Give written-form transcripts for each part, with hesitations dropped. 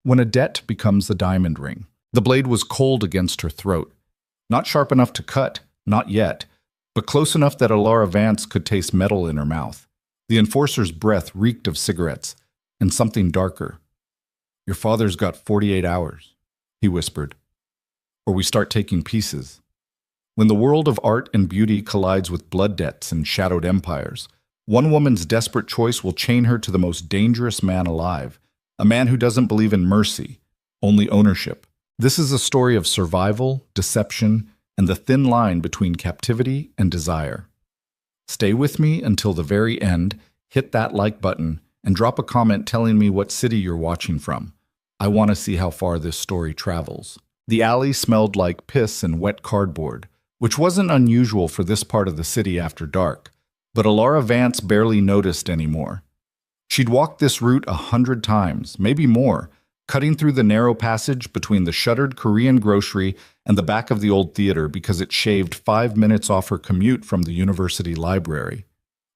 When a debt becomes a diamond ring. The blade was cold against her throat. Not sharp enough to cut, not yet, but close enough that Alara Vance could taste metal in her mouth. The enforcer's breath reeked of cigarettes, and something darker. "Your father's got 48 hours, he whispered, "or we start taking pieces." When the world of art and beauty collides with blood debts and shadowed empires, one woman's desperate choice will chain her to the most dangerous man alive, a man who doesn't believe in mercy, only ownership. This is a story of survival, deception, and the thin line between captivity and desire. Stay with me until the very end, hit that like button, and drop a comment telling me what city you're watching from. I want to see how far this story travels. The alley smelled like piss and wet cardboard, which wasn't unusual for this part of the city after dark, but Alara Vance barely noticed anymore. She'd walked this route 100 times, maybe more, cutting through the narrow passage between the shuttered Korean grocery and the back of the old theater because it shaved 5 minutes off her commute from the university library.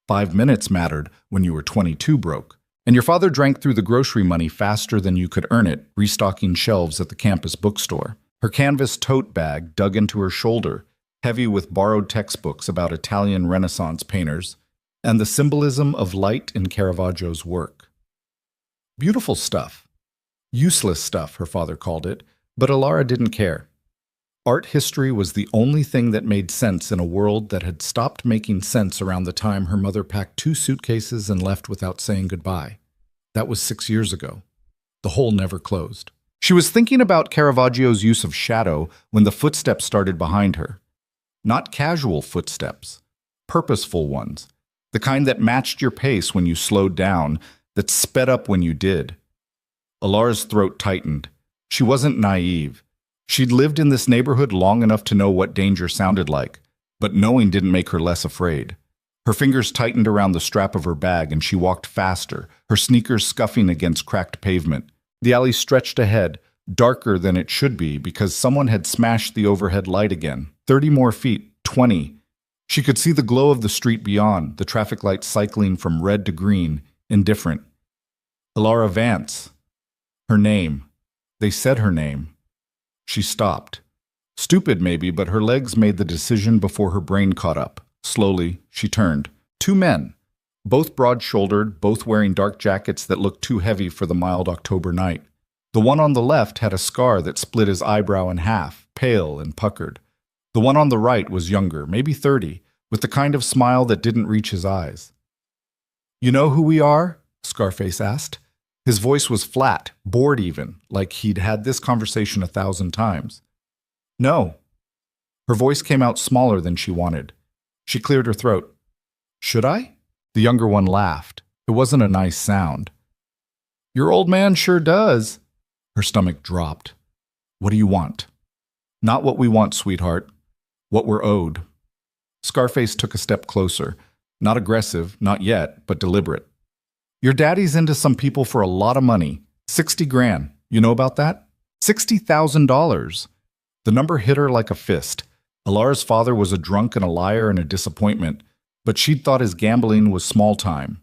5 minutes mattered when you were 22 broke. And your father drank through the grocery money faster than you could earn it, restocking shelves at the campus bookstore. Her canvas tote bag dug into her shoulder, heavy with borrowed textbooks about Italian Renaissance painters, and the symbolism of light in Caravaggio's work. Beautiful stuff. Useless stuff, her father called it, but Alara didn't care. Art history was the only thing that made sense in a world that had stopped making sense around the time her mother packed 2 suitcases and left without saying goodbye. That was 6 years ago. The hole never closed. She was thinking about Caravaggio's use of shadow when the footsteps started behind her. Not casual footsteps, purposeful ones, the kind that matched your pace when you slowed down, that sped up when you did. Alara's throat tightened. She wasn't naive. She'd lived in this neighborhood long enough to know what danger sounded like, but knowing didn't make her less afraid. Her fingers tightened around the strap of her bag and she walked faster, her sneakers scuffing against cracked pavement. The alley stretched ahead, darker than it should be because someone had smashed the overhead light again. 30 more feet, 20. She could see the glow of the street beyond, the traffic lights cycling from red to green, indifferent. Alara Vance. Her name. They said her name. She stopped. Stupid maybe, but her legs made the decision before her brain caught up. Slowly, she turned. 2 men. Both broad-shouldered, both wearing dark jackets that looked too heavy for the mild October night. The one on the left had a scar that split his eyebrow in half, pale and puckered. The one on the right was younger, maybe 30, with the kind of smile that didn't reach his eyes. "You know who we are?" Scarface asked. His voice was flat, bored even, like he'd had this conversation 1,000 times. "No." Her voice came out smaller than she wanted. She cleared her throat. "Should I?" The younger one laughed. It wasn't a nice sound. "Your old man sure does." Her stomach dropped. "What do you want?" "Not what we want, sweetheart. What we're owed." Scarface took a step closer. Not aggressive, not yet, but deliberate. "Your daddy's into some people for a lot of money. 60 grand. You know about that? $60,000. The number hit her like a fist. Alara's father was a drunk and a liar and a disappointment, but she'd thought his gambling was small time.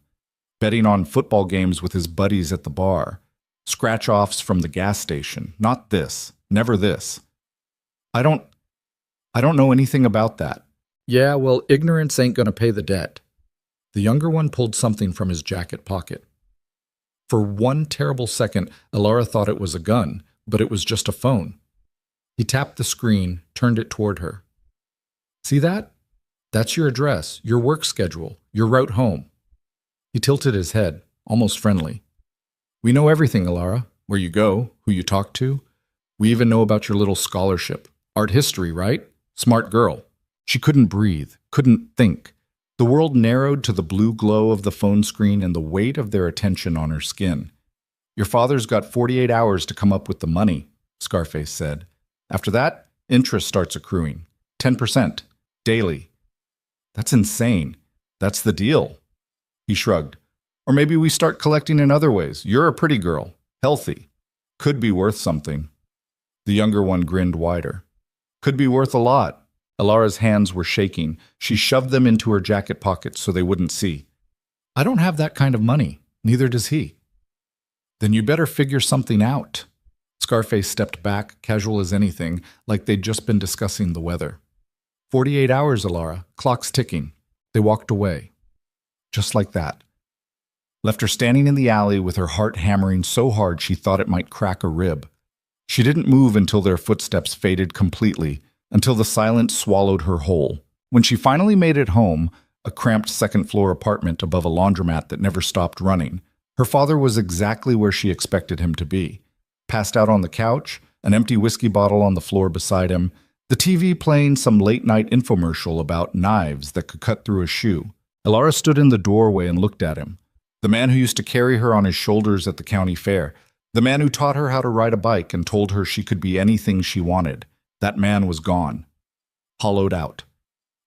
Betting on football games with his buddies at the bar. Scratch-offs from the gas station. Not this. Never this. I don't know anything about that." "Yeah, well, ignorance ain't gonna pay the debt." The younger one pulled something from his jacket pocket. For one terrible second, Alara thought it was a gun, but it was just a phone. He tapped the screen, turned it toward her. "See that? That's your address, your work schedule, your route home." He tilted his head, almost friendly. "We know everything, Alara. Where you go, who you talk to. We even know about your little scholarship. Art history, right? Smart girl." She couldn't breathe, couldn't think. The world narrowed to the blue glow of the phone screen and the weight of their attention on her skin. "Your father's got 48 hours to come up with the money," Scarface said. "After that, interest starts accruing. 10%. Daily." "That's insane. That's the deal." He shrugged. "Or maybe we start collecting in other ways. You're a pretty girl. Healthy. Could be worth something." The younger one grinned wider. "Could be worth a lot." Alara's hands were shaking. She shoved them into her jacket pockets so they wouldn't see. "I don't have that kind of money. Neither does he." "Then you better figure something out." Scarface stepped back, casual as anything, like they'd just been discussing the weather. 48 hours, Alara. Clock's ticking. They walked away. Just like that. Left her standing in the alley with her heart hammering so hard she thought it might crack a rib. She didn't move until their footsteps faded completely, until the silence swallowed her whole. When she finally made it home, a cramped second-floor apartment above a laundromat that never stopped running, her father was exactly where she expected him to be. Passed out on the couch, an empty whiskey bottle on the floor beside him, the TV playing some late-night infomercial about knives that could cut through a shoe. Alara stood in the doorway and looked at him. The man who used to carry her on his shoulders at the county fair. The man who taught her how to ride a bike and told her she could be anything she wanted. That man was gone. Hollowed out.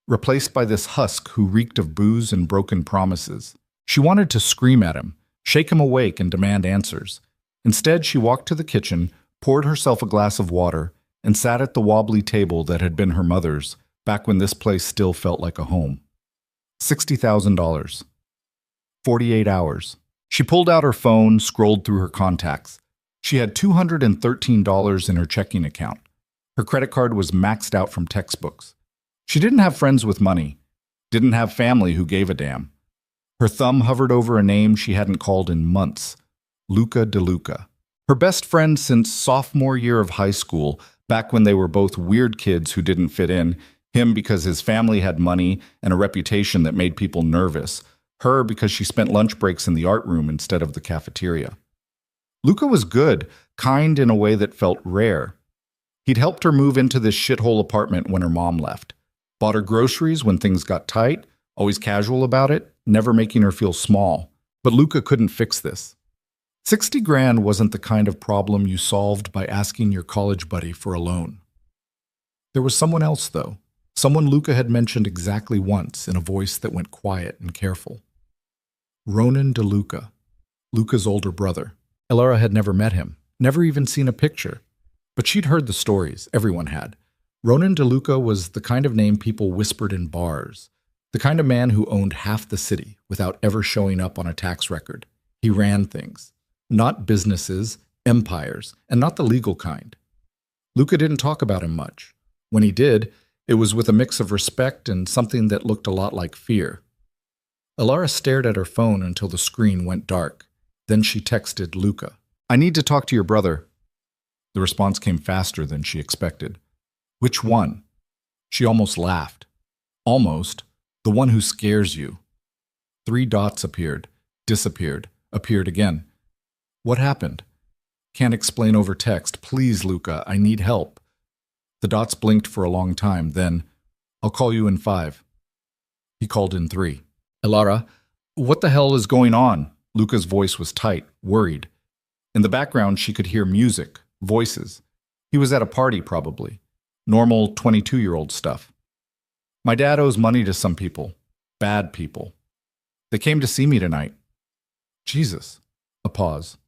Replaced by this husk who reeked of booze and broken promises. She wanted to scream at him, shake him awake and demand answers. Instead, she walked to the kitchen, poured herself a glass of water, and sat at the wobbly table that had been her mother's, back when this place still felt like a home. $60,000. 48 hours. She pulled out her phone, scrolled through her contacts. She had $213 in her checking account. Her credit card was maxed out from textbooks. She didn't have friends with money, didn't have family who gave a damn. Her thumb hovered over a name she hadn't called in months, Luca DeLuca. Her best friend since sophomore year of high school, back when they were both weird kids who didn't fit in, him because his family had money and a reputation that made people nervous, her because she spent lunch breaks in the art room instead of the cafeteria. Luca was good, kind in a way that felt rare. He'd helped her move into this shithole apartment when her mom left. Bought her groceries when things got tight, always casual about it, never making her feel small. But Luca couldn't fix this. 60 grand wasn't the kind of problem you solved by asking your college buddy for a loan. There was someone else, though. Someone Luca had mentioned exactly once in a voice that went quiet and careful. Ronan DeLuca, Luca's older brother. Alara had never met him, never even seen a picture. But she'd heard the stories, everyone had. Ronan DeLuca was the kind of name people whispered in bars, the kind of man who owned half the city without ever showing up on a tax record. He ran things. Not businesses, empires, and not the legal kind. Luca didn't talk about him much. When he did, it was with a mix of respect and something that looked a lot like fear. Alara stared at her phone until the screen went dark. Then she texted Luca. "I need to talk to your brother." The response came faster than she expected. "Which one?" She almost laughed. "Almost. The one who scares you." 3 dots appeared, disappeared, appeared again. "What happened?" "Can't explain over text. Please, Luca, I need help." The dots blinked for a long time, then, "I'll call you in 5. He called in 3. "Alara, what the hell is going on?" Luca's voice was tight, worried. In the background, she could hear music, voices. He was at a party, probably. Normal 22-year-old stuff. "My dad owes money to some people. Bad people. They came to see me tonight." "Jesus." A pause.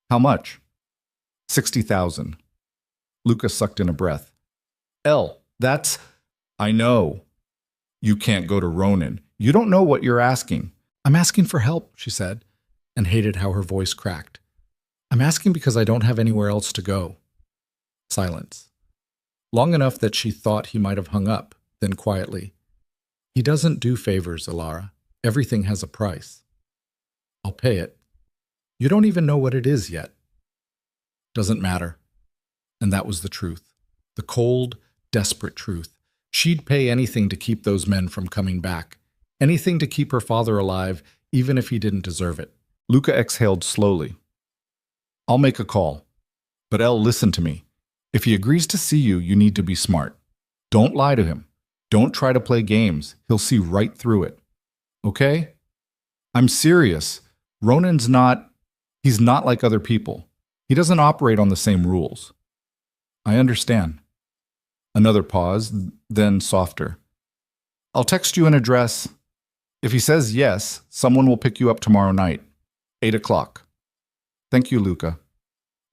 "How much?" 60,000. Luca sucked in a breath. That's... I know. You can't go to Ronan. You don't know what you're asking." "I'm asking for help," she said, and hated how her voice cracked. "I'm asking because I don't have anywhere else to go." Silence. Long enough that she thought he might have hung up, then quietly. "He doesn't do favors, Alara. Everything has a price." "I'll pay it." "You don't even know what it is yet." "Doesn't matter." And that was the truth. The cold, desperate truth. She'd pay anything to keep those men from coming back. Anything to keep her father alive, even if he didn't deserve it. Luca exhaled slowly. "I'll make a call. But listen to me. If he agrees to see you, you need to be smart. Don't lie to him. Don't try to play games. He'll see right through it. Okay? I'm serious. Ronan's not... He's not like other people. He doesn't operate on the same rules." "I understand." Another pause, then softer. "I'll text you an address. If he says yes, someone will pick you up tomorrow night, 8 o'clock. "Thank you, Luca."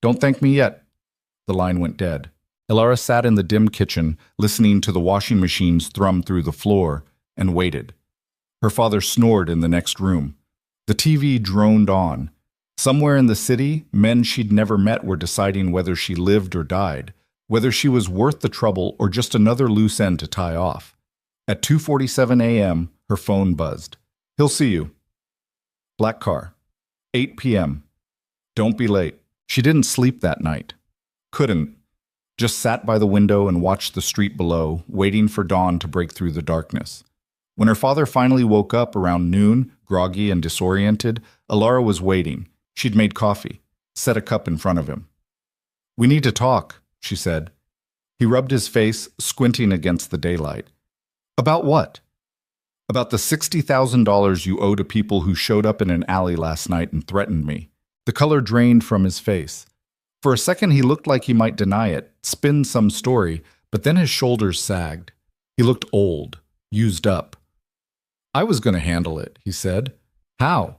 "Don't thank me yet." The line went dead. Alara sat in the dim kitchen, listening to the washing machines thrum through the floor, and waited. Her father snored in the next room. The TV droned on. Somewhere in the city, men she'd never met were deciding whether she lived or died, whether she was worth the trouble or just another loose end to tie off. At 2:47 a.m., her phone buzzed. "He'll see you." Black car. 8 p.m. Don't be late. She didn't sleep that night. Couldn't. Just sat by the window and watched the street below, waiting for dawn to break through the darkness. When her father finally woke up around noon, groggy and disoriented, Alara was waiting. She'd made coffee, set a cup in front of him. "We need to talk," she said. He rubbed his face, squinting against the daylight. "About what?" "About the $60,000 you owe to people who showed up in an alley last night and threatened me." The color drained from his face. For a second he looked like he might deny it, spin some story, but then his shoulders sagged. He looked old, used up. "I was going to handle it," he said. "How?"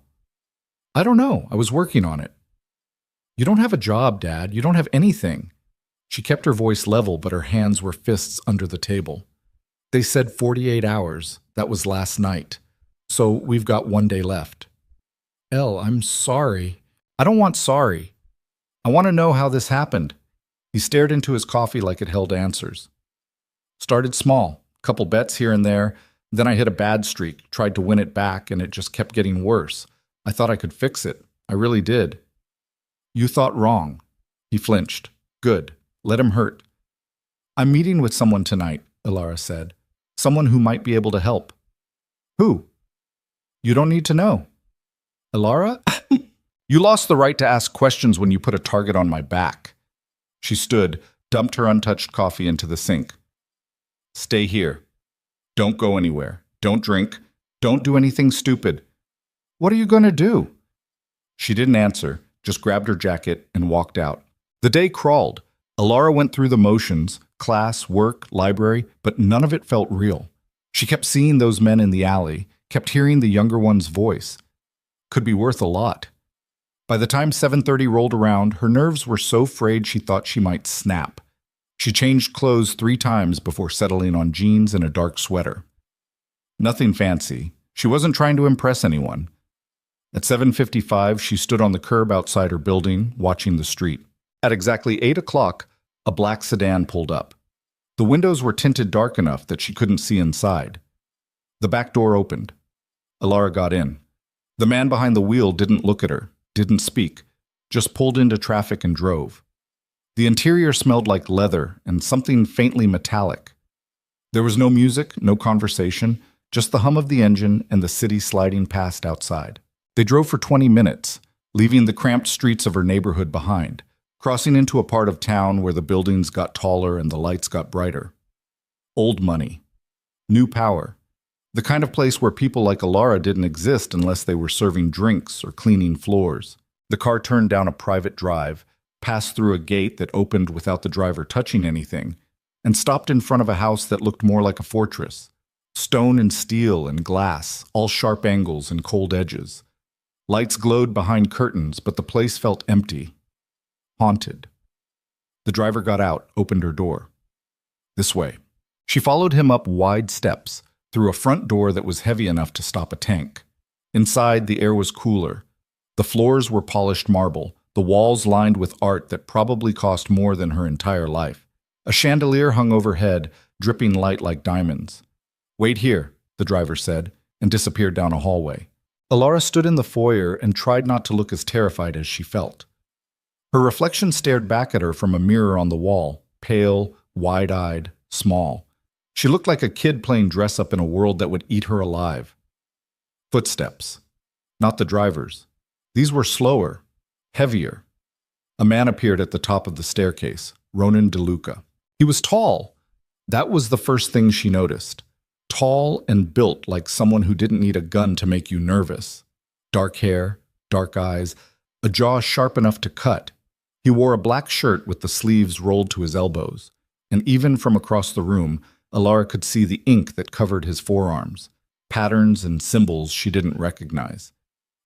"I don't know. I was working on it." "You don't have a job, Dad. You don't have anything." She kept her voice level, but her hands were fists under the table. "They said 48 hours. That was last night. So we've got 1 day left." "Elle, I'm sorry." "I don't want sorry. I want to know how this happened." He stared into his coffee like it held answers. "Started small, couple bets here and there. Then I hit a bad streak, tried to win it back, and it just kept getting worse. I thought I could fix it. I really did." "You thought wrong." He flinched. "Good. Let him hurt." "I'm meeting with someone tonight," Alara said. "Someone who might be able to help." "Who?" "You don't need to know." "Alara?" "You lost the right to ask questions when you put a target on my back." She stood, dumped her untouched coffee into the sink. "Stay here. Don't go anywhere. Don't drink. Don't do anything stupid." "What are you going to do?" She didn't answer, just grabbed her jacket and walked out. The day crawled. Alara went through the motions, class, work, library, but none of it felt real. She kept seeing those men in the alley, kept hearing the younger one's voice. Could be worth a lot. By the time 7:30 rolled around, her nerves were so frayed she thought she might snap. She changed clothes 3 times before settling on jeans and a dark sweater. Nothing fancy. She wasn't trying to impress anyone. At 7:55, she stood on the curb outside her building, watching the street. At exactly 8 o'clock, a black sedan pulled up. The windows were tinted dark enough that she couldn't see inside. The back door opened. Alara got in. The man behind the wheel didn't look at her, didn't speak, just pulled into traffic and drove. The interior smelled like leather and something faintly metallic. There was no music, no conversation, just the hum of the engine and the city sliding past outside. They drove for 20 minutes, leaving the cramped streets of her neighborhood behind, crossing into a part of town where the buildings got taller and the lights got brighter. Old money. New power. The kind of place where people like Alara didn't exist unless they were serving drinks or cleaning floors. The car turned down a private drive, passed through a gate that opened without the driver touching anything, and stopped in front of a house that looked more like a fortress. Stone and steel and glass, all sharp angles and cold edges. Lights glowed behind curtains, but the place felt empty. Haunted. The driver got out, opened her door. "This way." She followed him up wide steps, through a front door that was heavy enough to stop a tank. Inside, the air was cooler. The floors were polished marble, the walls lined with art that probably cost more than her entire life. A chandelier hung overhead, dripping light like diamonds. "Wait here," the driver said, and disappeared down a hallway. Alara stood in the foyer and tried not to look as terrified as she felt. Her reflection stared back at her from a mirror on the wall, pale, wide-eyed, small. She looked like a kid playing dress-up in a world that would eat her alive. Footsteps. Not the driver's. These were slower, heavier. A man appeared at the top of the staircase, Ronan DeLuca. He was tall. That was the first thing she noticed. Tall and built like someone who didn't need a gun to make you nervous. Dark hair, dark eyes, a jaw sharp enough to cut. He wore a black shirt with the sleeves rolled to his elbows, and even from across the room, Alara could see the ink that covered his forearms, patterns and symbols she didn't recognize.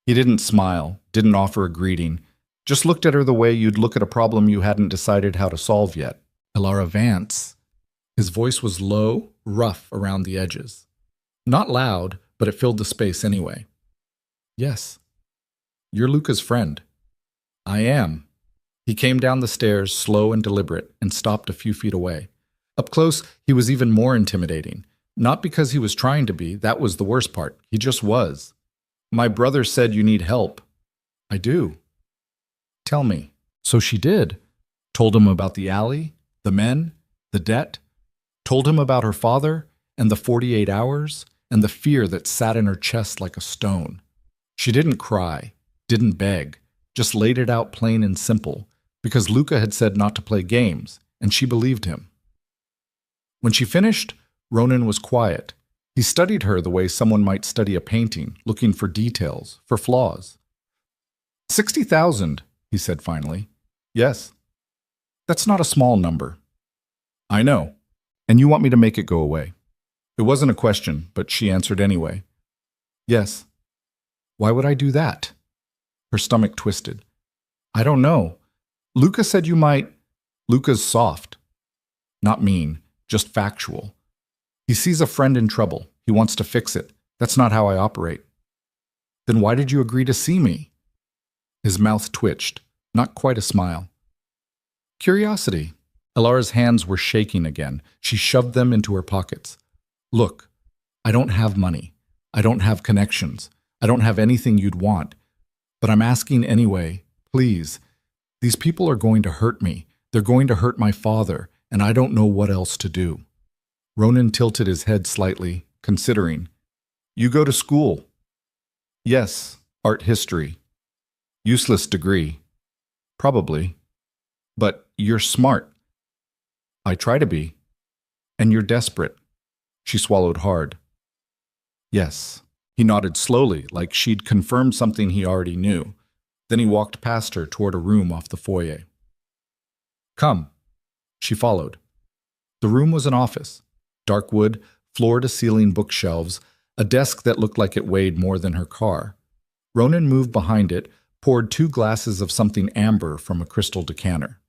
He didn't smile, didn't offer a greeting, just looked at her the way you'd look at a problem you hadn't decided how to solve yet. "Alara Vance." His voice was low, rough around the edges. Not loud, but it filled the space anyway. "Yes. You're Luca's friend." I am. He came down the stairs, slow and deliberate, and stopped a few feet away. Up close, he was even more intimidating. Not because he was trying to be, that was the worst part. He just was. My brother said you need help. I do. Tell me. So she did. Told him about the alley, the men, the debt. Told him about her father and the 48 hours and the fear that sat in her chest like a stone. She didn't cry, didn't beg, just laid it out plain and simple, because Luca had said not to play games, and she believed him. When she finished, Ronan was quiet. He studied her the way someone might study a painting, looking for details, for flaws. 60,000, he said finally. Yes. That's not a small number. I know. And you want me to make it go away. It wasn't a question, but she answered anyway. Yes. Why would I do that? Her stomach twisted. I don't know. Luca said you might. Luca's soft. Not mean, just factual. He sees a friend in trouble. He wants to fix it. That's not how I operate. Then why did you agree to see me? His mouth twitched, not quite a smile. Curiosity. Elara's hands were shaking again. She shoved them into her pockets. Look, I don't have money. I don't have connections. I don't have anything you'd want. But I'm asking anyway, please. These people are going to hurt me. They're going to hurt my father, and I don't know what else to do. Ronan tilted his head slightly, considering. You go to school. Yes, art history. Useless degree. Probably. But you're smart. I try to be. And you're desperate. She swallowed hard. Yes. He nodded slowly, like she'd confirmed something he already knew. Then he walked past her toward a room off the foyer. Come. She followed. The room was an office. Dark wood, floor-to-ceiling bookshelves, a desk that looked like it weighed more than her car. Ronan moved behind it, poured 2 glasses of something amber from a crystal decanter.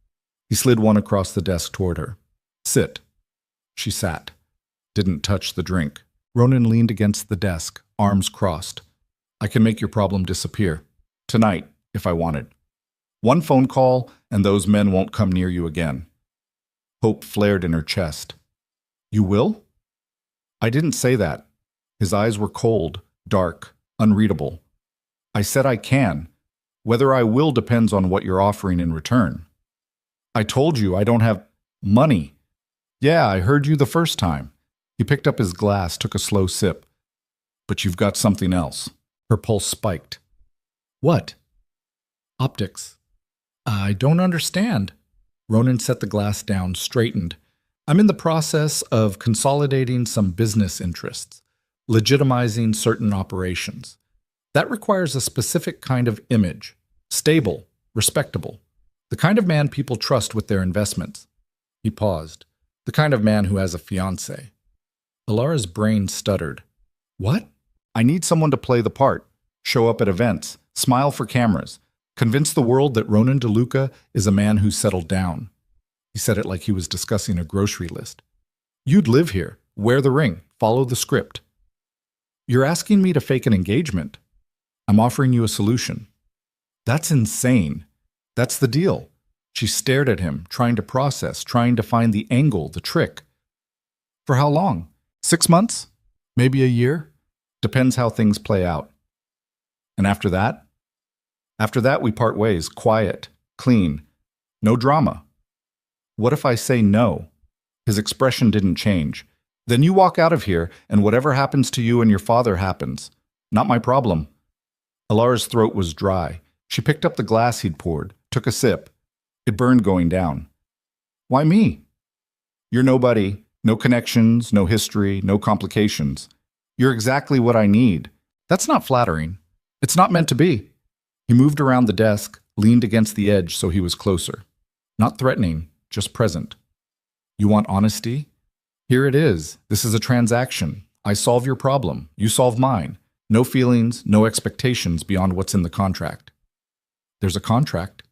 He slid one across the desk toward her. Sit. She sat. Didn't touch the drink. Ronan leaned against the desk, arms crossed. I can make your problem disappear. Tonight, if I wanted. 1 phone call, and those men won't come near you again. Hope flared in her chest. You will? I didn't say that. His eyes were cold, dark, unreadable. I said I can. Whether I will depends on what you're offering in return. I told you I don't have money. Yeah, I heard you the first time. He picked up his glass, took a slow sip. But you've got something else. Her pulse spiked. What? Optics. I don't understand. Ronan set the glass down, straightened. I'm in the process of consolidating some business interests, legitimizing certain operations. That requires a specific kind of image, stable, respectable, the kind of man people trust with their investments. He paused. The kind of man who has a fiancé. Elara's brain stuttered. What? I need someone to play the part, show up at events, smile for cameras, convince the world that Ronan DeLuca is a man who's settled down. He said it like he was discussing a grocery list. You'd live here, wear the ring, follow the script. You're asking me to fake an engagement. I'm offering you a solution. That's insane. That's the deal. She stared at him, trying to process, trying to find the angle, the trick. For how long? 6 months? Maybe a year? Depends how things play out. And after that? After that, we part ways, quiet, clean, no drama. What if I say no? His expression didn't change. Then you walk out of here, and whatever happens to you and your father happens. Not my problem. Elara's throat was dry. She picked up the glass he'd poured, took a sip. It burned going down. Why me? You're nobody, no connections, no history, no complications. You're exactly what I need. That's not flattering. It's not meant to be. He moved around the desk, leaned against the edge so he was closer. Not threatening, just present. You want honesty? Here it is. This is a transaction. I solve your problem. You solve mine. No feelings, no expectations beyond what's in the contract. There's a contract.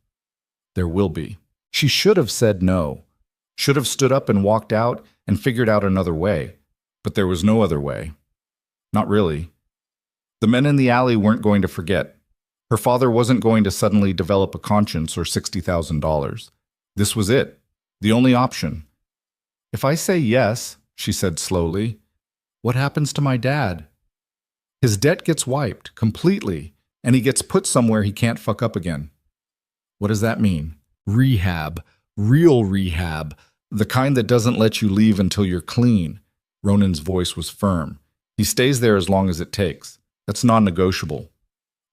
There will be. She should have said no. Should have stood up and walked out and figured out another way. But there was no other way. Not really. The men in the alley weren't going to forget. Her father wasn't going to suddenly develop a conscience or $60,000. This was it, the only option. If I say yes, she said slowly, what happens to my dad? His debt gets wiped completely, and he gets put somewhere he can't fuck up again. What does that mean? Rehab. Real rehab. The kind that doesn't let you leave until you're clean. Ronan's voice was firm. He stays there as long as it takes. That's non-negotiable.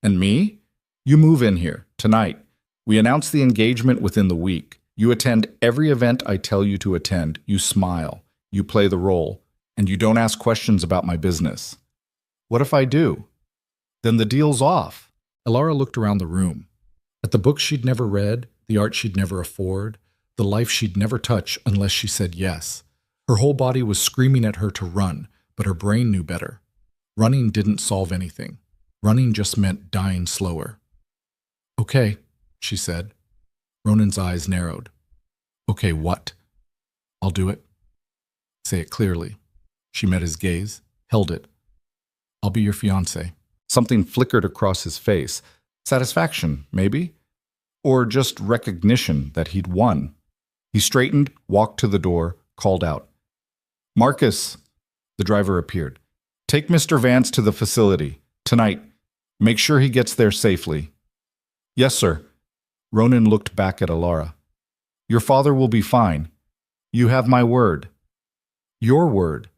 And me? You move in here, tonight. We announce the engagement within the week. You attend every event I tell you to attend. You smile. You play the role. And you don't ask questions about my business. What if I do? Then the deal's off. Elara looked around the room. At the books she'd never read, the art she'd never afford, the life she'd never touch unless she said yes. Her whole body was screaming at her to run, but her brain knew better. Running didn't solve anything. Running just meant dying slower. Okay, she said. Ronan's eyes narrowed. Okay, what? I'll do it. Say it clearly. She met his gaze, held it. I'll be your fiancé. Something flickered across his face. Satisfaction, maybe? Or just recognition that he'd won. He straightened, walked to the door, called out. Marcus! The driver appeared. Take Mr. Vance to the facility. Tonight. Make sure he gets there safely. Yes, sir. Ronan looked back at Elara. Your father will be fine. You have my word. Your word.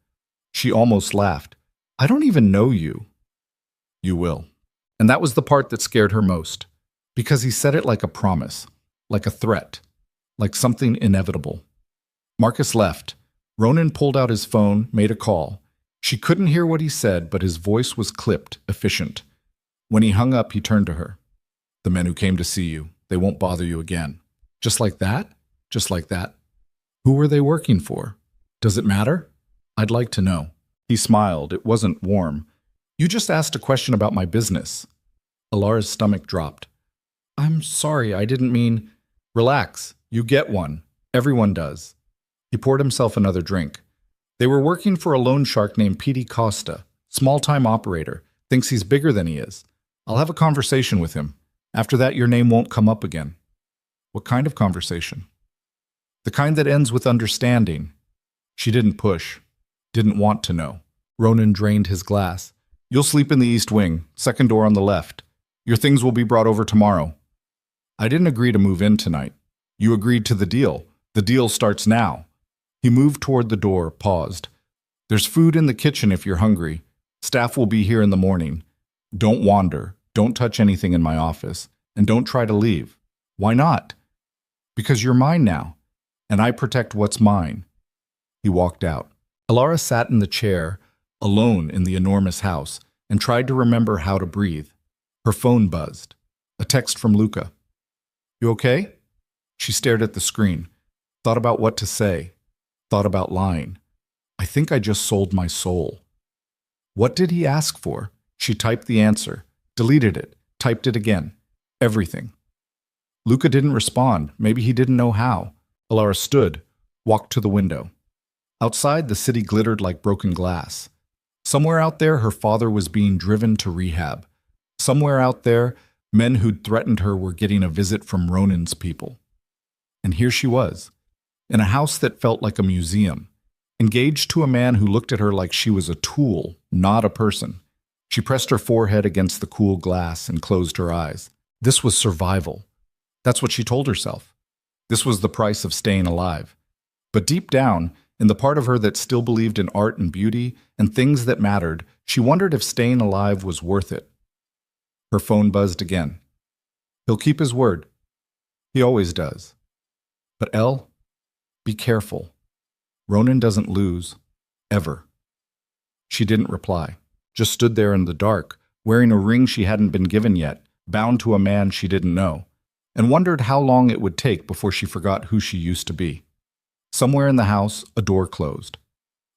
She almost laughed. I don't even know you. You will. And that was the part that scared her most. Because he said it like a promise, like a threat, like something inevitable. Marcus left. Ronan pulled out his phone, made a call. She couldn't hear what he said, but his voice was clipped, efficient. When he hung up, he turned to her. The men who came to see you, they won't bother you again. Just like that? Just like that? Who were they working for? Does it matter? I'd like to know. He smiled. It wasn't warm. You just asked a question about my business. Alara's stomach dropped. I'm sorry, I didn't mean... Relax. You get one. Everyone does. He poured himself another drink. They were working for a loan shark named P.D. Costa, small-time operator, thinks he's bigger than he is. I'll have a conversation with him. After that, your name won't come up again. What kind of conversation? The kind that ends with understanding. She didn't push. Didn't want to know. Ronan drained his glass. You'll sleep in the east wing, second door on the left. Your things will be brought over tomorrow. I didn't agree to move in tonight. You agreed to the deal. The deal starts now. He moved toward the door, paused. There's food in the kitchen if you're hungry. Staff will be here in the morning. Don't wander. Don't touch anything in my office. And don't try to leave. Why not? Because you're mine now. And I protect what's mine. He walked out. Elara sat in the chair, alone in the enormous house, and tried to remember how to breathe. Her phone buzzed. A text from Luca. You okay? She stared at the screen, thought about what to say, thought about lying. I think I just sold my soul. What did he ask for? She typed the answer, deleted it, typed it again. Everything. Luca didn't respond. Maybe he didn't know how. Elara stood, walked to the window. Outside, the city glittered like broken glass. Somewhere out there, her father was being driven to rehab. Somewhere out there, men who'd threatened her were getting a visit from Ronan's people. And here she was, in a house that felt like a museum, engaged to a man who looked at her like she was a tool, not a person. She pressed her forehead against the cool glass and closed her eyes. This was survival. That's what she told herself. This was the price of staying alive. But deep down, in the part of her that still believed in art and beauty and things that mattered, she wondered if staying alive was worth it. Her phone buzzed again. He'll keep his word. He always does. But Elle, be careful. Ronan doesn't lose, ever. She didn't reply, just stood there in the dark, wearing a ring she hadn't been given yet, bound to a man she didn't know, and wondered how long it would take before she forgot who she used to be. Somewhere in the house, a door closed.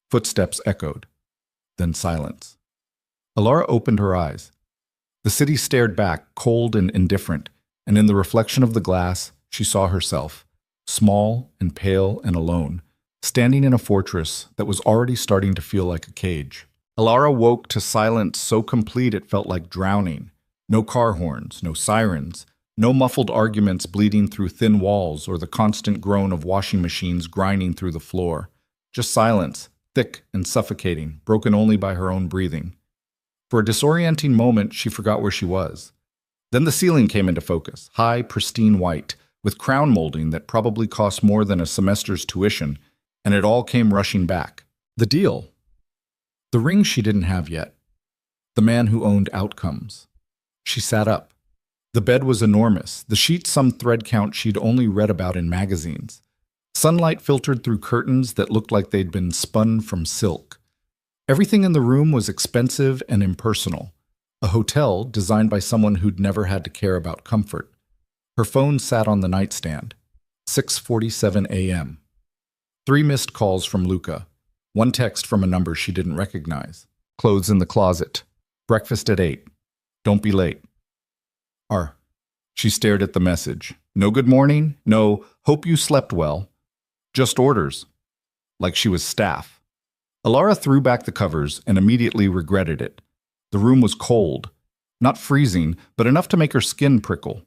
Footsteps echoed. Then silence. Elara opened her eyes. The city stared back, cold and indifferent, and in the reflection of the glass, she saw herself, small and pale and alone, standing in a fortress that was already starting to feel like a cage. Elara woke to silence so complete it felt like drowning. No car horns, no sirens, no muffled arguments bleeding through thin walls or the constant groan of washing machines grinding through the floor. Just silence, thick and suffocating, broken only by her own breathing. For a disorienting moment, she forgot where she was. Then the ceiling came into focus, high, pristine white, with crown molding that probably cost more than a semester's tuition, and it all came rushing back. The deal. The ring she didn't have yet. The man who owned outcomes. She sat up. The bed was enormous, the sheets some thread count she'd only read about in magazines. Sunlight filtered through curtains that looked like they'd been spun from silk. Everything in the room was expensive and impersonal. A hotel designed by someone who'd never had to care about comfort. Her phone sat on the nightstand. 6:47 a.m. 3 missed calls from Luca. 1 text from a number she didn't recognize. Clothes in the closet. Breakfast at 8. Don't be late. R. She stared at the message. No good morning. No, hope you slept well. Just orders. Like she was staff. Alara threw back the covers and immediately regretted it. The room was cold. Not freezing, but enough to make her skin prickle.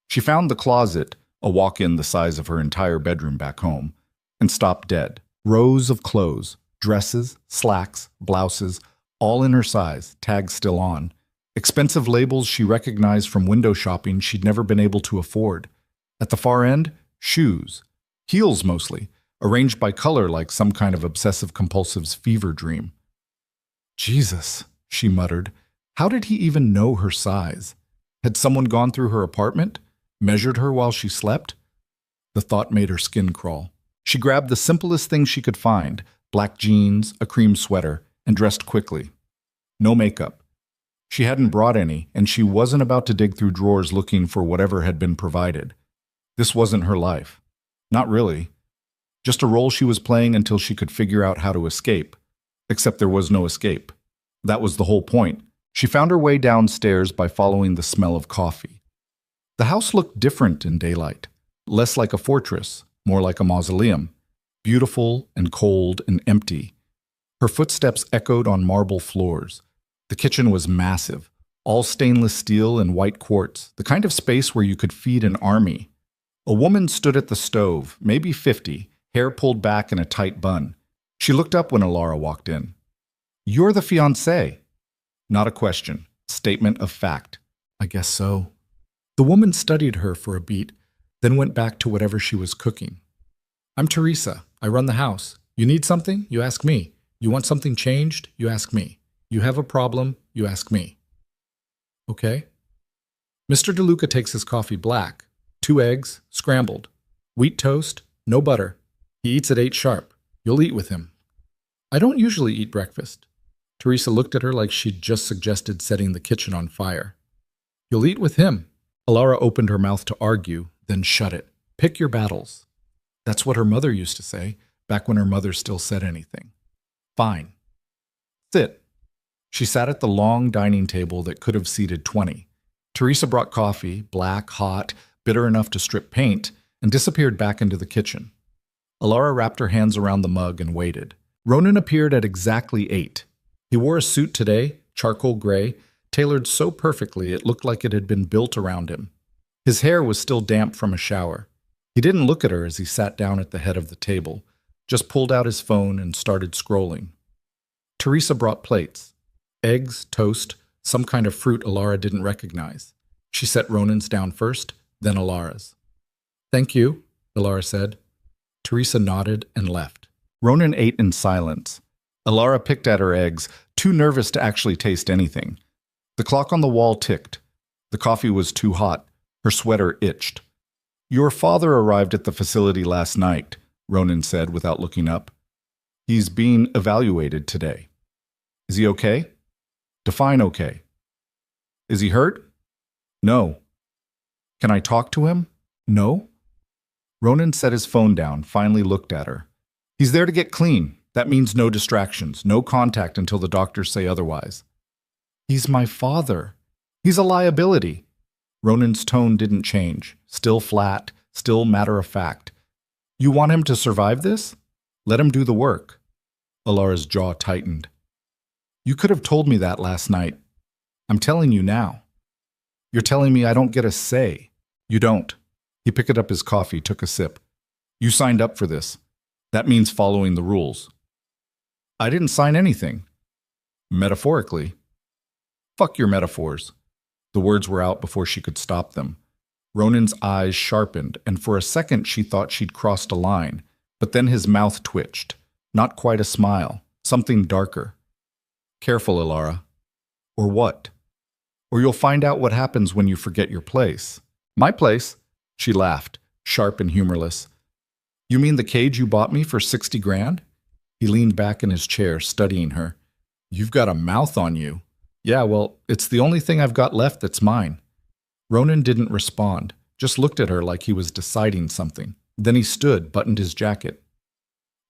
She found the closet, a walk-in the size of her entire bedroom back home, and stopped dead. Rows of clothes, dresses, slacks, blouses, all in her size, tags still on. Expensive labels she recognized from window shopping she'd never been able to afford. At the far end, shoes. Heels mostly, arranged by color like some kind of obsessive-compulsive's fever dream. Jesus, she muttered. How did he even know her size? Had someone gone through her apartment? Measured her while she slept? The thought made her skin crawl. She grabbed the simplest thing she could find, black jeans, a cream sweater, and dressed quickly. No makeup. She hadn't brought any, and she wasn't about to dig through drawers looking for whatever had been provided. This wasn't her life. Not really. Just a role she was playing until she could figure out how to escape. Except there was no escape. That was the whole point. She found her way downstairs by following the smell of coffee. The house looked different in daylight. Less like a fortress, more like a mausoleum. Beautiful and cold and empty. Her footsteps echoed on marble floors. The kitchen was massive, all stainless steel and white quartz, the kind of space where you could feed an army. A woman stood at the stove, maybe 50, hair pulled back in a tight bun. She looked up when Alara walked in. You're the fiancé. Not a question, statement of fact. I guess so. The woman studied her for a beat, then went back to whatever she was cooking. I'm Teresa. I run the house. You need something? You ask me. You want something changed? You ask me. You have a problem? You ask me. Okay. Mr. DeLuca takes his coffee black. 2 eggs, scrambled. Wheat toast, no butter. He eats at 8 sharp. You'll eat with him. I don't usually eat breakfast. Teresa looked at her like she'd just suggested setting the kitchen on fire. You'll eat with him. Alara opened her mouth to argue, then shut it. Pick your battles. That's what her mother used to say, back when her mother still said anything. Fine. Sit. She sat at the long dining table that could have seated 20. Teresa brought coffee, black, hot, bitter enough to strip paint, and disappeared back into the kitchen. Alara wrapped her hands around the mug and waited. Ronan appeared at exactly 8. He wore a suit today, charcoal gray, tailored so perfectly it looked like it had been built around him. His hair was still damp from a shower. He didn't look at her as he sat down at the head of the table, just pulled out his phone and started scrolling. Teresa brought plates. Eggs, toast, some kind of fruit Alara didn't recognize. She set Ronan's down first, then Alara's. Thank you, Alara said. Teresa nodded and left. Ronan ate in silence. Alara picked at her eggs, too nervous to actually taste anything. The clock on the wall ticked. The coffee was too hot. Her sweater itched. Your father arrived at the facility last night, Ronan said without looking up. He's being evaluated today. Is he okay? Define okay. Is he hurt? No. Can I talk to him? No. Ronan set his phone down, finally looked at her. He's there to get clean. That means no distractions, no contact until the doctors say otherwise. He's my father. He's a liability. Ronan's tone didn't change, still flat, still matter of fact. You want him to survive this? Let him do the work. Alara's jaw tightened. You could have told me that last night. I'm telling you now. You're telling me I don't get a say. You don't. He picked up his coffee, took a sip. You signed up for this. That means following the rules. I didn't sign anything. Metaphorically. Fuck your metaphors. The words were out before she could stop them. Ronan's eyes sharpened, and for a second she thought she'd crossed a line, but then his mouth twitched. Not quite a smile, something darker. Careful, Ilara. Or what? Or you'll find out what happens when you forget your place. My place? She laughed, sharp and humorless. You mean the cage you bought me for 60 grand? He leaned back in his chair, studying her. You've got a mouth on you. Yeah, well, it's the only thing I've got left that's mine. Ronan didn't respond, just looked at her like he was deciding something. Then he stood, buttoned his jacket.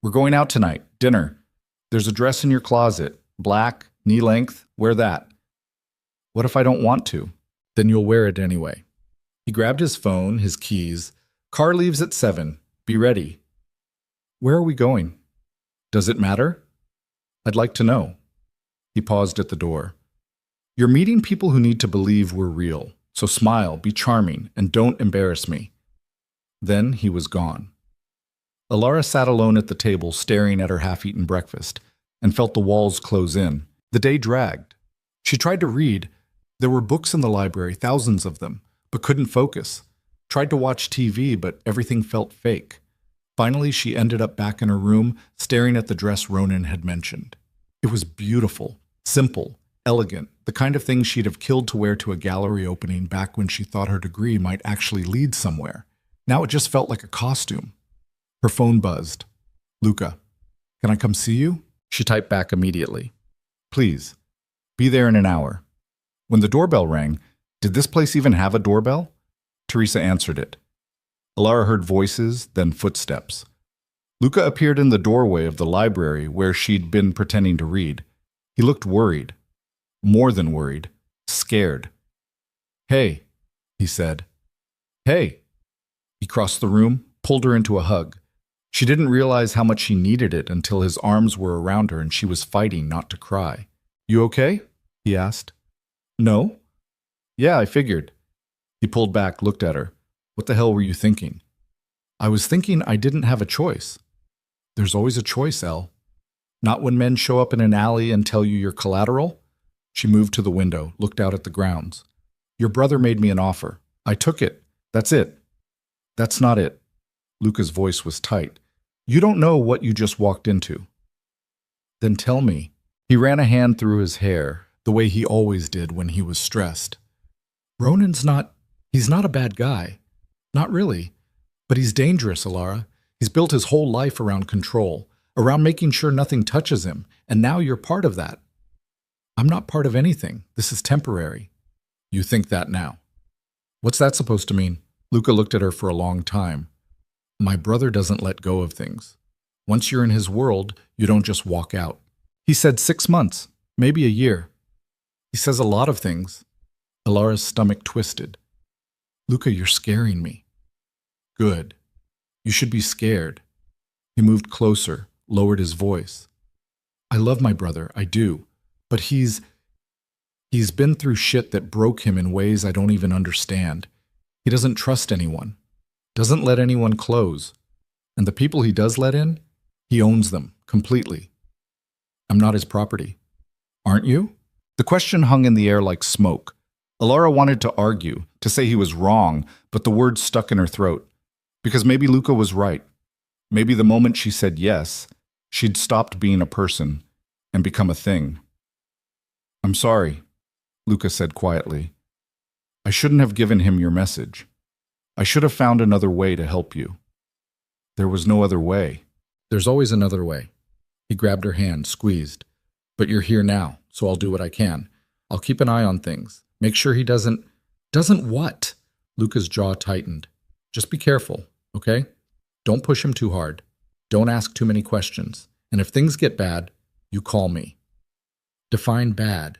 We're going out tonight. Dinner. There's a dress in your closet. Black, knee length. Wear that. What if I don't want to? Then you'll wear it anyway. He grabbed his phone, his keys. Car leaves at 7. Be ready. Where are we going? Does it matter? I'd like to know. He paused at the door. You're meeting people who need to believe we're real. So smile, be charming, and don't embarrass me. Then he was gone. Ilara sat alone at the table, staring at her half-eaten breakfast, and felt the walls close in. The day dragged. She tried to read. There were books in the library, thousands of them, but couldn't focus. Tried to watch TV, but everything felt fake. Finally, she ended up back in her room, staring at the dress Ronan had mentioned. It was beautiful, simple, elegant, the kind of thing she'd have killed to wear to a gallery opening back when she thought her degree might actually lead somewhere. Now it just felt like a costume. Her phone buzzed. Luca, can I come see you? She typed back immediately. Please, be there in an hour. When the doorbell rang, did this place even have a doorbell? Teresa answered it. Ilara heard voices, then footsteps. Luca appeared in the doorway of the library where she'd been pretending to read. He looked worried. More than worried. Scared. Hey, he said. Hey. He crossed the room, pulled her into a hug. She didn't realize how much she needed it until his arms were around her and she was fighting not to cry. You okay? He asked. No. Yeah, I figured. He pulled back, looked at her. What the hell were you thinking? I was thinking I didn't have a choice. There's always a choice, Elle. Not when men show up in an alley and tell you you're collateral. She moved to the window, looked out at the grounds. Your brother made me an offer. I took it. That's it. That's not it. Luca's voice was tight. You don't know what you just walked into. Then tell me. He ran a hand through his hair, the way he always did when he was stressed. He's not a bad guy. Not really. But he's dangerous, Ilara. He's built his whole life around control, around making sure nothing touches him, and now you're part of that. I'm not part of anything. This is temporary. You think that now. What's that supposed to mean? Luca looked at her for a long time. My brother doesn't let go of things. Once you're in his world, you don't just walk out. He said 6 months, maybe a year. He says a lot of things. Ilara's stomach twisted. Luca, you're scaring me. Good. You should be scared. He moved closer, lowered his voice. I love my brother, I do. But he's been through shit that broke him in ways I don't even understand. He doesn't trust anyone. Doesn't let anyone close. And the people he does let in, he owns them completely. I'm not his property. Aren't you? The question hung in the air like smoke. Ilara wanted to argue, to say he was wrong, but the words stuck in her throat. Because maybe Luca was right. Maybe the moment she said yes, she'd stopped being a person and become a thing. I'm sorry, Luca said quietly. I shouldn't have given him your message. I should have found another way to help you. There was no other way. There's always another way. He grabbed her hand, squeezed. But you're here now, so I'll do what I can. I'll keep an eye on things. Make sure he doesn't... Doesn't what? Luca's jaw tightened. Just be careful, okay? Don't push him too hard. Don't ask too many questions. And if things get bad, you call me. Define bad.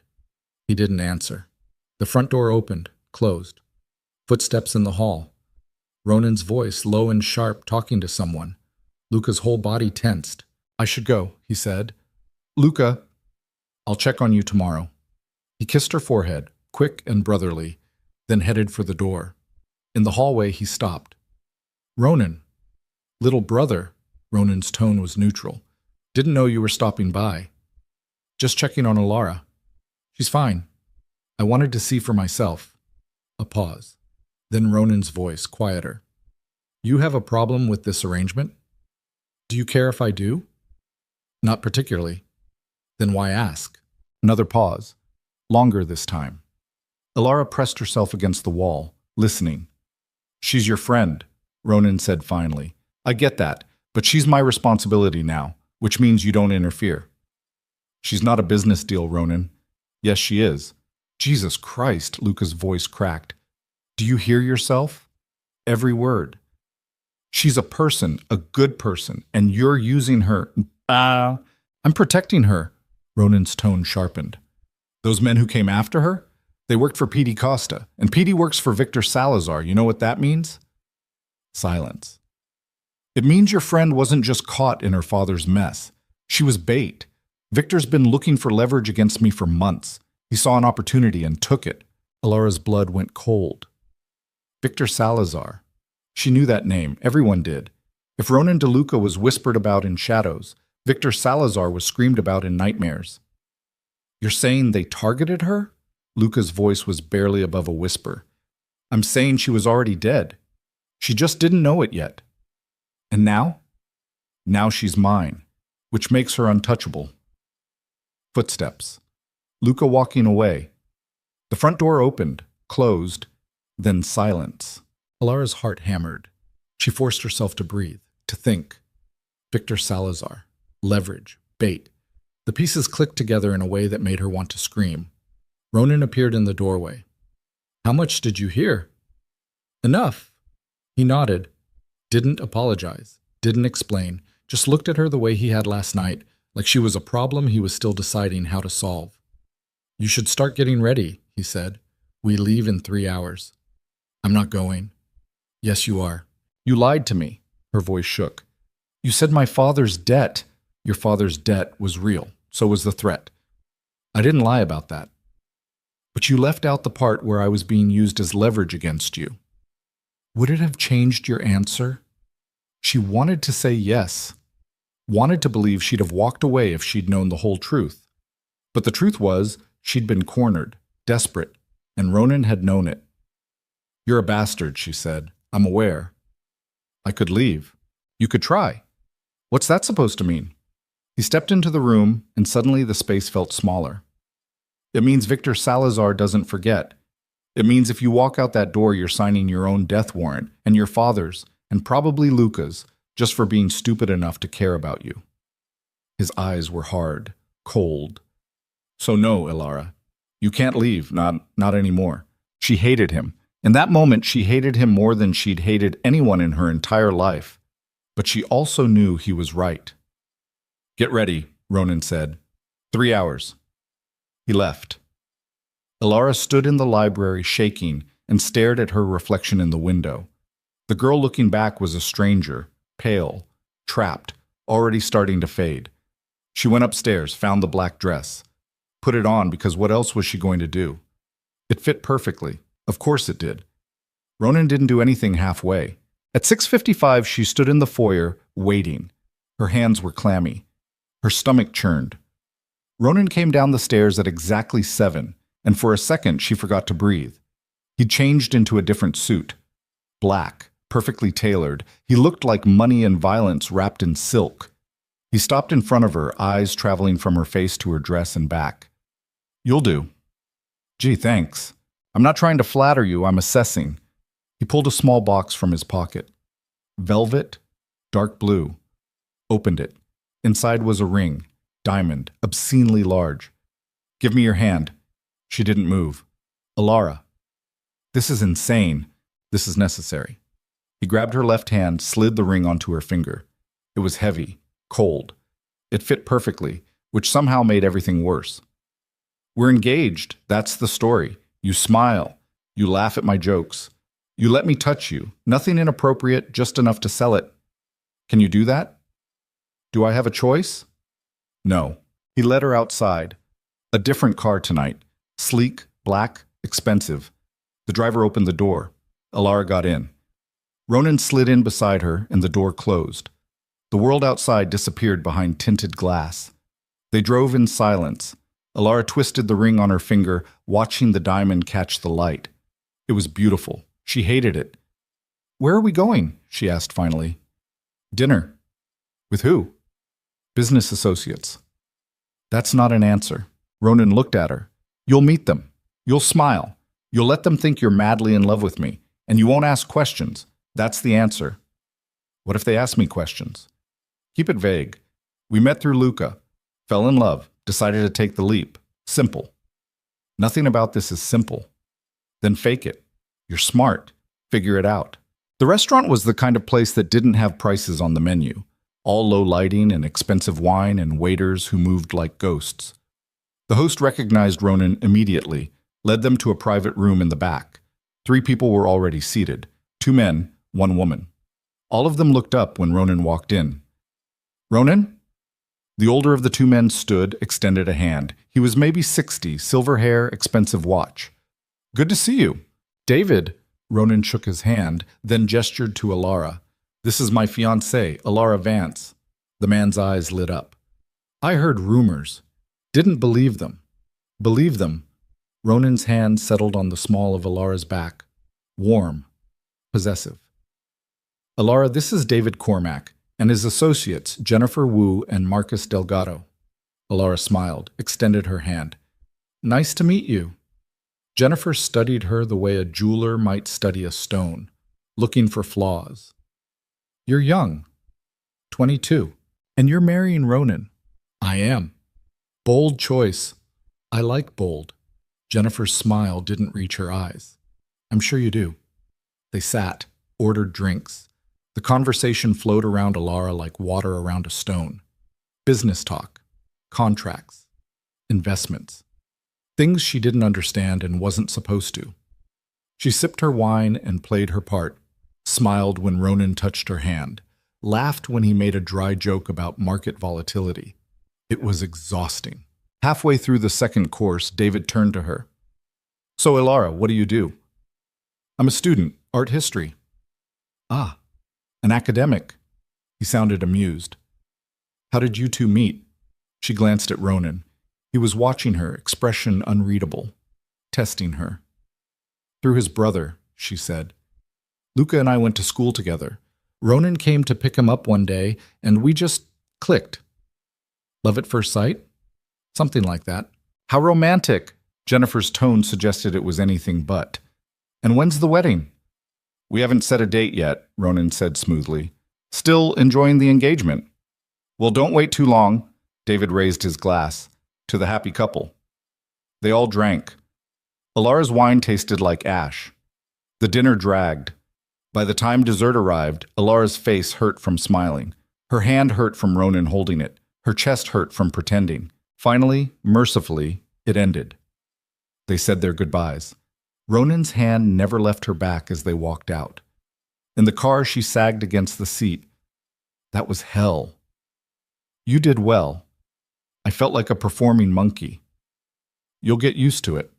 He didn't answer. The front door opened, closed. Footsteps in the hall. Ronan's voice, low and sharp, talking to someone. Luca's whole body tensed. I should go, he said. Luca, I'll check on you tomorrow. He kissed her forehead, quick and brotherly. then headed for the door. In the hallway, he stopped. Ronan. Little brother. Ronan's tone was neutral. Didn't know you were stopping by. Just checking on Alara. She's fine. I wanted to see for myself. A pause. Then Ronan's voice, quieter. You have a problem with this arrangement? Do you care if I do? Not particularly. Then why ask? Another pause. Longer this time. Alara pressed herself against the wall, listening. She's your friend, Ronan said finally. I get that, but she's my responsibility now, which means you don't interfere. She's not a business deal, Ronan. Yes, she is. Jesus Christ, Luca's voice cracked. Do you hear yourself? Every word. She's a person, a good person, and you're using her. I'm protecting her. Ronan's tone sharpened. Those men who came after her? They worked for P.D. Costa, and P.D. works for Victor Salazar. You know what that means? Silence. It means your friend wasn't just caught in her father's mess. She was bait. Victor's been looking for leverage against me for months. He saw an opportunity and took it. Alara's blood went cold. Victor Salazar. She knew that name. Everyone did. If Ronan DeLuca was whispered about in shadows, Victor Salazar was screamed about in nightmares. You're saying they targeted her? Luca's voice was barely above a whisper. I'm saying she was already dead. She just didn't know it yet. And now? Now she's mine, which makes her untouchable. Footsteps. Luca walking away. The front door opened, closed, then silence. Alara's heart hammered. She forced herself to breathe, to think. Victor Salazar. Leverage. Bait. The pieces clicked together in a way that made her want to scream. Ronan appeared in the doorway. How much did you hear? Enough. He nodded. Didn't apologize. Didn't explain. Just looked at her the way he had last night, like she was a problem he was still deciding how to solve. You should start getting ready, he said. We leave in 3 hours. I'm not going. Yes, you are. You lied to me. Her voice shook. You said my father's debt. Your father's debt was real. So was the threat. I didn't lie about that. But you left out the part where I was being used as leverage against you. Would it have changed your answer? She wanted to say yes. Wanted to believe she'd have walked away if she'd known the whole truth. But the truth was, she'd been cornered, desperate, and Ronan had known it. You're a bastard, she said. I'm aware. I could leave. You could try. What's that supposed to mean? He stepped into the room, and suddenly the space felt smaller. It means Victor Salazar doesn't forget. It means if you walk out that door, you're signing your own death warrant, and your father's, and probably Luca's, just for being stupid enough to care about you. His eyes were hard, cold. So no, Alara. You can't leave, not anymore. She hated him. In that moment, she hated him more than she'd hated anyone in her entire life. But she also knew he was right. Get ready, Ronan said. 3 hours. He left. Alara stood in the library shaking and stared at her reflection in the window. The girl looking back was a stranger, pale, trapped, already starting to fade. She went upstairs, found the black dress. Put it on because what else was she going to do? It fit perfectly. Of course it did. Ronan didn't do anything halfway. At 6:55, she stood in the foyer, waiting. Her hands were clammy. Her stomach churned. Ronan came down the stairs at exactly 7, and for a second she forgot to breathe. He'd changed into a different suit. Black, perfectly tailored, he looked like money and violence wrapped in silk. He stopped in front of her, eyes traveling from her face to her dress and back. You'll do. Gee, thanks. I'm not trying to flatter you, I'm assessing. He pulled a small box from his pocket. Velvet, dark blue. Opened it. Inside was a ring, diamond, obscenely large. Give me your hand. She didn't move. Alara. This is insane. This is necessary. He grabbed her left hand, slid the ring onto her finger. It was heavy, cold. It fit perfectly, which somehow made everything worse. We're engaged. That's the story. You smile. You laugh at my jokes. You let me touch you. Nothing inappropriate, just enough to sell it. Can you do that? Do I have a choice? No. He led her outside. A different car tonight. Sleek, black, expensive. The driver opened the door. Alara got in. Ronan slid in beside her, and the door closed. The world outside disappeared behind tinted glass. They drove in silence. Alara twisted the ring on her finger, watching the diamond catch the light. It was beautiful. She hated it. "Where are we going?" she asked finally. "Dinner." "With who?" "Business associates." That's not an answer. Ronan looked at her. "You'll meet them. You'll smile. You'll let them think you're madly in love with me, and you won't ask questions. That's the answer." "What if they ask me questions?" "Keep it vague. We met through Luca. Fell in love. Decided to take the leap. Simple." "Nothing about this is simple." "Then fake it. You're smart. Figure it out." The restaurant was the kind of place that didn't have prices on the menu. All low lighting and expensive wine and waiters who moved like ghosts. The host recognized Ronan immediately, led them to a private room in the back. 3 people were already seated. 2 men, 1 woman. All of them looked up when Ronan walked in. "Ronan?" The older of the 2 men stood, extended a hand. He was maybe 60, silver hair, expensive watch. "Good to see you." "David." Ronan shook his hand, then gestured to Alara. "This is my fiancée, Alara Vance." The man's eyes lit up. "I heard rumors. Didn't believe them." "Believe them." Ronan's hand settled on the small of Alara's back. Warm. Possessive. "Alara, this is David Cormack, and his associates, Jennifer Wu and Marcus Delgado." Alara smiled, extended her hand. "Nice to meet you." Jennifer studied her the way a jeweler might study a stone, looking for flaws. "You're young." 22. "And you're marrying Ronan." "I am." "Bold choice." "I like bold." Jennifer's smile didn't reach her eyes. "I'm sure you do." They sat, ordered drinks. The conversation flowed around Alara like water around a stone. Business talk, contracts, investments. Things she didn't understand and wasn't supposed to. She sipped her wine and played her part, smiled when Ronan touched her hand, laughed when he made a dry joke about market volatility. It was exhausting. Halfway through the second course, David turned to her. "So, Alara, what do you do?" "I'm a student, art history." "Ah, an academic." He sounded amused. "How did you 2 meet?" She glanced at Ronan. He was watching her, expression unreadable, testing her. "Through his brother," she said. "Luca and I went to school together. Ronan came to pick him up one day, and we just clicked." "Love at first sight?" "Something like that." "How romantic!" Jennifer's tone suggested it was anything but. "And when's the wedding?" "We haven't set a date yet," Ronan said smoothly. "Still enjoying the engagement." "Well, don't wait too long." David raised his glass. "To the happy couple." They all drank. Alara's wine tasted like ash. The dinner dragged. By the time dessert arrived, Alara's face hurt from smiling. Her hand hurt from Ronan holding it. Her chest hurt from pretending. Finally, mercifully, it ended. They said their goodbyes. Ronan's hand never left her back as they walked out. In the car, she sagged against the seat. That was hell. "You did well." I felt like a performing monkey. "You'll get used to it."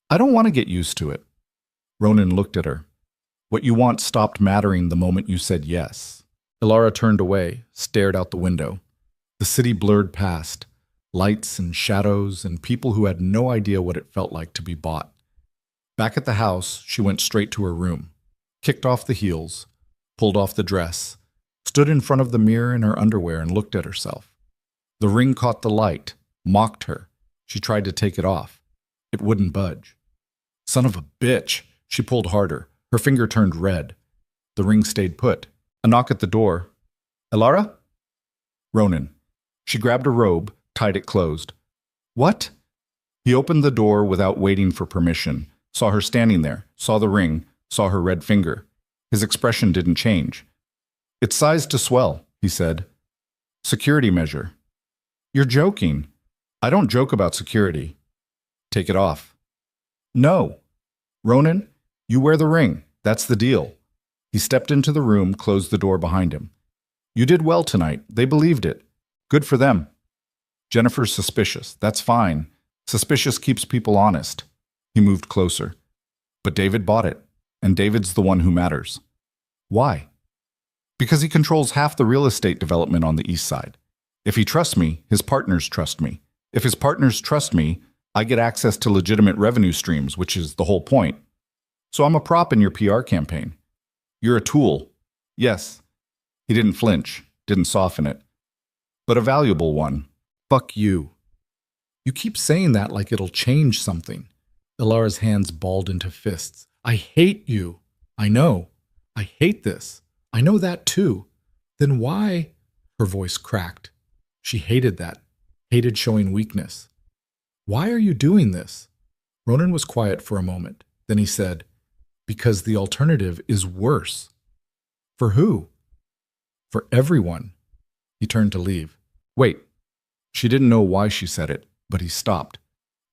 "I don't want to get used to it." Ronan looked at her. "What you want stopped mattering the moment you said yes." Alara turned away, stared out the window. The city blurred past, lights and shadows and people who had no idea what it felt like to be bought. Back at the house, she went straight to her room, kicked off the heels, pulled off the dress, stood in front of the mirror in her underwear and looked at herself. The ring caught the light, mocked her. She tried to take it off. It wouldn't budge. "Son of a bitch!" She pulled harder. Her finger turned red. The ring stayed put. A knock at the door. "Alara?" "Ronan." She grabbed a robe, tied it closed. "What?" He opened the door without waiting for permission, saw her standing there, saw the ring, saw her red finger. His expression didn't change. "It's sized to swell," he said. "Security measure." "You're joking." "I don't joke about security." "Take it off." "No." "Ronan, you wear the ring. That's the deal." He stepped into the room, closed the door behind him. "You did well tonight. They believed it. Good for them." "Jennifer's suspicious. That's fine. Suspicious keeps people honest." He moved closer. But David bought it, and David's the one who matters. Why? Because he controls half the real estate development on the east side. If he trusts me, his partners trust me. If his partners trust me, I get access to legitimate revenue streams, which is the whole point. So I'm a prop in your PR campaign. You're a tool. Yes. He didn't flinch, didn't soften it. But a valuable one. Fuck you. You keep saying that like it'll change something. Ilara's hands balled into fists. I hate you. I know. I hate this. I know that too. Then why? Her voice cracked. She hated that. Hated showing weakness. Why are you doing this? Ronan was quiet for a moment. Then he said, because the alternative is worse. For who? For everyone. He turned to leave. Wait. She didn't know why she said it, but he stopped.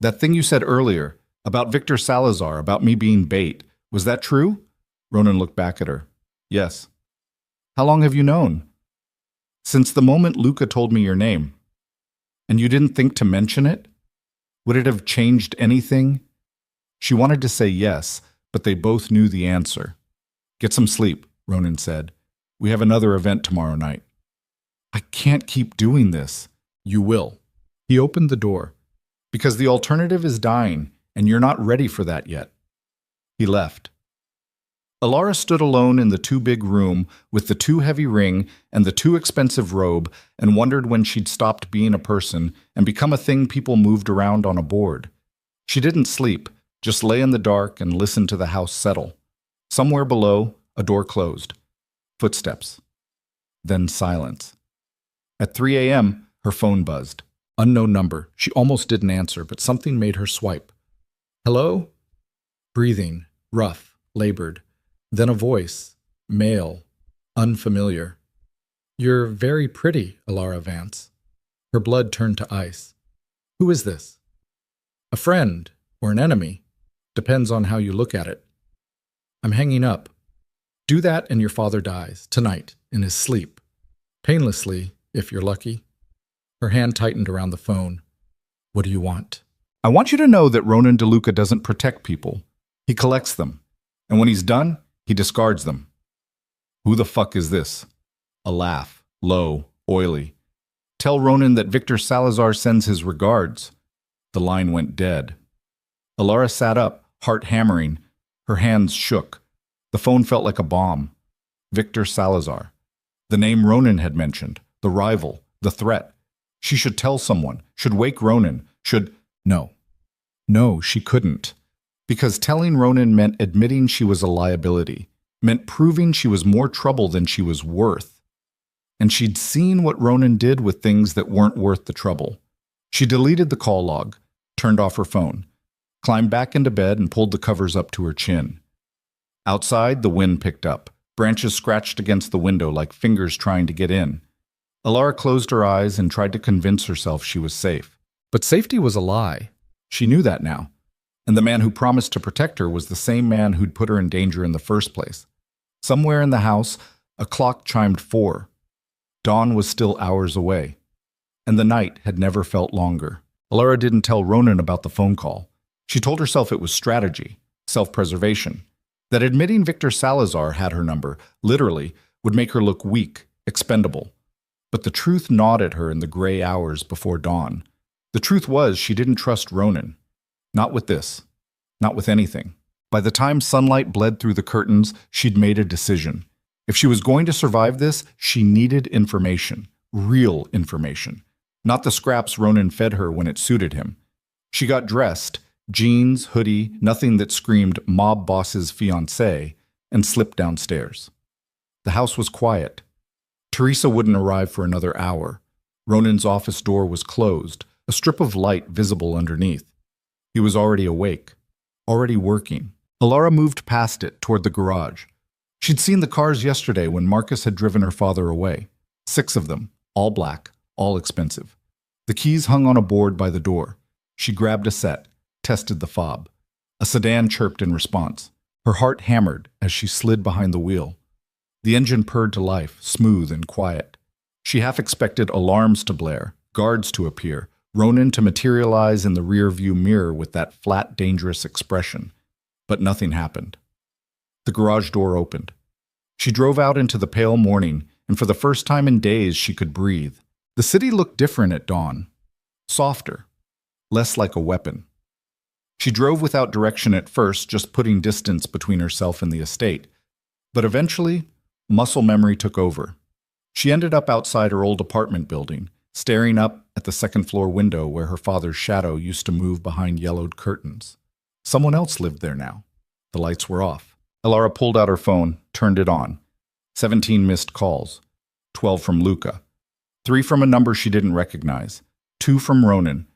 That thing you said earlier, about Victor Salazar, about me being bait, was that true? Ronan looked back at her. Yes. How long have you known? Since the moment Luca told me your name. And you didn't think to mention it? Would it have changed anything? She wanted to say yes, but they both knew the answer. Get some sleep, Ronan said. We have another event tomorrow night. I can't keep doing this. You will. He opened the door. Because the alternative is dying, and you're not ready for that yet. He left. Ilara stood alone in the too big room with the too heavy ring and the too expensive robe and wondered when she'd stopped being a person and become a thing people moved around on a board. She didn't sleep, just lay in the dark and listened to the house settle. Somewhere below, a door closed. Footsteps. Then silence. At 3 a.m., her phone buzzed. Unknown number. She almost didn't answer, but something made her swipe. Hello? Breathing, rough, labored. Then a voice, male, unfamiliar. You're very pretty, Ilara Vance. Her blood turned to ice. Who is this? A friend or an enemy. Depends on how you look at it. I'm hanging up. Do that and your father dies, tonight, in his sleep. Painlessly, if you're lucky. Her hand tightened around the phone. What do you want? I want you to know that Ronan DeLuca doesn't protect people. He collects them. And when he's done, he discards them. Who the fuck is this? A laugh, low, oily. Tell Ronan that Victor Salazar sends his regards. The line went dead. Ilara sat up, heart hammering. Her hands shook. The phone felt like a bomb. Victor Salazar. The name Ronan had mentioned. The rival. The threat. She should tell someone. Should wake Ronan. Should... No. No, she couldn't. Because telling Ronan meant admitting she was a liability, meant proving she was more trouble than she was worth. And she'd seen what Ronan did with things that weren't worth the trouble. She deleted the call log, turned off her phone, climbed back into bed and pulled the covers up to her chin. Outside, the wind picked up. Branches scratched against the window like fingers trying to get in. Ilara closed her eyes and tried to convince herself she was safe. But safety was a lie. She knew that now. And the man who promised to protect her was the same man who'd put her in danger in the first place. Somewhere in the house, a clock chimed 4. Dawn was still hours away. And the night had never felt longer. Ilara didn't tell Ronan about the phone call. She told herself it was strategy, self-preservation. That admitting Victor Salazar had her number, literally, would make her look weak, expendable. But the truth gnawed at her in the gray hours before dawn. The truth was she didn't trust Ronan. Not with this. Not with anything. By the time sunlight bled through the curtains, she'd made a decision. If she was going to survive this, she needed information. Real information. Not the scraps Ronan fed her when it suited him. She got dressed, jeans, hoodie, nothing that screamed mob boss's fiancé, and slipped downstairs. The house was quiet. Teresa wouldn't arrive for another hour. Ronan's office door was closed, a strip of light visible underneath. He was already awake, already working. Ilara moved past it toward the garage. She'd seen the cars yesterday when Marcus had driven her father away. 6 of them, all black, all expensive. The keys hung on a board by the door. She grabbed a set, tested the fob. A sedan chirped in response. Her heart hammered as she slid behind the wheel. The engine purred to life, smooth and quiet. She half expected alarms to blare, guards to appear, Ronan to materialize in the rear-view mirror with that flat, dangerous expression. but nothing happened. The garage door opened. She drove out into the pale morning, and for the first time in days she could breathe. The city looked different at dawn. Softer. Less like a weapon. She drove without direction at first, just putting distance between herself and the estate. But eventually, muscle memory took over. She ended up outside her old apartment building, staring up at the second-floor window where her father's shadow used to move behind yellowed curtains. Someone else lived there now. The lights were off. Elara pulled out her phone, turned it on. 17 missed calls. 12 from Luca. 3 from a number she didn't recognize. 2 from Ronan.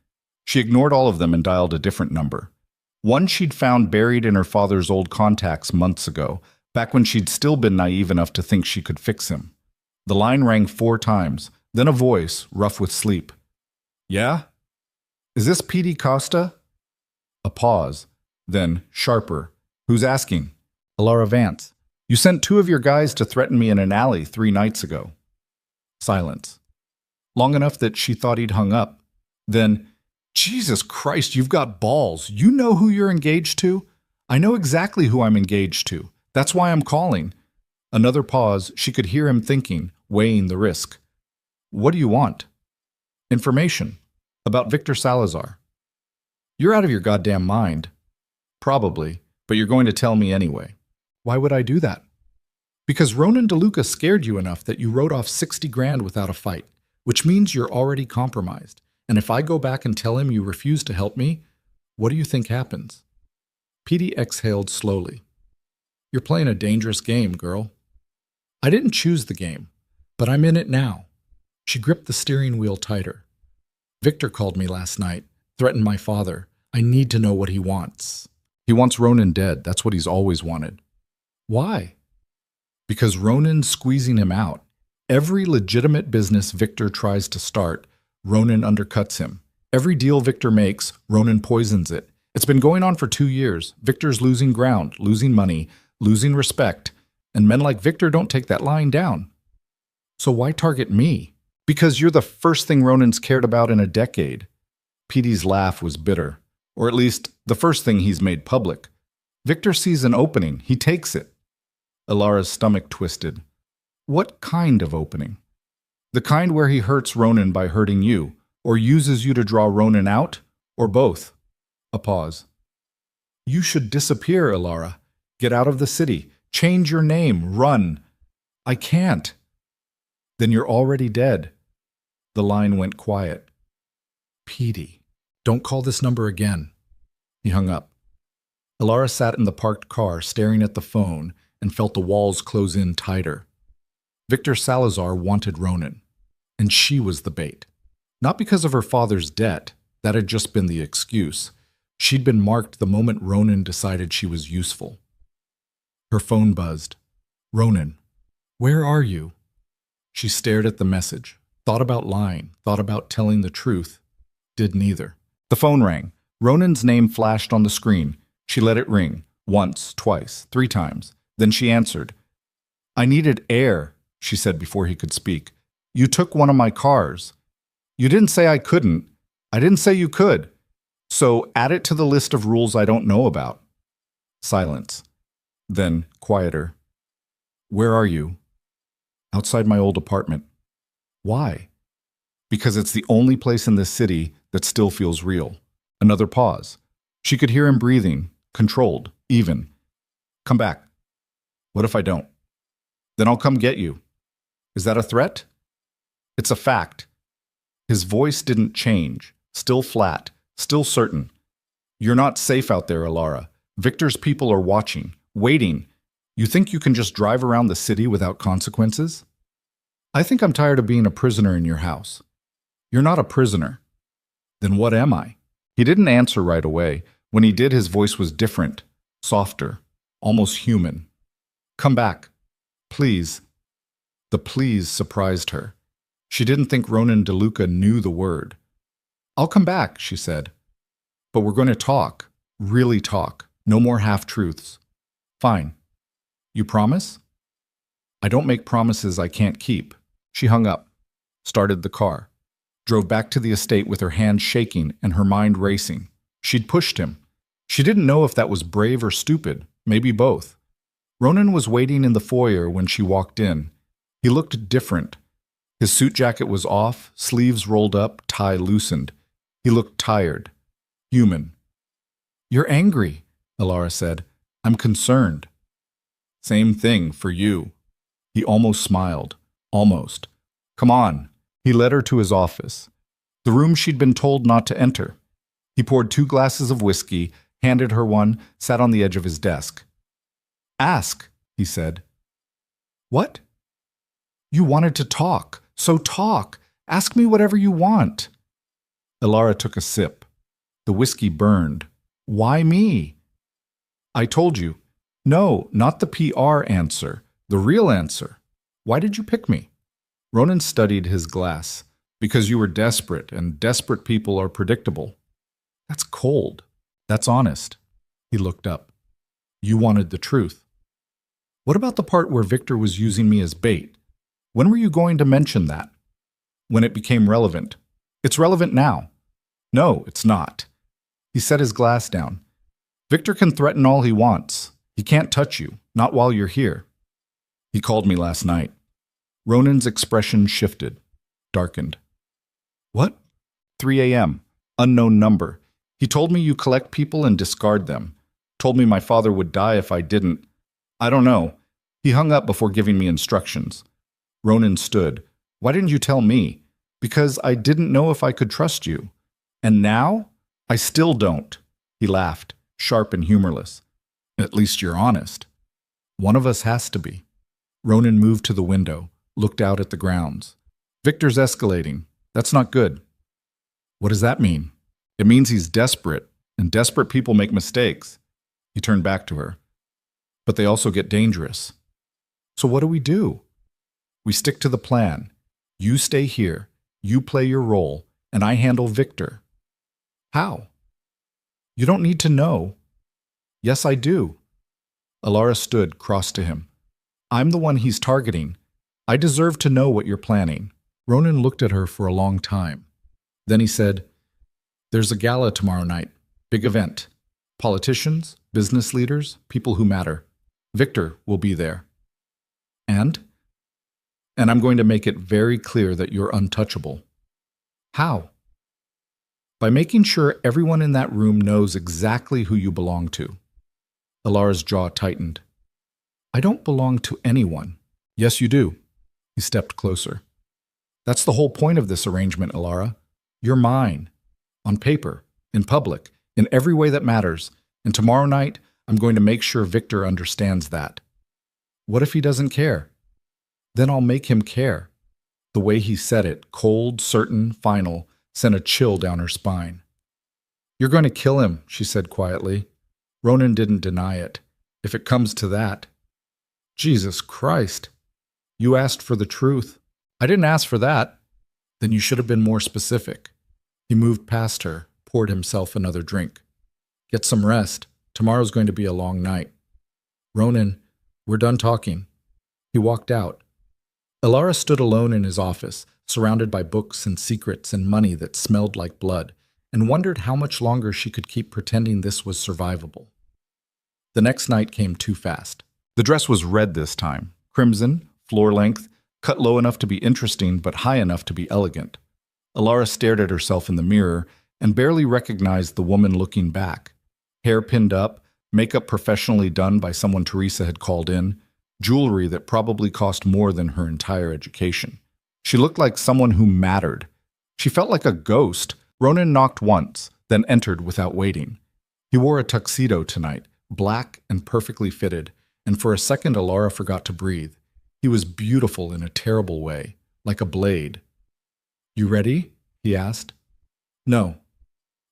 She ignored all of them and dialed a different number. One she'd found buried in her father's old contacts months ago, back when she'd still been naive enough to think she could fix him. The line rang 4 times, then a voice, rough with sleep. Yeah? Is this P.D. Costa? A pause, then, sharper. Who's asking? Elara Vance. You sent 2 of your guys to threaten me in an alley 3 nights ago. Silence. Long enough that she thought he'd hung up. Then, Jesus Christ, you've got balls. You know who you're engaged to? I know exactly who I'm engaged to. That's why I'm calling. Another pause. She could hear him thinking, weighing the risk. What do you want? Information. About Victor Salazar. You're out of your goddamn mind. Probably, but you're going to tell me anyway. Why would I do that? Because Ronan DeLuca scared you enough that you wrote off 60 grand without a fight, which means you're already compromised. And if I go back and tell him you refuse to help me, what do you think happens? Petey exhaled slowly. You're playing a dangerous game, girl. I didn't choose the game, but I'm in it now. She gripped the steering wheel tighter. Victor called me last night, threatened my father. I need to know what he wants. He wants Ronan dead. That's what he's always wanted. Why? Because Ronan's squeezing him out. Every legitimate business Victor tries to start, Ronan undercuts him. Every deal Victor makes, Ronan poisons it. It's been going on for 2 years. Victor's losing ground, losing money, losing respect, and men like Victor don't take that lying down. So why target me? Because you're the first thing Ronan's cared about in a decade. Petey's laugh was bitter, or at least the first thing he's made public. Victor sees an opening. He takes it. Elara's stomach twisted. What kind of opening? The kind where he hurts Ronan by hurting you, or uses you to draw Ronan out, or both. A pause. You should disappear, Elara. Get out of the city. Change your name. Run. I can't. Then you're already dead. The line went quiet. Petey, don't call this number again. He hung up. Elara sat in the parked car, staring at the phone, and felt the walls close in tighter. Victor Salazar wanted Ronan, and she was the bait. Not because of her father's debt. That had just been the excuse. She'd been marked the moment Ronan decided she was useful. Her phone buzzed. Ronan, where are you? She stared at the message, thought about lying, thought about telling the truth. Did neither. The phone rang. Ronan's name flashed on the screen. She let it ring. Once, twice, 3 times. Then she answered. I needed air, she said before he could speak. You took one of my cars. You didn't say I couldn't. I didn't say you could. So add it to the list of rules I don't know about. Silence. Then, quieter. Where are you? Outside my old apartment. Why? Because it's the only place in this city that still feels real. Another pause. She could hear him breathing, controlled, even. Come back. What if I don't? Then I'll come get you. Is that a threat? It's a fact. His voice didn't change. Still flat. Still certain. You're not safe out there, Elara. Victor's people are watching, waiting. You think you can just drive around the city without consequences? I think I'm tired of being a prisoner in your house. You're not a prisoner. Then what am I? He didn't answer right away. When he did, his voice was different, softer, almost human. Come back. Please. The please surprised her. She didn't think Ronan DeLuca knew the word. I'll come back, she said. But we're going to talk. Really talk. No more half-truths. Fine. You promise? I don't make promises I can't keep. She hung up, started the car, drove back to the estate with her hands shaking and her mind racing. She'd pushed him. She didn't know if that was brave or stupid, maybe both. Ronan was waiting in the foyer when she walked in. He looked different. His suit jacket was off, sleeves rolled up, tie loosened. He looked tired, human. "You're angry," Alara said. "I'm concerned." "Same thing for you." He almost smiled. Almost. "Come on." He led her to his office, the room she'd been told not to enter. He poured 2 glasses of whiskey, handed her one, sat on the edge of his desk. "Ask," he said. "What?" "You wanted to talk, so talk. Ask me whatever you want." Alara took a sip. The whiskey burned. "Why me?" "I told you." "No, not the PR answer. The real answer. Why did you pick me?" Ronan studied his glass. "Because you were desperate, and desperate people are predictable." "That's cold." "That's honest." He looked up. "You wanted the truth." "What about the part where Victor was using me as bait? When were you going to mention that?" "When it became relevant." "It's relevant now." "No, it's not." He set his glass down. "Victor can threaten all he wants. He can't touch you, not while you're here." "He called me last night." Ronan's expression shifted, darkened. "What?" 3 a.m. Unknown number. "He told me you collect people and discard them. Told me my father would die if I didn't. I don't know." He hung up before giving me instructions. Ronan stood. "Why didn't you tell me?" "Because I didn't know if I could trust you." "And now?" "I still don't." He laughed, sharp and humorless. "At least you're honest." "One of us has to be." Ronan moved to the window, looked out at the grounds. "Victor's escalating. That's not good." "What does that mean?" "It means he's desperate, and desperate people make mistakes." He turned back to her. "But they also get dangerous." "So what do we do?" "We stick to the plan. You stay here, you play your role, and I handle Victor." "How?" "You don't need to know." "Yes, I do." Alara stood, crossed to him. "I'm the one he's targeting. I deserve to know what you're planning." Ronan looked at her for a long time. Then he said, "There's a gala tomorrow night. Big event. Politicians, business leaders, people who matter. Victor will be there." "And?" "And I'm going to make it very clear that you're untouchable." "How?" "By making sure everyone in that room knows exactly who you belong to." Alara's jaw tightened. "I don't belong to anyone." "Yes, you do." He stepped closer. "That's the whole point of this arrangement, Alara. You're mine. On paper, in public, in every way that matters. And tomorrow night, I'm going to make sure Victor understands that." "What if he doesn't care?" "Then I'll make him care." The way he said it, cold, certain, final, sent a chill down her spine. "You're going to kill him," she said quietly. Ronan didn't deny it. "If it comes to that." "Jesus Christ. You asked for the truth." "I didn't ask for that." "Then you should have been more specific." He moved past her, poured himself another drink. "Get some rest. Tomorrow's going to be a long night." "Ronan, we're done talking." He walked out. Alara stood alone in his office, surrounded by books and secrets and money that smelled like blood, and wondered how much longer she could keep pretending this was survivable. The next night came too fast. The dress was red this time, crimson, floor length, cut low enough to be interesting but high enough to be elegant. Alara stared at herself in the mirror and barely recognized the woman looking back. Hair pinned up, makeup professionally done by someone Teresa had called in, jewelry that probably cost more than her entire education. She looked like someone who mattered. She felt like a ghost. Ronan knocked once, then entered without waiting. He wore a tuxedo tonight, black and perfectly fitted, and for a second Alara forgot to breathe. He was beautiful in a terrible way, like a blade. "You ready?" he asked. "No."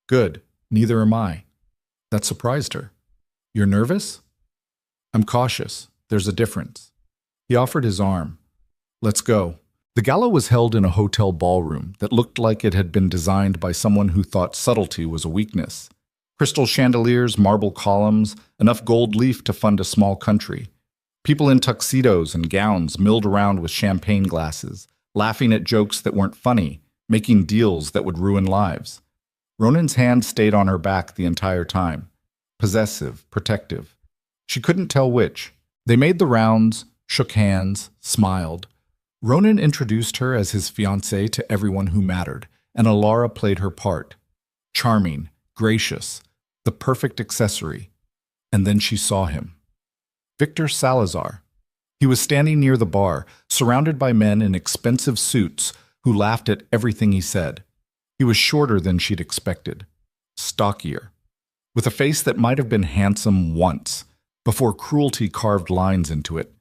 "Good. Neither am I." That surprised her. "You're nervous?" "I'm cautious. There's a difference." He offered his arm. "Let's go." The gala was held in a hotel ballroom that looked like it had been designed by someone who thought subtlety was a weakness. Crystal chandeliers, marble columns, enough gold leaf to fund a small country. People in tuxedos and gowns milled around with champagne glasses, laughing at jokes that weren't funny, making deals that would ruin lives. Ronan's hand stayed on her back the entire time. possessive, protective. She couldn't tell which. They made the rounds, shook hands, smiled. Ronan introduced her as his fiancée to everyone who mattered, and Alara played her part. Charming, gracious, the perfect accessory. And then she saw him. Victor Salazar. He was standing near the bar, surrounded by men in expensive suits who laughed at everything he said. He was shorter than she'd expected, stockier, with a face that might have been handsome once, before cruelty carved lines into it.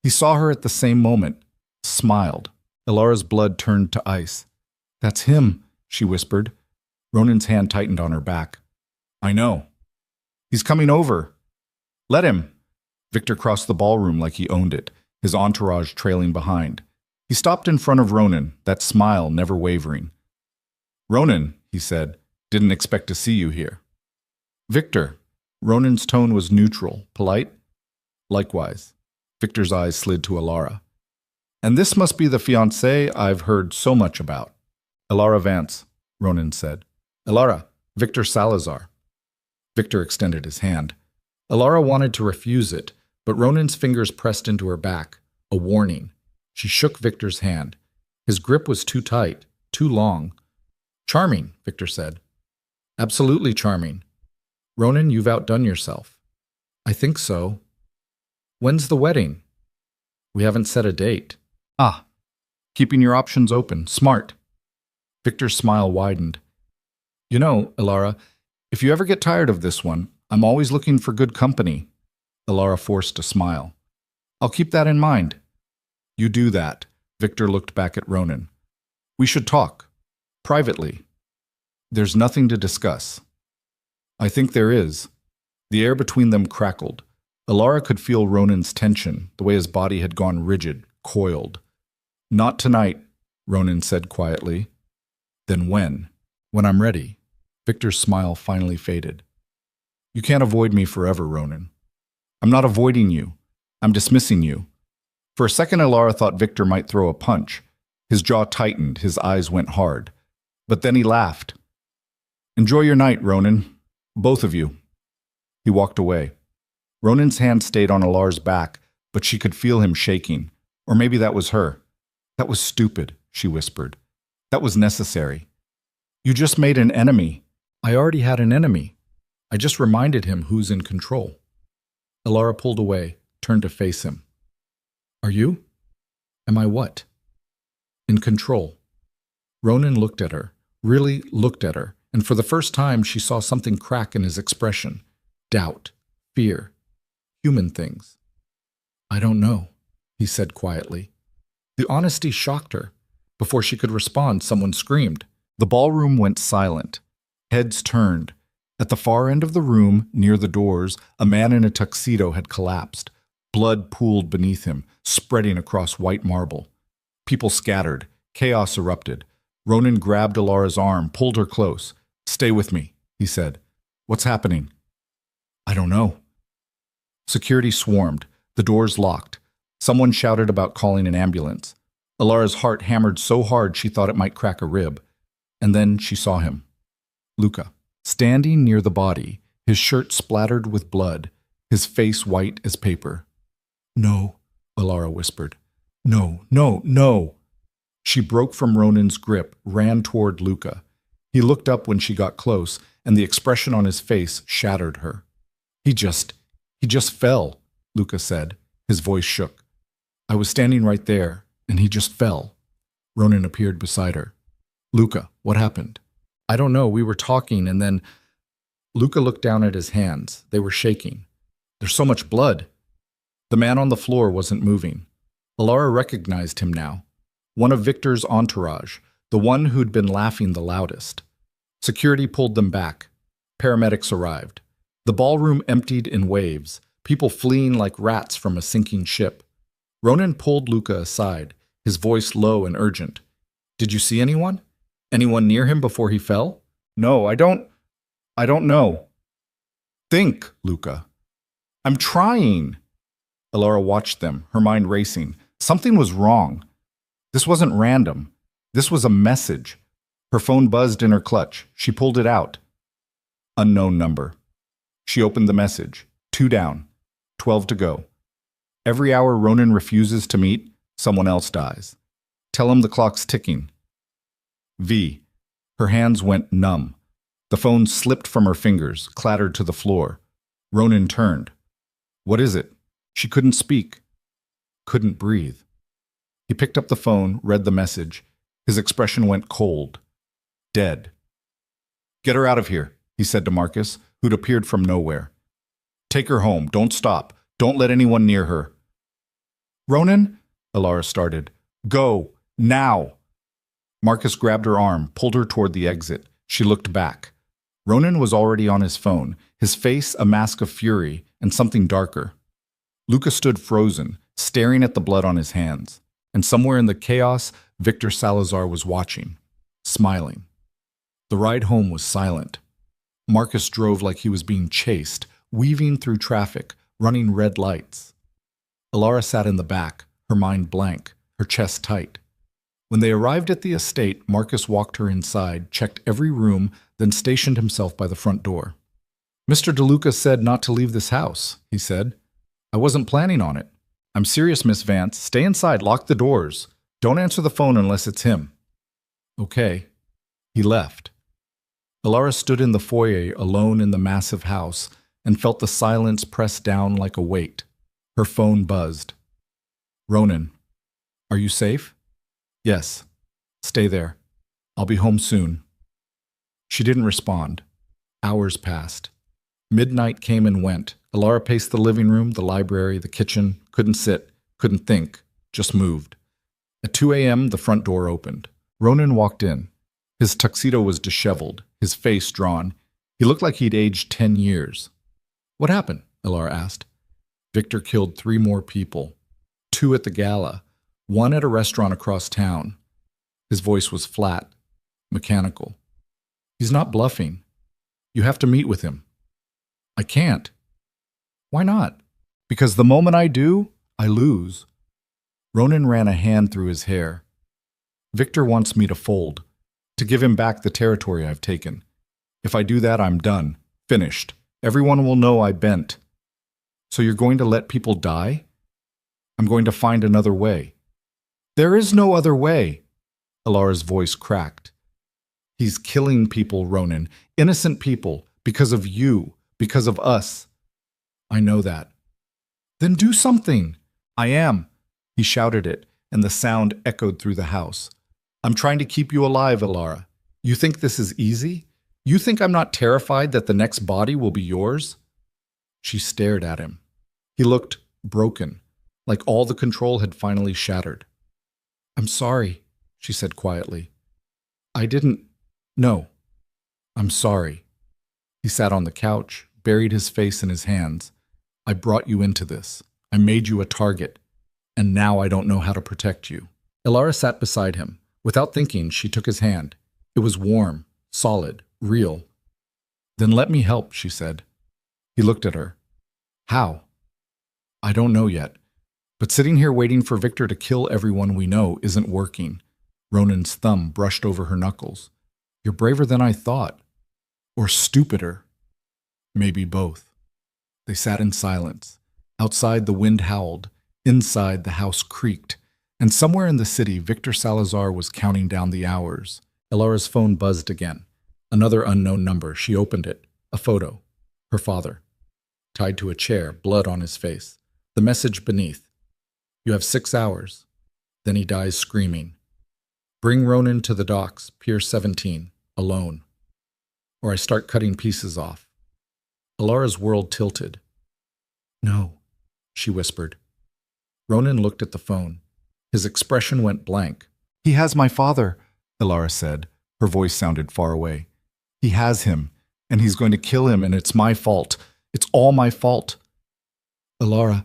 He saw her at the same moment, smiled. Alara's blood turned to ice. "That's him," she whispered. Ronan's hand tightened on her back. "I know. He's coming over. Let him." Victor crossed the ballroom like he owned it, his entourage trailing behind. He stopped in front of Ronan, that smile never wavering. "Ronan," he said, "didn't expect to see you here." "Victor." Ronan's tone was neutral, polite. "Likewise." Victor's eyes slid to Alara. "And this must be the fiancée I've heard so much about." "Alara Vance," Ronan said. "Alara, Victor Salazar." Victor extended his hand. Alara wanted to refuse it, but Ronan's fingers pressed into her back, a warning. She shook Victor's hand. His grip was too tight, too long. "Charming," Victor said. "Absolutely charming." "Ronan, you've outdone yourself." "I think so." "When's the wedding?" "We haven't set a date." "Ah, keeping your options open. Smart." Victor's smile widened. "You know, Alara, if you ever get tired of this one, I'm always looking for good company." Alara forced a smile. "I'll keep that in mind." "You do that." Victor looked back at Ronan. "We should talk. Privately." "There's nothing to discuss." "I think there is." The air between them crackled. Alara could feel Ronan's tension, the way his body had gone rigid, coiled. "Not tonight," Ronan said quietly. "Then when?" "When I'm ready." Victor's smile finally faded. "You can't avoid me forever, Ronan." "I'm not avoiding you. I'm dismissing you." For a second, Alara thought Victor might throw a punch. His jaw tightened, his eyes went hard. But then he laughed. "Enjoy your night, Ronan. Both of you." He walked away. Ronan's hand stayed on Alara's back, but she could feel him shaking. Or maybe that was her. "That was stupid," she whispered. "That was necessary. You just made an enemy." "I already had an enemy. I just reminded him who's in control." Alara pulled away, turned to face him. "Are you? Am I what?" "In control." Ronan looked at her, really looked at her, and for the first time she saw something crack in his expression. Doubt, fear, human things. "I don't know," he said quietly. The honesty shocked her. Before she could respond, someone screamed. The ballroom went silent. Heads turned. At the far end of the room, near the doors, a man in a tuxedo had collapsed. Blood pooled beneath him, spreading across white marble. People scattered. Chaos erupted. Ronan grabbed Alara's arm, pulled her close. "Stay with me," he said. "What's happening?" "I don't know." Security swarmed. The doors locked. Someone shouted about calling an ambulance. Alara's heart hammered so hard she thought it might crack a rib. And then she saw him. Luca, standing near the body, his shirt splattered with blood, his face white as paper. "No," Alara whispered. "No, no, no." She broke from Ronan's grip, ran toward Luca. He looked up when she got close, and the expression on his face shattered her. He just fell," Luca said. His voice shook. "I was standing right there, and he just fell." Ronan appeared beside her. "Luca, what happened?" "I don't know. We were talking, and then—" Luca looked down at his hands. They were shaking. "There's so much blood." The man on the floor wasn't moving. Alara recognized him now. One of Victor's entourage, the one who'd been laughing the loudest. Security pulled them back. Paramedics arrived. The ballroom emptied in waves, people fleeing like rats from a sinking ship. Ronan pulled Luca aside, his voice low and urgent. "Did you see anyone? Anyone near him before he fell?" "No, I don't know." "Think, Luca." "I'm trying." Alara watched them, her mind racing. Something was wrong. This wasn't random. This was a message. Her phone buzzed in her clutch. She pulled it out. Unknown number. She opened the message. 2 down. 12 to go. Every hour Ronan refuses to meet, someone else dies. Tell him the clock's ticking. V. Her hands went numb. The phone slipped from her fingers, clattered to the floor. Ronan turned. What is it? She couldn't speak. Couldn't breathe. He picked up the phone, read the message. His expression went cold. Dead. Get her out of here, he said to Marcus, who'd appeared from nowhere. Take her home. Don't stop. Don't let anyone near her. Ronan? Alara started. Go. Now. Marcus grabbed her arm, pulled her toward the exit. She looked back. Ronan was already on his phone, his face a mask of fury and something darker. Luca stood frozen, staring at the blood on his hands. And somewhere in the chaos, Victor Salazar was watching, smiling. The ride home was silent. Marcus drove like he was being chased, weaving through traffic, running red lights. Alara sat in the back, her mind blank, her chest tight. When they arrived at the estate, Marcus walked her inside, checked every room, then stationed himself by the front door. Mr. DeLuca said not to leave this house, he said. I wasn't planning on it. I'm serious, Miss Vance. Stay inside, lock the doors. Don't answer the phone unless it's him. Okay. He left. Alara stood in the foyer alone in the massive house and felt the silence press down like a weight. Her phone buzzed. Ronan, are you safe? Yes. Stay there. I'll be home soon. She didn't respond. Hours passed. Midnight came and went. Alara paced the living room, the library, the kitchen, couldn't sit, couldn't think, just moved. At 2 a.m., the front door opened. Ronan walked in. His tuxedo was disheveled, his face drawn. He looked like he'd aged 10 years. What happened? Alara asked. Victor killed 3 more people. 2 at the gala, 1 at a restaurant across town. His voice was flat, mechanical. He's not bluffing. You have to meet with him. I can't. Why not? Because the moment I do, I lose. Ronan ran a hand through his hair. Victor wants me to fold, to give him back the territory I've taken. If I do that, I'm done. Finished. Everyone will know I bent. So you're going to let people die? I'm going to find another way. There is no other way. Alara's voice cracked. He's killing people, Ronan. Innocent people. Because of you. Because of us. I know that. Then do something. I am. He shouted it, and the sound echoed through the house. I'm trying to keep you alive, Alara. You think this is easy? You think I'm not terrified that the next body will be yours? She stared at him. He looked broken, like all the control had finally shattered. I'm sorry, she said quietly. I didn't. No. I'm sorry. He sat on the couch, buried his face in his hands. I brought you into this. I made you a target. And now I don't know how to protect you. Alara sat beside him. Without thinking, she took his hand. It was warm, solid, real. Then let me help, she said. He looked at her. How? I don't know yet. But sitting here waiting for Victor to kill everyone we know isn't working. Ronan's thumb brushed over her knuckles. You're braver than I thought. Or stupider. Maybe both. They sat in silence. Outside, the wind howled. Inside, the house creaked. And somewhere in the city, Victor Salazar was counting down the hours. Alara's phone buzzed again. Another unknown number. She opened it. A photo. Her father. Tied to a chair, blood on his face. The message beneath. You have 6 hours. Then he dies screaming. Bring Ronan to the docks, Pier 17, alone. Or I start cutting pieces off. Alara's world tilted. No, she whispered. Ronan looked at the phone. His expression went blank. He has my father, Alara said. Her voice sounded far away. He has him, and he's going to kill him, and it's my fault. It's all my fault. Alara,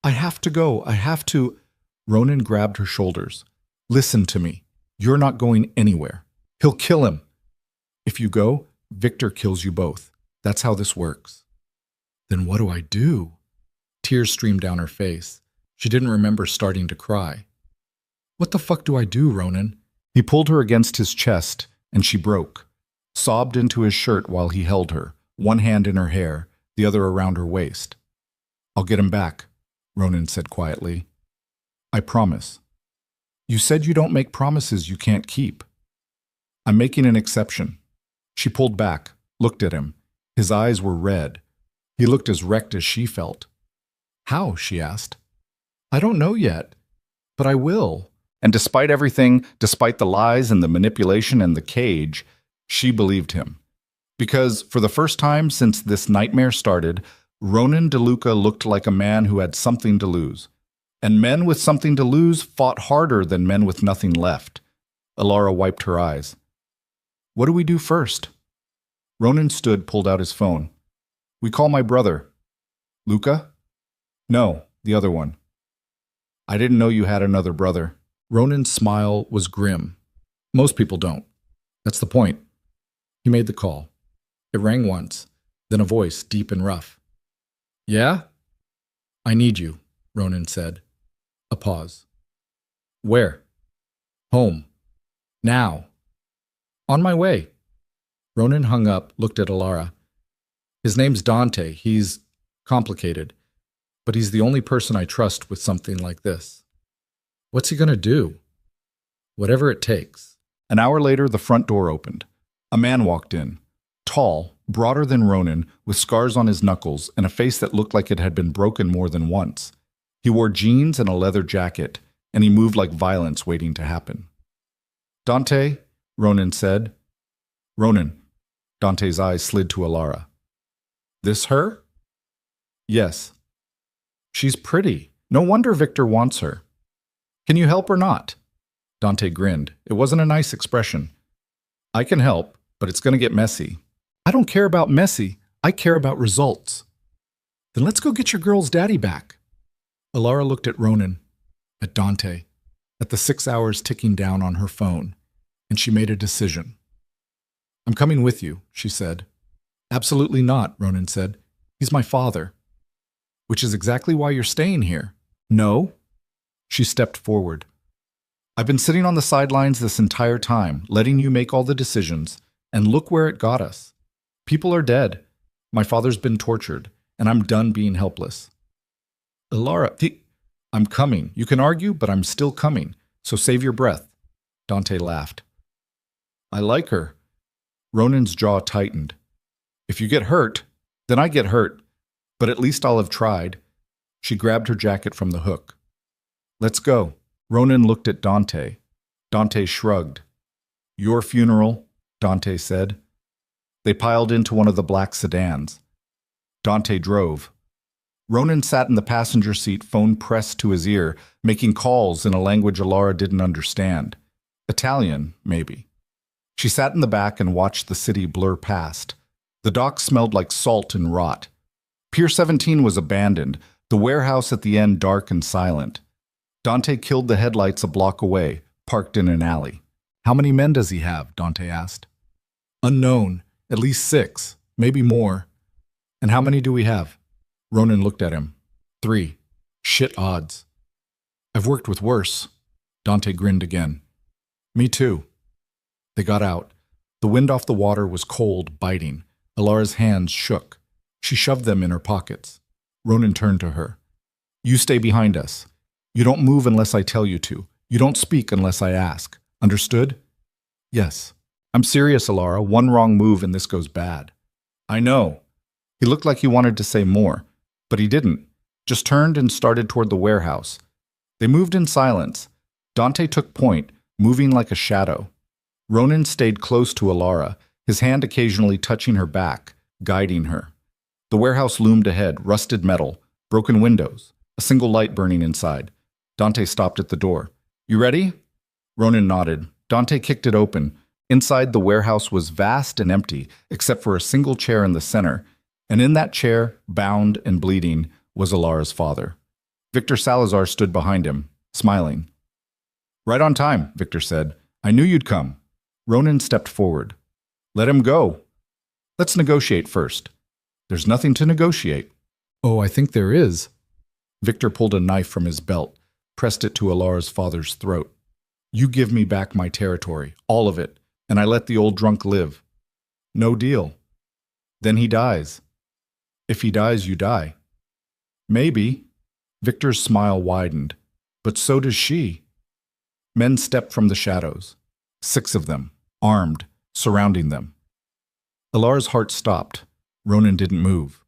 I have to go. I have to. Ronan grabbed her shoulders. Listen to me. You're not going anywhere. He'll kill him. If you go, Victor kills you both. That's how this works. Then what do I do? Tears streamed down her face. She didn't remember starting to cry. What the fuck do I do, Ronan? He pulled her against his chest, and she broke. Sobbed into his shirt while he held her, one hand in her hair, the other around her waist. "I'll get him back," Ronan said quietly. "I promise." "You said you don't make promises you can't keep." "I'm making an exception." She pulled back, looked at him. His eyes were red. He looked as wrecked as she felt. "How?" she asked. "I don't know yet, but I will." And despite everything, despite the lies and the manipulation and the cage, she believed him. Because for the first time since this nightmare started, Ronan DeLuca looked like a man who had something to lose. And men with something to lose fought harder than men with nothing left. Alara wiped her eyes. "What do we do first?" Ronan stood, pulled out his phone. "We call my brother." "Luca?" "No, the other one." "I didn't know you had another brother." Ronan's smile was grim. "Most people don't. That's the point." He made the call. It rang once, then a voice deep and rough. "Yeah?" "I need you," Ronan said. A pause. "Where?" "Home. Now." "On my way." Ronan hung up, looked at Alara. "His name's Dante. He's complicated, but he's the only person I trust with something like this." "What's he gonna do?" "Whatever it takes." An hour later, the front door opened. A man walked in. Tall, broader than Ronan, with scars on his knuckles and a face that looked like it had been broken more than once. He wore jeans and a leather jacket, and he moved like violence waiting to happen. "Dante," Ronan said. "Ronan." Dante's eyes slid to Alara. "This her?" "Yes." "She's pretty. No wonder Victor wants her." "Can you help or not?" Dante grinned. It wasn't a nice expression. "I can help, but it's going to get messy." "I don't care about messy. I care about results." "Then let's go get your girl's daddy back." Alara looked at Ronan, at Dante, at the 6 hours ticking down on her phone, and she made a decision. "I'm coming with you," she said. "Absolutely not," Ronan said. "He's my father." "Which is exactly why you're staying here." "No." She stepped forward. "I've been sitting on the sidelines this entire time, letting you make all the decisions, and look where it got us. People are dead. My father's been tortured, and I'm done being helpless." "Alara, I'm coming. You can argue, but I'm still coming, so save your breath." Dante laughed. "I like her." Ronan's jaw tightened. "If you get hurt, then I get hurt, but at least I'll have tried." She grabbed her jacket from the hook. "Let's go." Ronan looked at Dante. Dante shrugged. "Your funeral," Dante said. They piled into one of the black sedans. Dante drove. Ronan sat in the passenger seat, phone pressed to his ear, making calls in a language Alara didn't understand. Italian, maybe. She sat in the back and watched the city blur past. The dock smelled like salt and rot. Pier 17 was abandoned, the warehouse at the end dark and silent. Dante killed the headlights a block away, parked in an alley. "How many men does he have?" Dante asked. "Unknown. At least 6, maybe more." "And how many do we have?" Ronan looked at him. 3. Shit odds. "I've worked with worse." Dante grinned again. "Me too." They got out. The wind off the water was cold, biting. Alara's hands shook. She shoved them in her pockets. Ronan turned to her. "You stay behind us. You don't move unless I tell you to. You don't speak unless I ask. Understood?" "Yes." "I'm serious, Alara. One wrong move and this goes bad." "I know." He looked like he wanted to say more, but he didn't. Just turned and started toward the warehouse. They moved in silence. Dante took point, moving like a shadow. Ronan stayed close to Alara, his hand occasionally touching her back, guiding her. The warehouse loomed ahead, rusted metal, broken windows, a single light burning inside. Dante stopped at the door. "You ready?" Ronan nodded. Dante kicked it open. Inside, the warehouse was vast and empty, except for a single chair in the center, and in that chair, bound and bleeding, was Alara's father. Victor Salazar stood behind him, smiling. "Right on time," Victor said. "I knew you'd come." Ronan stepped forward. "Let him go." "Let's negotiate first." "There's nothing to negotiate." "Oh, I think there is." Victor pulled a knife from his belt, pressed it to Alara's father's throat. "You give me back my territory, all of it, and I let the old drunk live." "No deal." "Then he dies." If he dies, you die. Maybe. Victor's smile widened. But so does she. Men stepped from the shadows. 6 of them, armed, surrounding them. Alara's heart stopped. Ronan didn't move.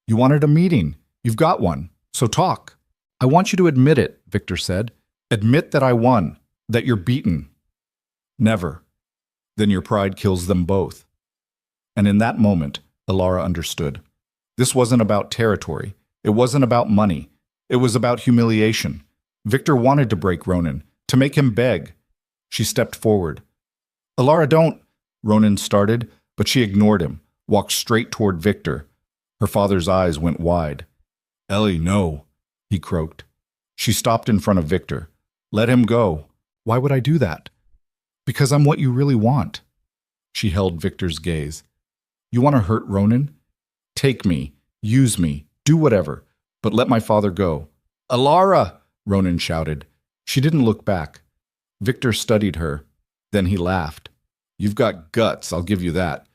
You wanted a meeting. You've got one. So talk. I want you to admit it, Victor said. Admit that I won, that you're beaten. Never. Then your pride kills them both. And in that moment, Alara understood. This wasn't about territory. It wasn't about money. It was about humiliation. Victor wanted to break Ronan, to make him beg. She stepped forward. Alara, don't, Ronan started, but she ignored him, walked straight toward Victor. Her father's eyes went wide. Ellie, no, he croaked. She stopped in front of Victor. Let him go. Why would I do that? Because I'm what you really want. She held Victor's gaze. You want to hurt Ronan? Take me, use me, do whatever, but let my father go. Alara, Ronan shouted. She didn't look back. Victor studied her. Then he laughed. You've got guts, I'll give you that.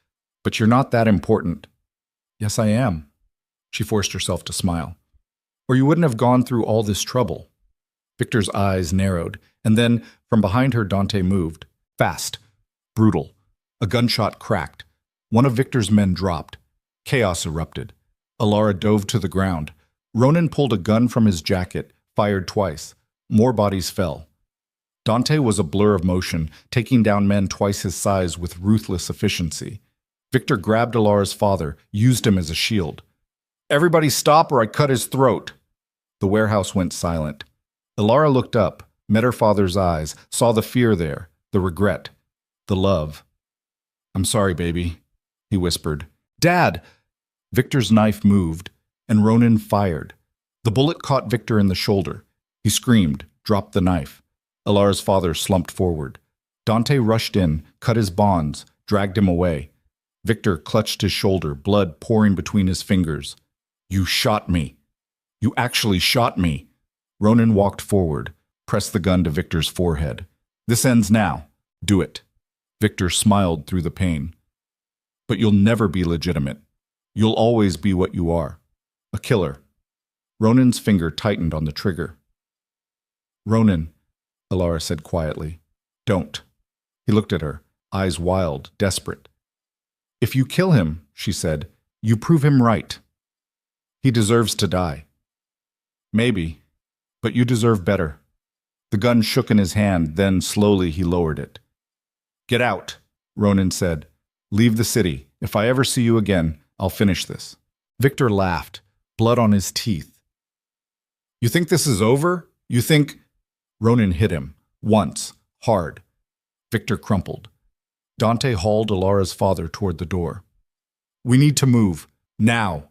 But you're not that important. Yes, I am. She forced herself to smile. Or you wouldn't have gone through all this trouble. Victor's eyes narrowed, and then, from behind her, Dante moved. Fast. Brutal. A gunshot cracked. One of Victor's men dropped. Chaos erupted. Alara dove to the ground. Ronan pulled a gun from his jacket, fired twice. More bodies fell. Dante was a blur of motion, taking down men twice his size with ruthless efficiency. Victor grabbed Alara's father, used him as a shield. Everybody stop or I cut his throat. The warehouse went silent. Alara looked up, met her father's eyes, saw the fear there, the regret, the love. I'm sorry, baby, he whispered. Dad! Victor's knife moved, and Ronan fired. The bullet caught Victor in the shoulder. He screamed, dropped the knife. Alara's father slumped forward. Dante rushed in, cut his bonds, dragged him away. Victor clutched his shoulder, blood pouring between his fingers. You shot me. You actually shot me. Ronan walked forward, pressed the gun to Victor's forehead. This ends now. Do it. Victor smiled through the pain. But you'll never be legitimate. You'll always be what you are. A killer. Ronan's finger tightened on the trigger. Ronan, Alara said quietly. Don't. He looked at her, eyes wild, desperate. If you kill him, she said, you prove him right. He deserves to die. Maybe, but you deserve better. The gun shook in his hand, then slowly he lowered it. Get out, Ronan said. Leave the city. If I ever see you again, I'll finish this. Victor laughed, blood on his teeth. You think this is over? You think... Ronan hit him, once, hard. Victor crumpled. Dante hauled Alara's father toward the door. We need to move, now.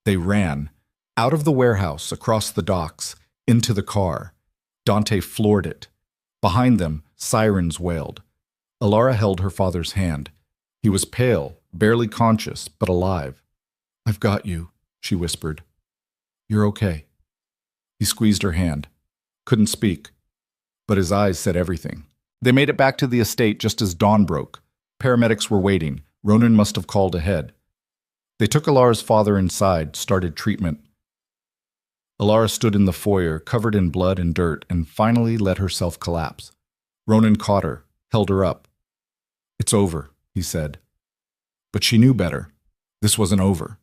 They ran, out of the warehouse, across the docks, into the car. Dante floored it. Behind them, sirens wailed. Alara held her father's hand. He was pale, barely conscious, but alive. I've got you, she whispered. You're okay. He squeezed her hand. Couldn't speak, but his eyes said everything. They made it back to the estate just as dawn broke. Paramedics were waiting. Ronan must have called ahead. They took Alara's father inside, started treatment. Alara stood in the foyer, covered in blood and dirt, and finally let herself collapse. Ronan caught her, held her up. It's over, he said. But she knew better. This wasn't over.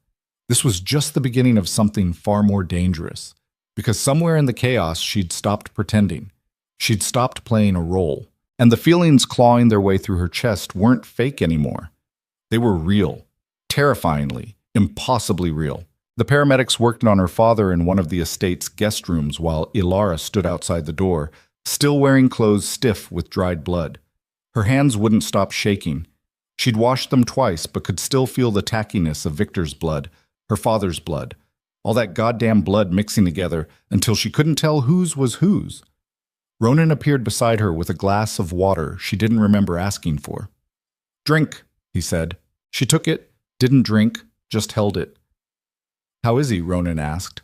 This was just the beginning of something far more dangerous. Because somewhere in the chaos, she'd stopped pretending. She'd stopped playing a role. And the feelings clawing their way through her chest weren't fake anymore. They were real. Terrifyingly, impossibly real. The paramedics worked on her father in one of the estate's guest rooms while Alara stood outside the door, still wearing clothes stiff with dried blood. Her hands wouldn't stop shaking. She'd washed them twice, but could still feel the tackiness of Victor's blood, her father's blood. All that goddamn blood mixing together until she couldn't tell whose was whose. Ronan appeared beside her with a glass of water she didn't remember asking for. Drink, he said. She took it, didn't drink, just held it. How is he? Ronan asked.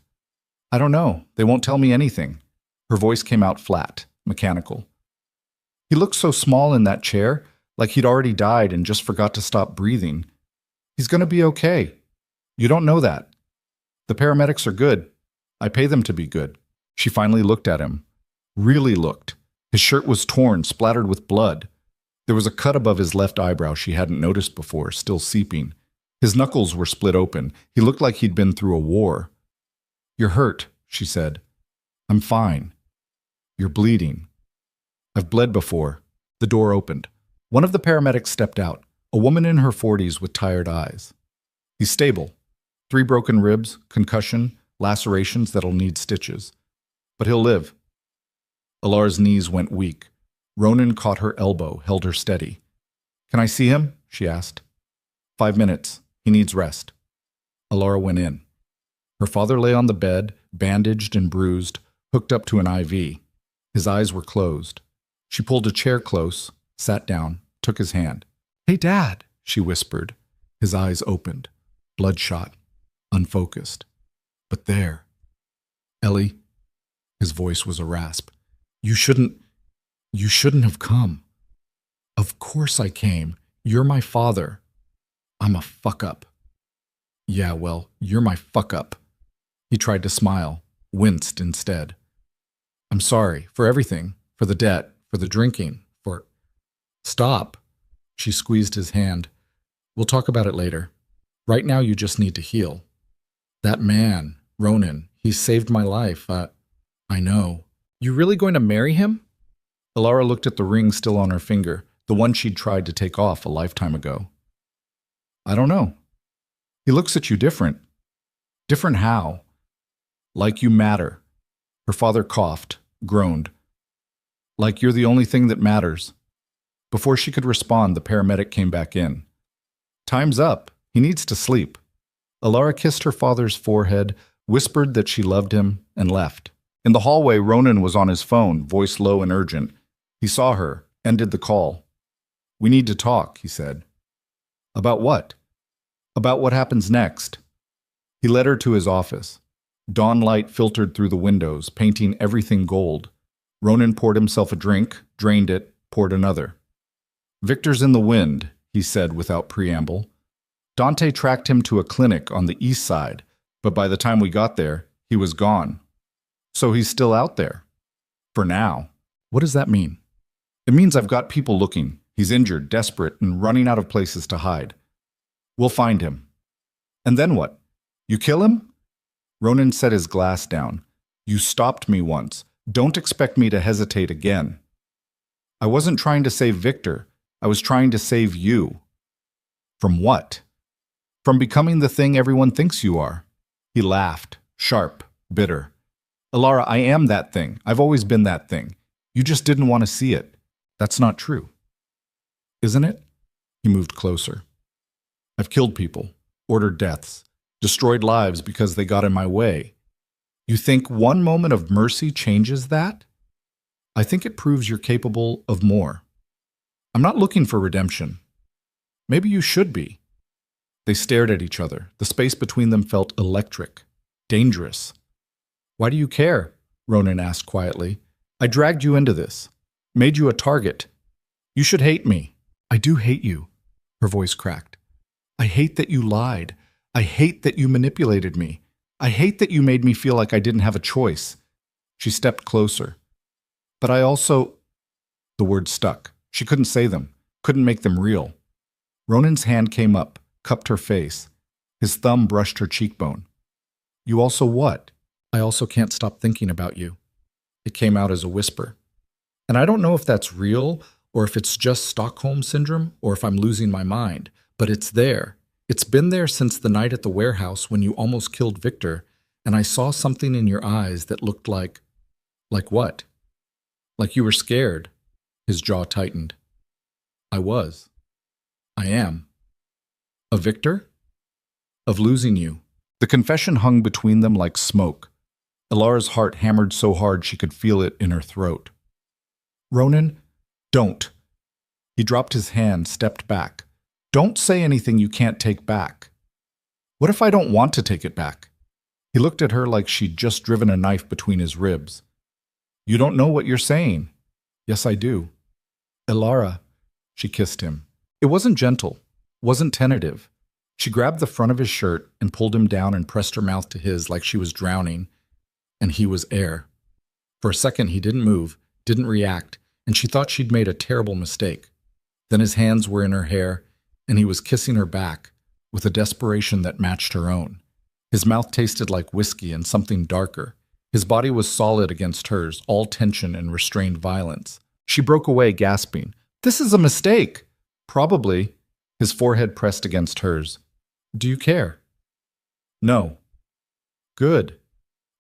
I don't know. They won't tell me anything. Her voice came out flat, mechanical. He looked so small in that chair, like he'd already died and just forgot to stop breathing. He's going to be okay. You don't know that. The paramedics are good. I pay them to be good. She finally looked at him. Really looked. His shirt was torn, splattered with blood. There was a cut above his left eyebrow she hadn't noticed before, still seeping. His knuckles were split open. He looked like he'd been through a war. You're hurt, she said. I'm fine. You're bleeding. I've bled before. The door opened. One of the paramedics stepped out, a woman in her 40s with tired eyes. He's stable. 3 broken ribs, concussion, lacerations that'll need stitches. But he'll live. Alara's knees went weak. Ronan caught her elbow, held her steady. Can I see him? She asked. 5 minutes. He needs rest. Alara went in. Her father lay on the bed, bandaged and bruised, hooked up to an IV. His eyes were closed. She pulled a chair close, sat down, took his hand. Hey, Dad, she whispered. His eyes opened, bloodshot, unfocused. But there. Ellie, his voice was a rasp. You shouldn't have come. Of course I came. You're my father. I'm a fuck-up. Yeah, well, you're my fuck-up. He tried to smile, winced instead. I'm sorry for everything, for the debt, for the drinking, for... Stop. She squeezed his hand. We'll talk about it later. Right now you just need to heal. That man, Ronan, he saved my life. I know. You really going to marry him? Alara looked at the ring still on her finger, the one she'd tried to take off a lifetime ago. I don't know. He looks at you different. Different how? Like you matter. Her father coughed, groaned. Like you're the only thing that matters. Before she could respond, the paramedic came back in. Time's up. He needs to sleep. Alara kissed her father's forehead, whispered that she loved him, and left. In the hallway, Ronan was on his phone, voice low and urgent. He saw her, ended the call. We need to talk, he said. About what? About what happens next. He led her to his office. Dawn light filtered through the windows, painting everything gold. Ronan poured himself a drink, drained it, poured another. Victor's in the wind, he said without preamble. Dante tracked him to a clinic on the east side, but by the time we got there, he was gone. So he's still out there. For now. What does that mean? It means I've got people looking. He's injured, desperate, and running out of places to hide. We'll find him. And then what? You kill him? Ronan set his glass down. You stopped me once. Don't expect me to hesitate again. I wasn't trying to save Victor. I was trying to save you. From what? From becoming the thing everyone thinks you are. He laughed, sharp, bitter. Alara, I am that thing. I've always been that thing. You just didn't want to see it. That's not true. Isn't it? He moved closer. I've killed people, ordered deaths, destroyed lives because they got in my way. You think one moment of mercy changes that? I think it proves you're capable of more. I'm not looking for redemption. Maybe you should be. They stared at each other. The space between them felt electric, dangerous. Why do you care? Ronan asked quietly. I dragged you into this, made you a target. You should hate me. I do hate you. Her voice cracked. I hate that you lied. I hate that you manipulated me. I hate that you made me feel like I didn't have a choice. She stepped closer. But I also... The words stuck. She couldn't say them, couldn't make them real. Ronan's hand came up, cupped her face. His thumb brushed her cheekbone. You also what? I also can't stop thinking about you. It came out as a whisper. And I don't know if that's real, or if it's just Stockholm Syndrome, or if I'm losing my mind, but it's there. It's been there since the night at the warehouse when you almost killed Victor, and I saw something in your eyes that looked like... Like what? Like you were scared. His jaw tightened. I was. I am. Of Victor? Of losing you. The confession hung between them like smoke. Alara's heart hammered so hard she could feel it in her throat. Ronan, don't. He dropped his hand, stepped back. Don't say anything you can't take back. What if I don't want to take it back? He looked at her like she'd just driven a knife between his ribs. You don't know what you're saying. Yes, I do. Alara, she kissed him. It wasn't gentle, wasn't tentative. She grabbed the front of his shirt and pulled him down and pressed her mouth to his like she was drowning, and he was air. For a second, he didn't move, didn't react, and she thought she'd made a terrible mistake. Then his hands were in her hair, and he was kissing her back with a desperation that matched her own. His mouth tasted like whiskey and something darker. His body was solid against hers, all tension and restrained violence. She broke away, gasping, "This is a mistake!" "Probably." His forehead pressed against hers. "Do you care?" "No." "Good."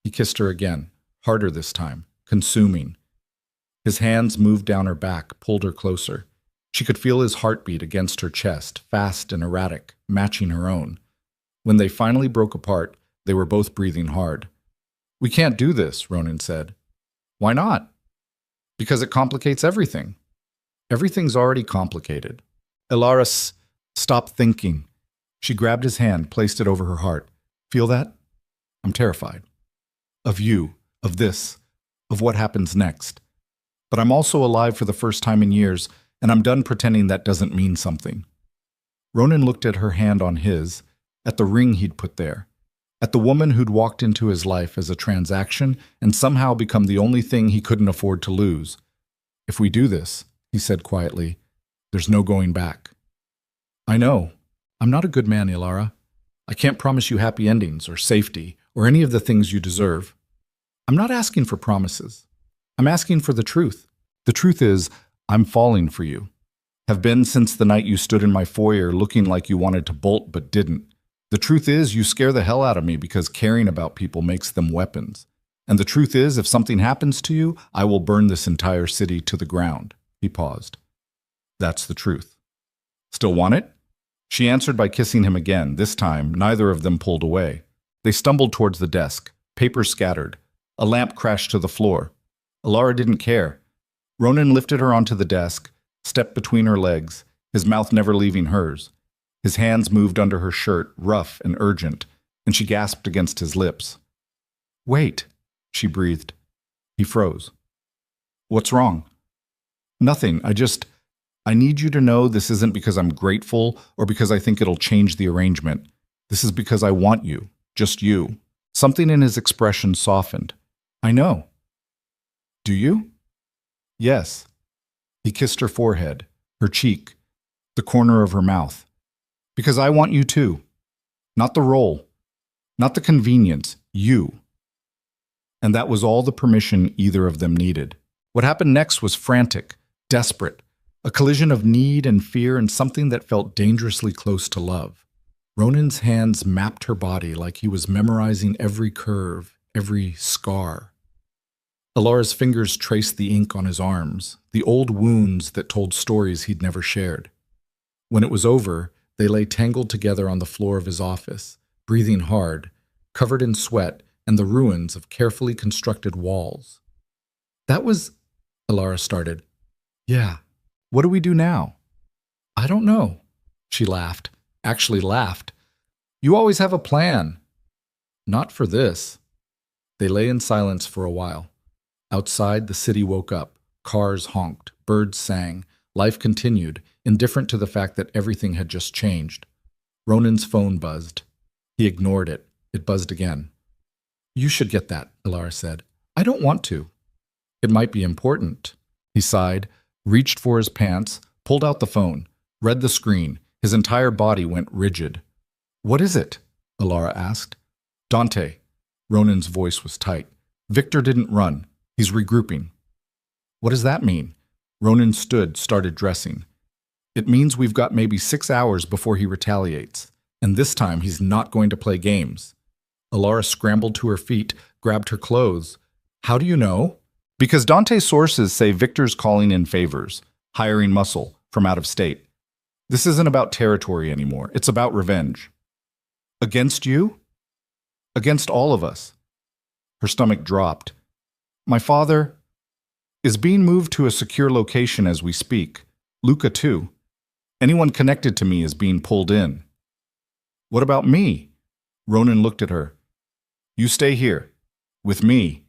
He kissed her again, harder this time, consuming. His hands moved down her back, pulled her closer. She could feel his heartbeat against her chest, fast and erratic, matching her own. When they finally broke apart, they were both breathing hard. "We can't do this," Ronan said. "Why not?" "Because it complicates everything." "Everything's already complicated." Ilaris stopped thinking. She grabbed his hand, placed it over her heart. "Feel that? I'm terrified. Of you, of this, of what happens next. But I'm also alive for the first time in years, and I'm done pretending that doesn't mean something." Ronan looked at her hand on his, at the ring he'd put there, at the woman who'd walked into his life as a transaction and somehow become the only thing he couldn't afford to lose. "If we do this," he said quietly, "there's no going back." "I know. I'm not a good man, Ilara. I can't promise you happy endings or safety or any of the things you deserve. I'm not asking for promises. I'm asking for the truth. The truth is, I'm falling for you. Have been since the night you stood in my foyer looking like you wanted to bolt but didn't. The truth is, you scare the hell out of me because caring about people makes them weapons. And the truth is, if something happens to you, I will burn this entire city to the ground." He paused. "That's the truth. Still want it?" She answered by kissing him again. This time, neither of them pulled away. They stumbled towards the desk. Papers scattered. A lamp crashed to the floor. Ilara didn't care. Ronan lifted her onto the desk, stepped between her legs, his mouth never leaving hers. His hands moved under her shirt, rough and urgent, and she gasped against his lips. "Wait," she breathed. He froze. "What's wrong?" "Nothing. I need you to know this isn't because I'm grateful or because I think it'll change the arrangement. This is because I want you, just you." Something in his expression softened. "I know." "Do you?" "Yes." He kissed her forehead, her cheek, the corner of her mouth. "Because I want you too. Not the role, not the convenience, you." And that was all the permission either of them needed. What happened next was frantic, desperate, a collision of need and fear and something that felt dangerously close to love. Ronan's hands mapped her body like he was memorizing every curve, every scar. Ilara's fingers traced the ink on his arms, the old wounds that told stories he'd never shared. When it was over, they lay tangled together on the floor of his office, breathing hard, covered in sweat and the ruins of carefully constructed walls. "That was—" Ilara started. "Yeah. What do we do now?" "I don't know." She laughed, actually laughed. "You always have a plan." "Not for this." They lay in silence for a while. Outside, the city woke up. Cars honked, birds sang. Life continued, indifferent to the fact that everything had just changed. Ronan's phone buzzed. He ignored it. It buzzed again. "You should get that," Ilara said. "I don't want to." "It might be important." He sighed, reached for his pants, pulled out the phone, read the screen. His entire body went rigid. "What is it?" Ilara asked. "Dante." Ronan's voice was tight. "Victor didn't run. He's regrouping." "What does that mean?" Ronan stood, started dressing. "It means we've got maybe 6 hours before he retaliates. And this time he's not going to play games." Ilara scrambled to her feet, grabbed her clothes. "How do you know?" "Because Dante's sources say Victor's calling in favors, hiring muscle from out of state. This isn't about territory anymore. It's about revenge." "Against you?" "Against all of us." Her stomach dropped. "My father is being moved to a secure location as we speak. Luca, too. Anyone connected to me is being pulled in." "What about me?" Ronan looked at her. "You stay here. With me."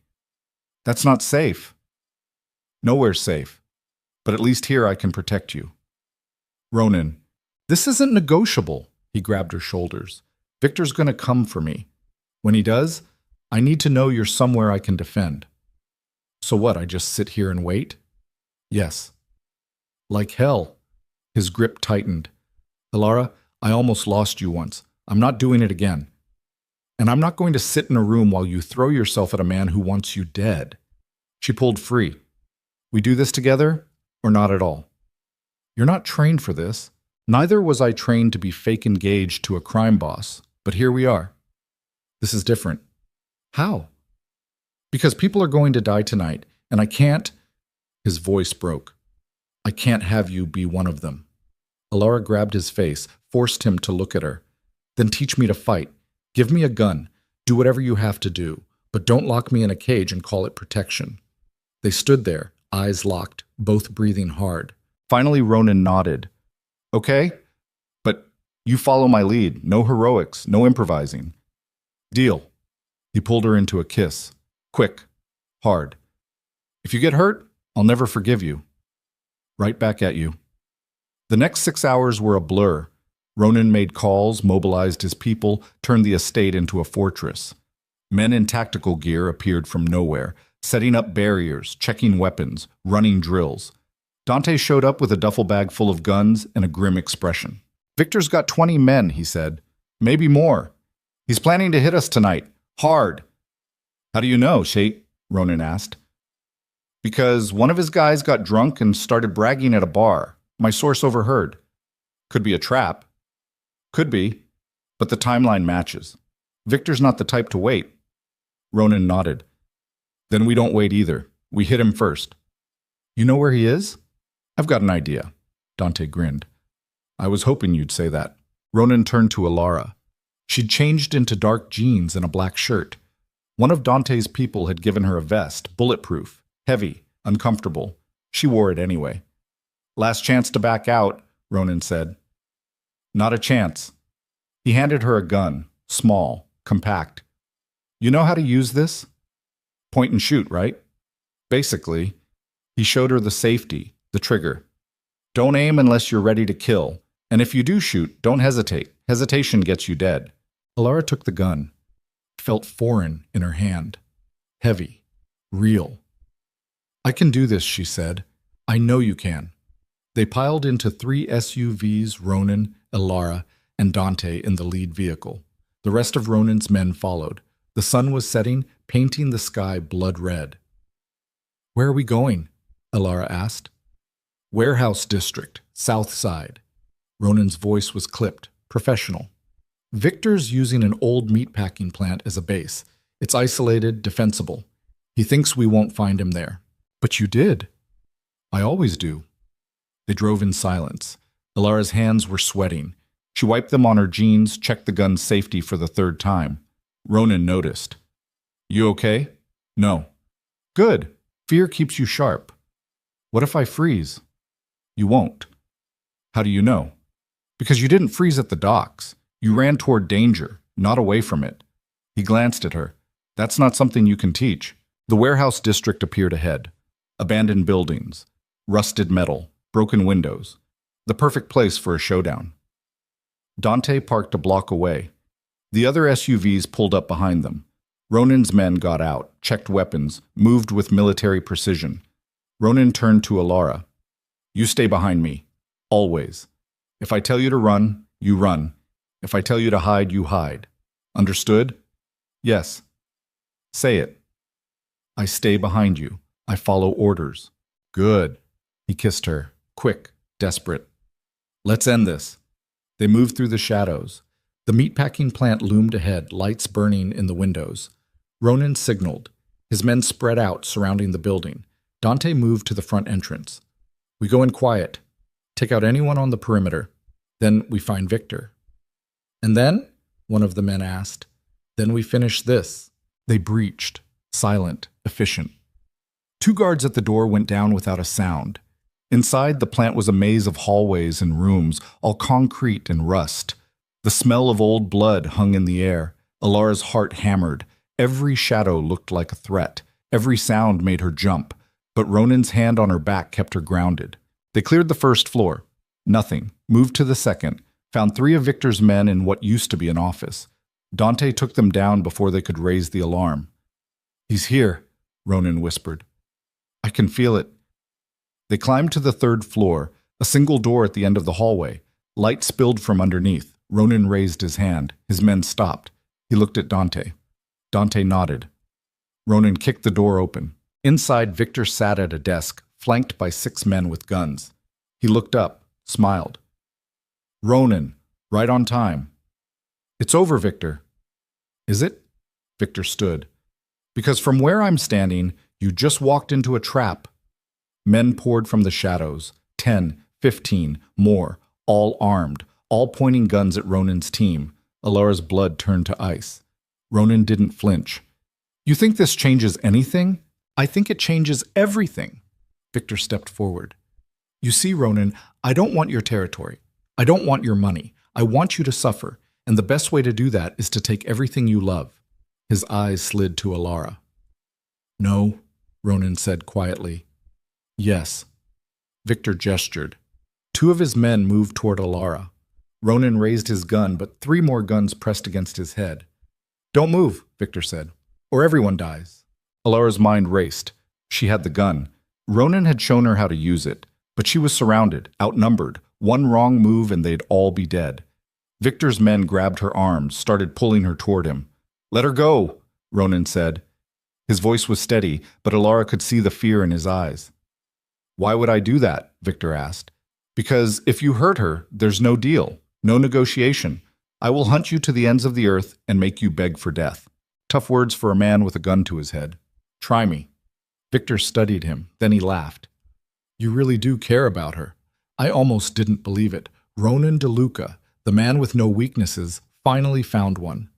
"That's not safe." "Nowhere's safe. But at least here I can protect you." "Ronan, this isn't negotiable." He grabbed her shoulders. Victor's gonna come for me. When he does, I need to know you're somewhere I can defend. So what, I just sit here and wait? Yes. Like hell. His grip tightened. Alara, I almost lost you once. I'm not doing it again. And I'm not going to sit in a room while you throw yourself at a man who wants you dead. She pulled free. We do this together, or not at all? You're not trained for this. Neither was I trained to be fake engaged to a crime boss, but here we are. This is different. How? Because people are going to die tonight, and I can't— His voice broke. I can't have you be one of them. Alara grabbed his face, forced him to look at her. Then teach me to fight. Give me a gun. Do whatever you have to do, but don't lock me in a cage and call it protection. They stood there, eyes locked, both breathing hard. Finally, Ronan nodded. Okay, but you follow my lead. No heroics, no improvising. Deal. He pulled her into a kiss. Quick, hard. If you get hurt, I'll never forgive you. Right back at you. The next 6 hours were a blur. Ronan made calls, mobilized his people, turned the estate into a fortress. Men in tactical gear appeared from nowhere, setting up barriers, checking weapons, running drills. Dante showed up with a duffel bag full of guns and a grim expression. Victor's got 20 men, he said. Maybe more. He's planning to hit us tonight. Hard. How do you know, Sheikh? Ronan asked. Because one of his guys got drunk and started bragging at a bar. My source overheard. Could be a trap. Could be, but the timeline matches. Victor's not the type to wait. Ronan nodded. Then we don't wait either. We hit him first. You know where he is? I've got an idea. Dante grinned. I was hoping you'd say that. Ronan turned to Alara. She'd changed into dark jeans and a black shirt. One of Dante's people had given her a vest, bulletproof, heavy, uncomfortable. She wore it anyway. Last chance to back out, Ronan said. Not a chance. He handed her a gun, small, compact. You know how to use this? Point and shoot, right? Basically. He showed her the safety, the trigger. Don't aim unless you're ready to kill. And if you do shoot, don't hesitate. Hesitation gets you dead. Alara took the gun. It felt foreign in her hand. Heavy. Real. I can do this, she said. I know you can. They piled into 3 SUVs, Ronan, Alara, and Dante in the lead vehicle. The rest of Ronan's men followed. The sun was setting, painting the sky blood red. Where are we going? Alara asked. Warehouse District, South Side. Ronan's voice was clipped, professional. Victor's using an old meatpacking plant as a base. It's isolated, defensible. He thinks we won't find him there. But you did. I always do. They drove in silence. Alara's hands were sweating. She wiped them on her jeans, checked the gun's safety for the 3rd time. Ronan noticed. You okay? No. Good. Fear keeps you sharp. What if I freeze? You won't. How do you know? Because you didn't freeze at the docks. You ran toward danger, not away from it. He glanced at her. That's not something you can teach. The warehouse district appeared ahead. Abandoned buildings, rusted metal, broken windows. The perfect place for a showdown. Dante parked a block away. The other SUVs pulled up behind them. Ronan's men got out, checked weapons, moved with military precision. Ronan turned to Alara. You stay behind me. Always. If I tell you to run, you run. If I tell you to hide, you hide. Understood? Yes. Say it. I stay behind you. I follow orders. Good. He kissed her, quick, desperate. Let's end this. They moved through the shadows. The meatpacking plant loomed ahead, lights burning in the windows. Ronan signaled. His men spread out, surrounding the building. Dante moved to the front entrance. We go in quiet. Take out anyone on the perimeter. Then we find Victor. And then? One of the men asked. Then we finish this. They breached, silent, efficient. 2 guards at the door went down without a sound. Inside, the plant was a maze of hallways and rooms, all concrete and rust. The smell of old blood hung in the air. Alara's heart hammered. Every shadow looked like a threat. Every sound made her jump. But Ronan's hand on her back kept her grounded. They cleared the 1st floor. Nothing. Moved to the 2nd. found 3 of Victor's men in what used to be an office. Dante took them down before they could raise the alarm. "He's here," Ronan whispered. "I can feel it." They climbed to the 3rd floor, a single door at the end of the hallway. Light spilled from underneath. Ronan raised his hand. His men stopped. He looked at Dante. Dante nodded. Ronan kicked the door open. Inside, Victor sat at a desk, flanked by 6 men with guns. He looked up, smiled. "Ronan, right on time." "It's over, Victor." "Is it?" Victor stood. "Because from where I'm standing, you just walked into a trap." Men poured from the shadows, 10, 15, more, all armed, all pointing guns at Ronan's team. Alara's blood turned to ice. Ronan didn't flinch. "You think this changes anything?" "I think it changes everything." Victor stepped forward. "You see, Ronan, I don't want your territory. I don't want your money. I want you to suffer, and the best way to do that is to take everything you love." His eyes slid to Alara. "No," Ronan said quietly. "Yes." Victor gestured. 2 of his men moved toward Alara. Ronan raised his gun, but 3 more guns pressed against his head. "Don't move," Victor said, "or everyone dies." Alara's mind raced. She had the gun. Ronan had shown her how to use it, but she was surrounded, outnumbered. One wrong move and they'd all be dead. Victor's men grabbed her arms, started pulling her toward him. "Let her go," Ronan said. His voice was steady, but Alara could see the fear in his eyes. "Why would I do that?" Victor asked. "Because if you hurt her, there's no deal, no negotiation. I will hunt you to the ends of the earth and make you beg for death." Tough words for a man with a gun to his head. "Try me." Victor studied him, then he laughed. "You really do care about her." I almost didn't believe it. Ronan DeLuca, the man with no weaknesses, finally found one.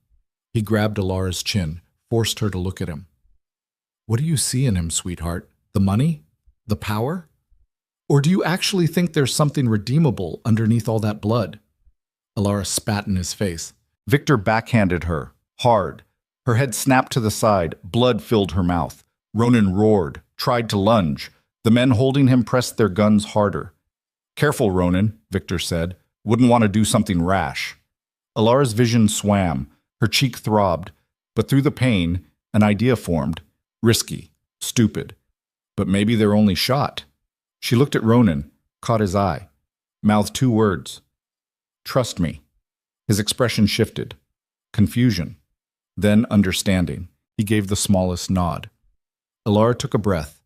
He grabbed Alara's chin, forced her to look at him. "What do you see in him, sweetheart? The money? The power? Or do you actually think there's something redeemable underneath all that blood?" Alara spat in his face. Victor backhanded her, hard. Her head snapped to the side, blood filled her mouth. Ronan roared, tried to lunge. The men holding him pressed their guns harder. "Careful, Ronan," Victor said. "Wouldn't want to do something rash." Alara's vision swam. Her cheek throbbed. But through the pain, an idea formed. Risky, stupid. But maybe their only shot. She looked at Ronan, caught his eye, mouthed 2 words. "Trust me." His expression shifted. Confusion. Then understanding. He gave the smallest nod. Alara took a breath.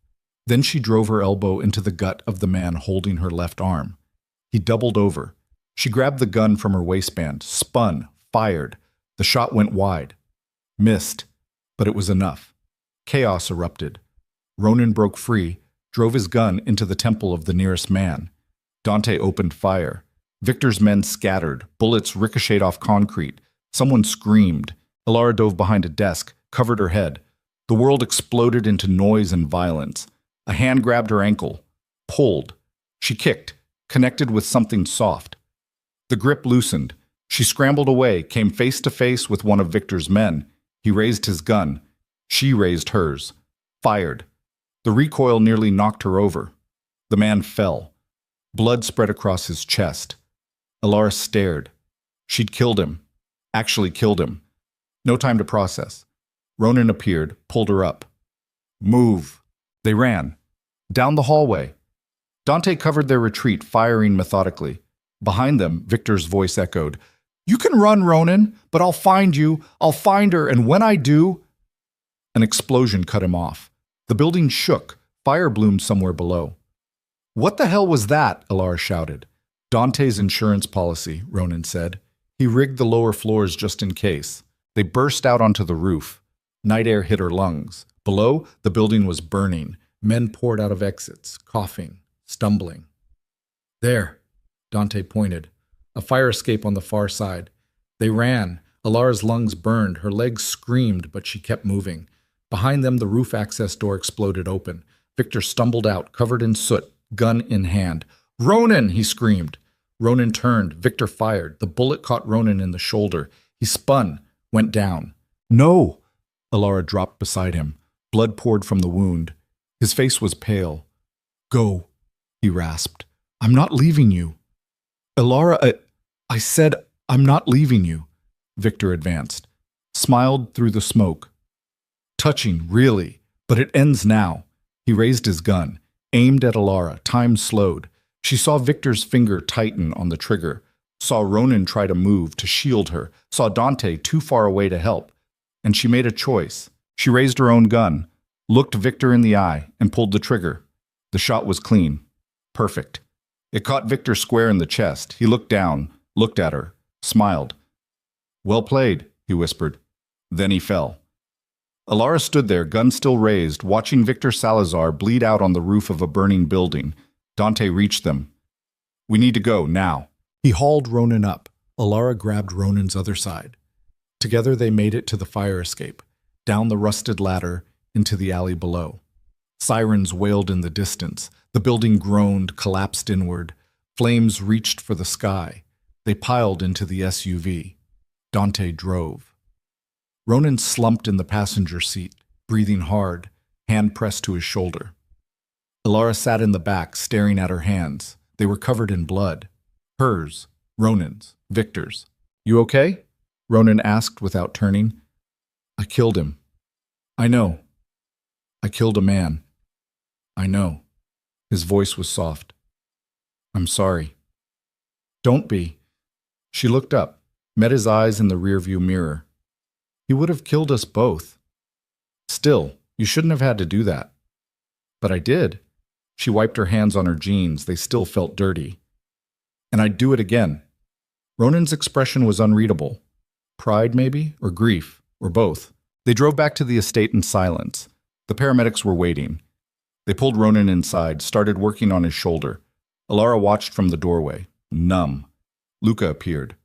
Then she drove her elbow into the gut of the man holding her left arm. He doubled over. She grabbed the gun from her waistband, spun, fired. The shot went wide. Missed, but it was enough. Chaos erupted. Ronan broke free, drove his gun into the temple of the nearest man. Dante opened fire. Victor's men scattered. Bullets ricocheted off concrete. Someone screamed. Alara dove behind a desk, covered her head. The world exploded into noise and violence. A hand grabbed her ankle, pulled. She kicked, connected with something soft. The grip loosened. She scrambled away, came face to face with one of Victor's men. He raised his gun. She raised hers. Fired. The recoil nearly knocked her over. The man fell. Blood spread across his chest. Alara stared. She'd killed him. Actually killed him. No time to process. Ronan appeared, pulled her up. "Move." They ran. Down the hallway. Dante covered their retreat, firing methodically. Behind them, Victor's voice echoed. "You can run, Ronan, but I'll find you. I'll find her, and when I do—" An explosion cut him off. The building shook. Fire bloomed somewhere below. "What the hell was that?" Alara shouted. "Dante's insurance policy," Ronan said. He rigged the lower floors just in case. They burst out onto the roof. Night air hit her lungs. Below, the building was burning. Men poured out of exits, coughing, stumbling. "There," Dante pointed. A fire escape on the far side. They ran. Alara's lungs burned. Her legs screamed, but she kept moving. Behind them, the roof access door exploded open. Victor stumbled out, covered in soot, gun in hand. "Ronan!" he screamed. Ronan turned. Victor fired. The bullet caught Ronan in the shoulder. He spun, went down. "No!" Alara dropped beside him. Blood poured from the wound. His face was pale. "Go," he rasped. "I'm not leaving you." "Alara, I said, I'm not leaving you. Victor advanced, smiled through the smoke. Touching, really, but it ends now. He raised his gun, aimed at Alara. Time slowed. She saw Victor's finger tighten on the trigger, saw Ronan try to move to shield her, saw Dante too far away to help. And she made a choice. She raised her own gun, looked Victor in the eye, and pulled the trigger. The shot was clean. Perfect. It caught Victor square in the chest. He looked down, looked at her, smiled. Well played, he whispered. Then he fell. Alara stood there, gun still raised, watching Victor Salazar bleed out on the roof of a burning building. Dante reached them. We need to go, now. He hauled Ronan up. Alara grabbed Ronan's other side. Together they made it to the fire escape, down the rusted ladder into the alley below. Sirens wailed in the distance. The building groaned, collapsed inward. Flames reached for the sky. They piled into the SUV. Dante drove. Ronan slumped in the passenger seat, breathing hard, hand pressed to his shoulder. Alara sat in the back, staring at her hands. They were covered in blood. Hers, Ronan's, Victor's. You okay? Ronan asked without turning. I killed him. I know. I killed a man. I know. His voice was soft. I'm sorry. Don't be. She looked up, met his eyes in the rearview mirror. He would have killed us both. Still, you shouldn't have had to do that. But I did. She wiped her hands on her jeans. They still felt dirty. And I'd do it again. Ronan's expression was unreadable. Pride, maybe, or grief, or both. They drove back to the estate in silence. The paramedics were waiting. They pulled Ronan inside, started working on his shoulder. Alara watched from the doorway, numb. Luca appeared,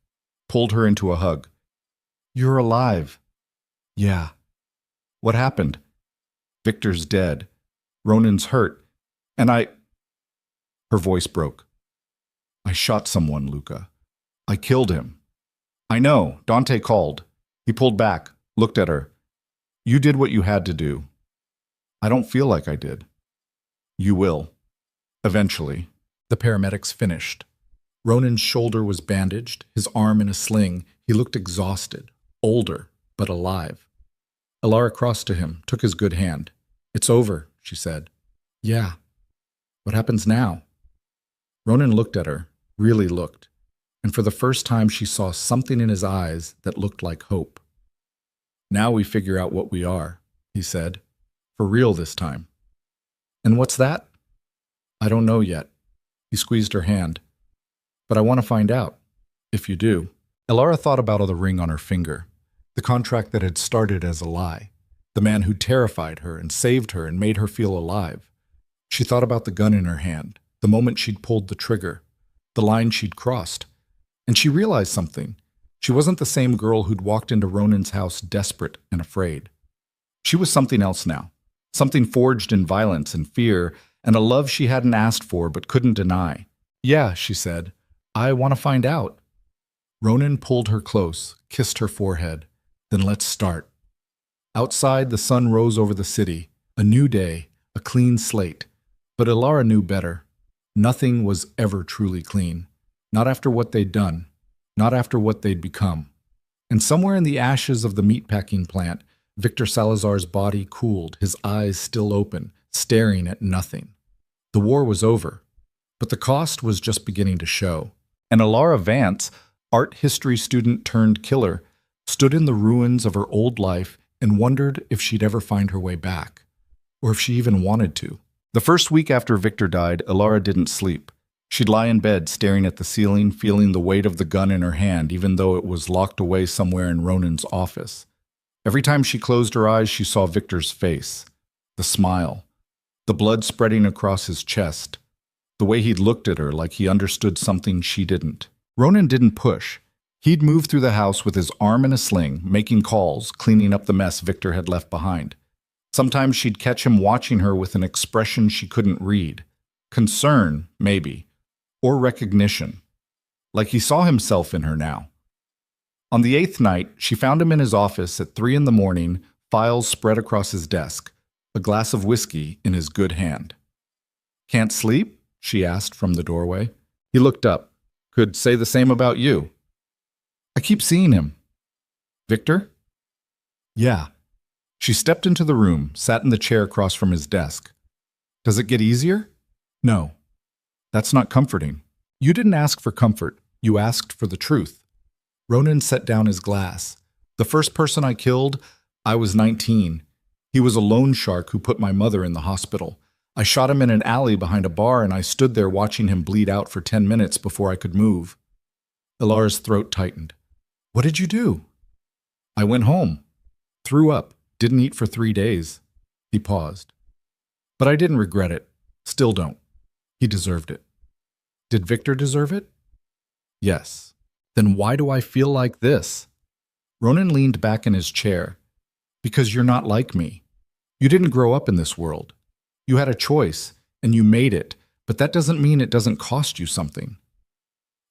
pulled her into a hug. You're alive. Yeah. What happened? Victor's dead. Ronan's hurt. And Her voice broke. I shot someone, Luca. I killed him. I know, Dante called. He pulled back, looked at her. You did what you had to do. I don't feel like I did. You will. Eventually. The paramedics finished. Ronan's shoulder was bandaged, his arm in a sling. He looked exhausted, older, but alive. Alara crossed to him, took his good hand. It's over, she said. Yeah. What happens now? Ronan looked at her, really looked, and for the first time she saw something in his eyes that looked like hope. Now we figure out what we are, he said. For real this time. And what's that? I don't know yet. He squeezed her hand. But I want to find out, if you do. Alara thought about the ring on her finger, the contract that had started as a lie, the man who terrified her and saved her and made her feel alive. She thought about the gun in her hand, the moment she'd pulled the trigger, the line she'd crossed. And she realized something. She wasn't the same girl who'd walked into Ronan's house desperate and afraid. She was something else now, something forged in violence and fear, and a love she hadn't asked for but couldn't deny. Yeah, she said, I want to find out. Ronan pulled her close, kissed her forehead. Then let's start. Outside, the sun rose over the city. A new day, a clean slate. But Alara knew better. Nothing was ever truly clean. Not after what they'd done. Not after what they'd become. And somewhere in the ashes of the meatpacking plant, Victor Salazar's body cooled, his eyes still open, staring at nothing. The war was over, but the cost was just beginning to show. And Alara Vance, art history student turned killer, stood in the ruins of her old life and wondered if she'd ever find her way back, or if she even wanted to. The first week after Victor died, Alara didn't sleep. She'd lie in bed, staring at the ceiling, feeling the weight of the gun in her hand, even though it was locked away somewhere in Ronan's office. Every time she closed her eyes, she saw Victor's face, the smile, the blood spreading across his chest, the way he'd looked at her like he understood something she didn't. Ronan didn't push. He'd move through the house with his arm in a sling, making calls, cleaning up the mess Victor had left behind. Sometimes she'd catch him watching her with an expression she couldn't read. Concern, maybe, or recognition, like he saw himself in her now. On the 8th night, she found him in his office at 3 a.m, files spread across his desk, a glass of whiskey in his good hand. Can't sleep? She asked from the doorway. He looked up, Could say the same about you. I keep seeing him. Victor? Yeah. She stepped into the room, sat in the chair across from his desk. Does it get easier? No. That's not comforting. You didn't ask for comfort. You asked for the truth. Ronan set down his glass. The first person I killed, I was 19. He was a loan shark who put my mother in the hospital. I shot him in an alley behind a bar, and I stood there watching him bleed out for 10 minutes before I could move. Ilara's throat tightened. What did you do? I went home. Threw up. Didn't eat for 3 days. He paused. But I didn't regret it. Still don't. He deserved it. Did Victor deserve it? Yes. Then why do I feel like this? Ronan leaned back in his chair. Because you're not like me. You didn't grow up in this world. You had a choice, and you made it, but that doesn't mean it doesn't cost you something.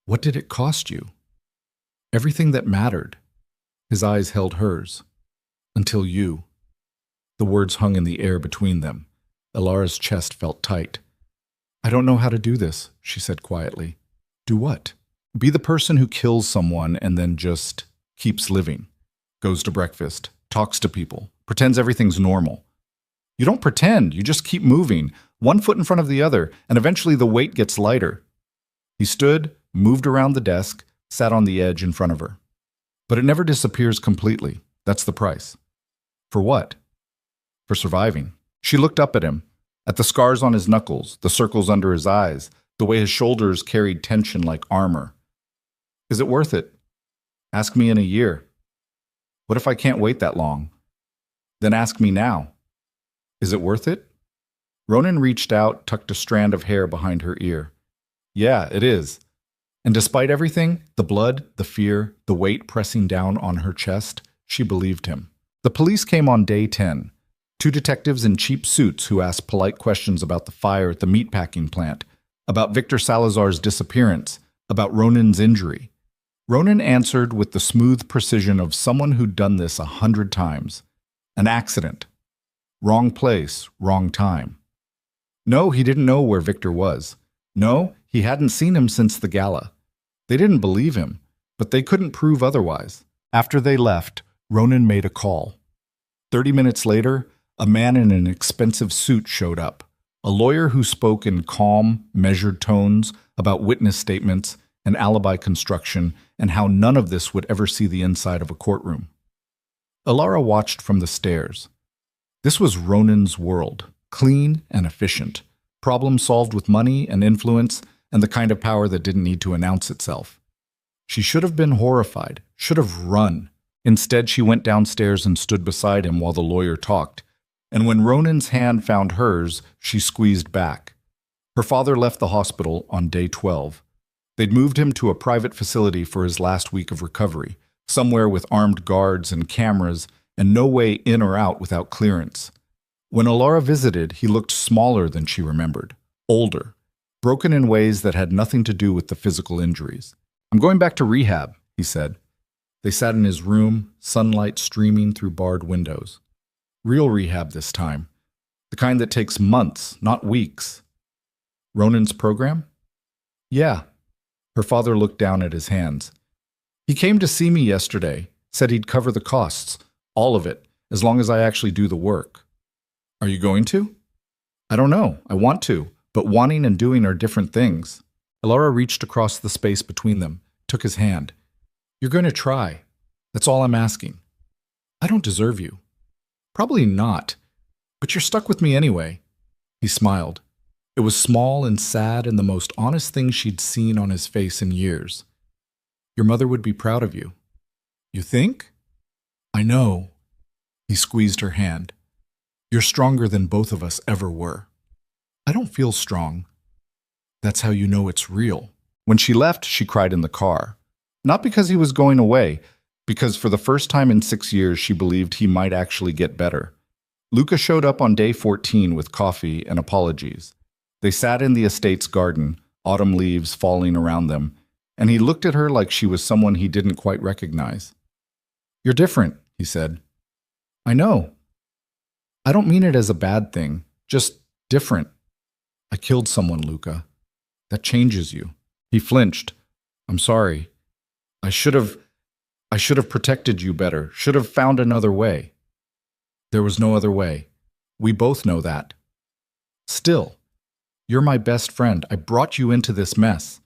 What did it cost you? Everything that mattered. His eyes held hers. Until you. The words hung in the air between them. Ilara's chest felt tight. I don't know how to do this, she said quietly. Do what? Be the person who kills someone and then just keeps living. Goes to breakfast, talks to people, pretends everything's normal. You don't pretend, you just keep moving, one foot in front of the other, and eventually the weight gets lighter. He stood, moved around the desk, sat on the edge in front of her. But it never disappears completely. That's the price. For what? For surviving. She looked up at him, at the scars on his knuckles, the circles under his eyes, the way his shoulders carried tension like armor. Is it worth it? Ask me in a year. What if I can't wait that long? Then ask me now. Is it worth it? Ronan reached out, tucked a strand of hair behind her ear. Yeah, it is. And despite everything, the blood, the fear, the weight pressing down on her chest, she believed him. The police came on day 10. 2 detectives in cheap suits who asked polite questions about the fire at the meatpacking plant, about Victor Salazar's disappearance, about Ronan's injury. Ronan answered with the smooth precision of someone who'd done this 100 times. An accident. Wrong place, wrong time. No, he didn't know where Victor was. No, he hadn't seen him since the gala. They didn't believe him, but they couldn't prove otherwise. After they left, Ronan made a call. 30 minutes later, a man in an expensive suit showed up. A lawyer who spoke in calm, measured tones about witness statements and alibi construction and how none of this would ever see the inside of a courtroom. Ilara watched from the stairs. This was Ronan's world, clean and efficient, problem solved with money and influence and the kind of power that didn't need to announce itself. She should have been horrified, should have run. Instead, she went downstairs and stood beside him while the lawyer talked. And when Ronan's hand found hers, she squeezed back. Her father left the hospital on day 12. They'd moved him to a private facility for his last week of recovery, somewhere with armed guards and cameras and no way in or out without clearance. When Ilara visited, he looked smaller than she remembered, older, broken in ways that had nothing to do with the physical injuries. I'm going back to rehab, he said. They sat in his room, sunlight streaming through barred windows. Real rehab this time. The kind that takes months, not weeks. Ronan's program? Yeah. Her father looked down at his hands. He came to see me yesterday, said he'd cover the costs, all of it, as long as I actually do the work. Are you going to? I don't know. I want to, but wanting and doing are different things. Ilara reached across the space between them, took his hand. You're going to try. That's all I'm asking. I don't deserve you. Probably not, but you're stuck with me anyway. He smiled. It was small and sad and the most honest thing she'd seen on his face in years. Your mother would be proud of you. You think? I know. He squeezed her hand. You're stronger than both of us ever were. I don't feel strong. That's how you know it's real. When she left, she cried in the car. Not because he was going away, because for the first time in 6 years, she believed he might actually get better. Luca showed up on day 14 with coffee and apologies. They sat in the estate's garden, autumn leaves falling around them, and he looked at her like she was someone he didn't quite recognize. You're different, he said. I know. I don't mean it as a bad thing, just different. I killed someone, Luca. That changes you. He flinched. I'm sorry. I should have protected you better, should have found another way. There was no other way. We both know that. Still, you're my best friend. I brought you into this mess.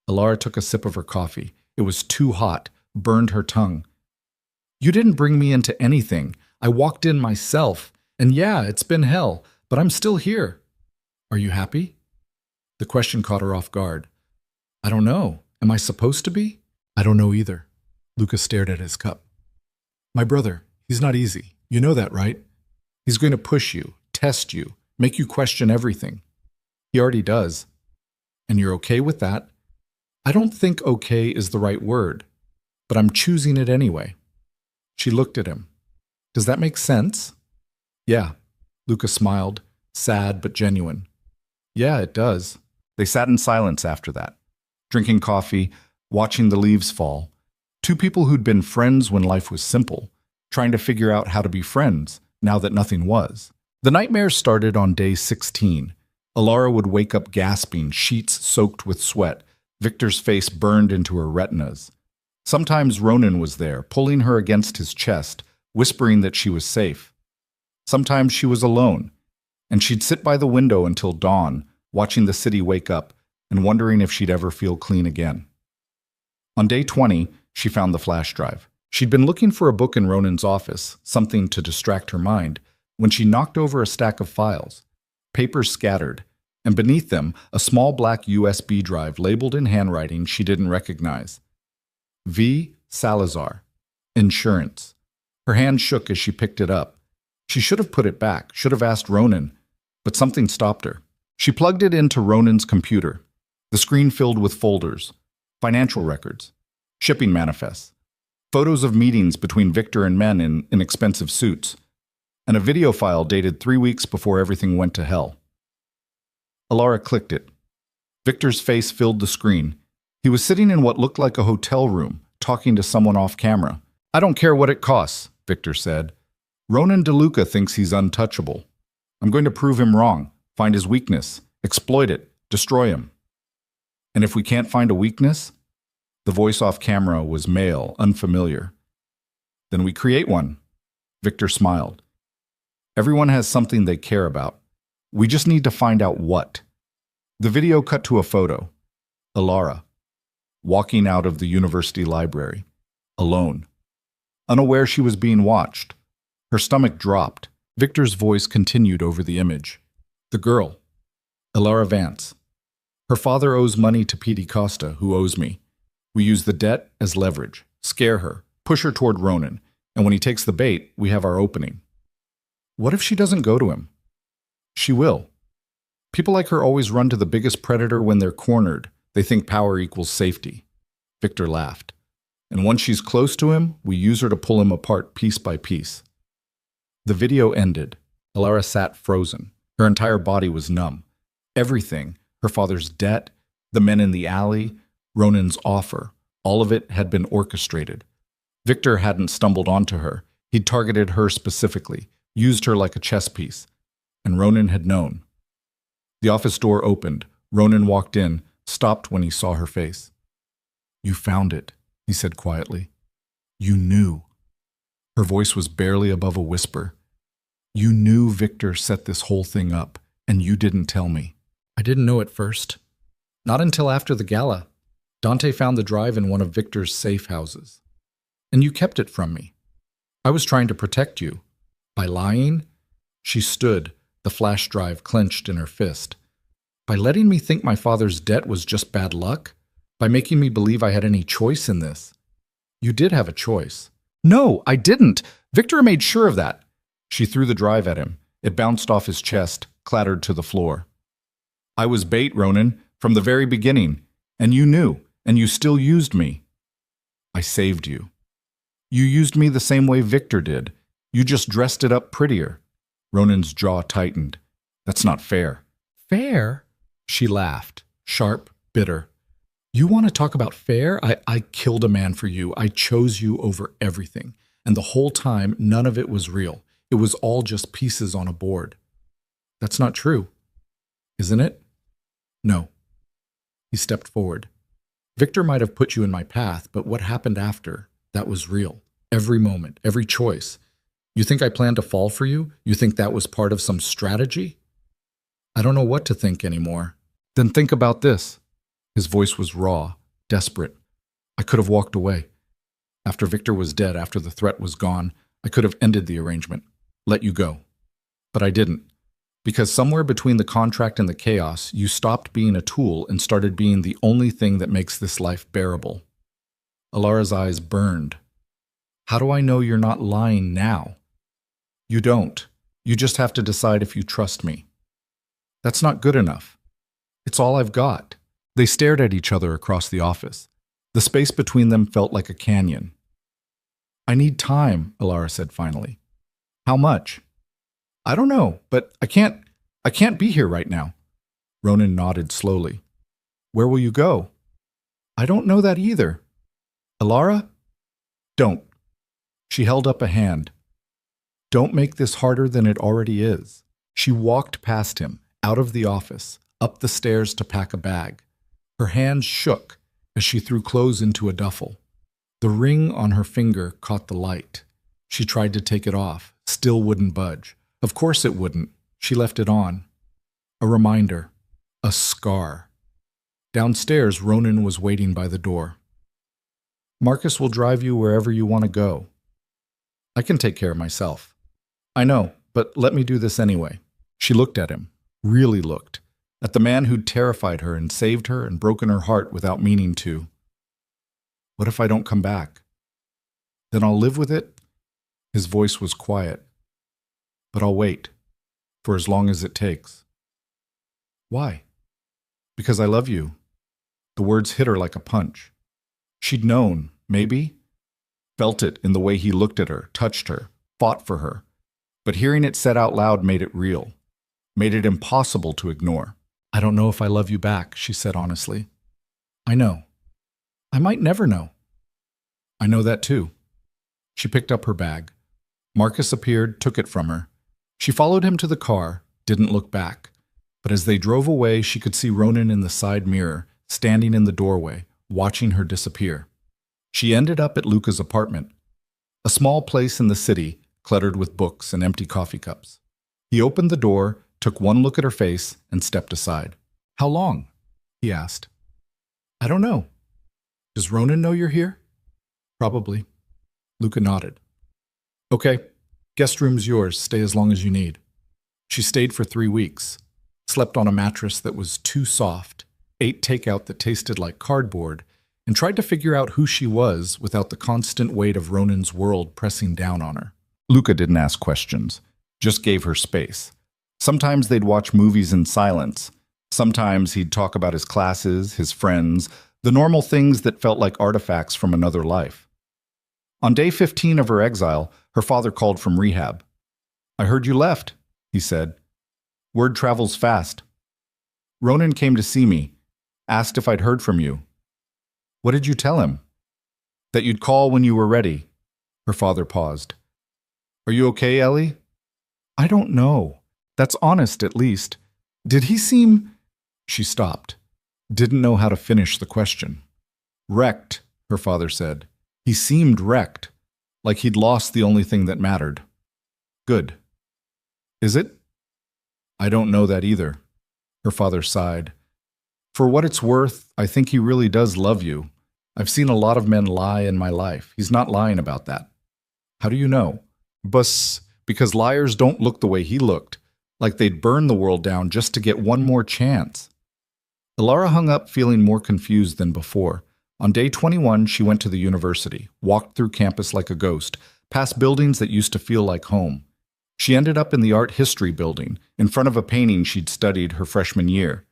Alara took a sip of her coffee. It was too hot, burned her tongue. You didn't bring me into anything. I walked in myself. And yeah, it's been hell, but I'm still here. Are you happy? The question caught her off guard. I don't know. Am I supposed to be? I don't know either. Lucas stared at his cup. My brother, he's not easy. You know that, right? He's going to push you, test you, make you question everything. He already does. And you're okay with that? I don't think okay is the right word, but I'm choosing it anyway. She looked at him. Does that make sense? Yeah. Lucas smiled, sad but genuine. Yeah, it does. They sat in silence after that, drinking coffee, watching the leaves fall. Two people who'd been friends when life was simple, trying to figure out how to be friends now that nothing was. The nightmare started on day 16. Alara would wake up gasping, sheets soaked with sweat. Victor's face burned into her retinas. Sometimes Ronan was there, pulling her against his chest, whispering that she was safe. Sometimes she was alone, and she'd sit by the window until dawn, watching the city wake up and wondering if she'd ever feel clean again. On day 20, she found the flash drive. She'd been looking for a book in Ronan's office, something to distract her mind, when she knocked over a stack of files. Papers scattered, and beneath them, a small black USB drive labeled in handwriting she didn't recognize. V. Salazar. Insurance. Her hand shook as she picked it up. She should have put it back, should have asked Ronan, but something stopped her. She plugged it into Ronan's computer. The screen filled with folders, financial records, shipping manifests, photos of meetings between Victor and men in inexpensive suits, and a video file dated 3 weeks before everything went to hell. Alara clicked it. Victor's face filled the screen. He was sitting in what looked like a hotel room, talking to someone off camera. I don't care what it costs, Victor said. Ronan DeLuca thinks he's untouchable. I'm going to prove him wrong, find his weakness, exploit it, destroy him. And if we can't find a weakness? The voice off camera was male, unfamiliar. Then we create one. Victor smiled. Everyone has something they care about. We just need to find out what. The video cut to a photo. Alara, walking out of the university library, alone. Unaware she was being watched. Her stomach dropped. Victor's voice continued over the image. The girl, Alara Vance. Her father owes money to P.D. Costa, who owes me. We use the debt as leverage, scare her, push her toward Ronan, and when he takes the bait, we have our opening. What if she doesn't go to him? She will. People like her always run to the biggest predator when they're cornered. They think power equals safety. Victor laughed. And once she's close to him, we use her to pull him apart piece by piece. The video ended. Alara sat frozen. Her entire body was numb. Everything, her father's debt, the men in the alley, Ronan's offer, all of it had been orchestrated. Victor hadn't stumbled onto her. He'd targeted her specifically, used her like a chess piece. And Ronan had known. The office door opened. Ronan walked in, stopped when he saw her face. You found it, he said quietly. You knew. Her voice was barely above a whisper. You knew Victor set this whole thing up, and you didn't tell me. I didn't know at first. Not until after the gala. Dante found the drive in one of Victor's safe houses. And you kept it from me. I was trying to protect you. By lying? She stood, the flash drive clenched in her fist. By letting me think my father's debt was just bad luck? By making me believe I had any choice in this? You did have a choice. No, I didn't. Victor made sure of that. She threw the drive at him. It bounced off his chest, clattered to the floor. I was bait, Ronan, from the very beginning. And you knew, and you still used me. I saved you. You used me the same way Victor did. You just dressed it up prettier. Ronan's jaw tightened. That's not fair. Fair? She laughed, sharp, bitter. You want to talk about fair? I killed a man for you. I chose you over everything. And the whole time, none of it was real. It was all just pieces on a board. That's not true, isn't it? No. He stepped forward. Victor might have put you in my path, but what happened after, that was real. Every moment, every choice. You think I planned to fall for you? You think that was part of some strategy? I don't know what to think anymore. Then think about this. His voice was raw, desperate. I could have walked away. After Victor was dead, after the threat was gone, I could have ended the arrangement, let you go. But I didn't. Because somewhere between the contract and the chaos, you stopped being a tool and started being the only thing that makes this life bearable. Alara's eyes burned. How do I know you're not lying now? You don't. You just have to decide if you trust me. That's not good enough. It's all I've got. They stared at each other across the office. The space between them felt like a canyon. I need time, Alara said finally. How much? I don't know, but I can't be here right now. Ronan nodded slowly. Where will you go? I don't know that either. Alara? Don't. She held up a hand. Don't make this harder than it already is. She walked past him, out of the office, up the stairs to pack a bag. Her hands shook as she threw clothes into a duffel. The ring on her finger caught the light. She tried to take it off, still wouldn't budge. Of course it wouldn't. She left it on. A reminder. A scar. Downstairs, Ronan was waiting by the door. Marcus will drive you wherever you want to go. I can take care of myself. I know, but let me do this anyway. She looked at him, really looked, at the man who'd terrified her and saved her and broken her heart without meaning to. What if I don't come back? Then I'll live with it? His voice was quiet. But I'll wait, for as long as it takes. Why? Because I love you. The words hit her like a punch. She'd known, maybe, felt it in the way he looked at her, touched her, fought for her. But hearing it said out loud made it real, made it impossible to ignore. I don't know if I love you back, she said honestly. I know. I might never know. I know that too. She picked up her bag. Marcus appeared, took it from her. She followed him to the car, didn't look back. But as they drove away, she could see Ronan in the side mirror, standing in the doorway, watching her disappear. She ended up at Luca's apartment, a small place in the city, cluttered with books and empty coffee cups. He opened the door, took one look at her face, and stepped aside. How long? He asked. I don't know. Does Ronan know you're here? Probably. Luca nodded. Okay, guest room's yours. Stay as long as you need. She stayed for 3 weeks, slept on a mattress that was too soft, ate takeout that tasted like cardboard, and tried to figure out who she was without the constant weight of Ronan's world pressing down on her. Luca didn't ask questions, just gave her space. Sometimes they'd watch movies in silence. Sometimes he'd talk about his classes, his friends, the normal things that felt like artifacts from another life. On day 15 of her exile, her father called from rehab. I heard you left, he said. Word travels fast. Ronan came to see me, asked if I'd heard from you. What did you tell him? That you'd call when you were ready. Her father paused. Are you okay, Ellie? I don't know. That's honest, at least. Did he seem... She stopped. Didn't know how to finish the question. Wrecked, her father said. He seemed wrecked, like he'd lost the only thing that mattered. Good. Is it? I don't know that either. Her father sighed. For what it's worth, I think he really does love you. I've seen a lot of men lie in my life. He's not lying about that. How do you know? Because liars don't look the way he looked, like they'd burn the world down just to get one more chance. Alara hung up feeling more confused than before. On day 21, she went to the university, walked through campus like a ghost, past buildings that used to feel like home. She ended up in the art history building, in front of a painting she'd studied her freshman year.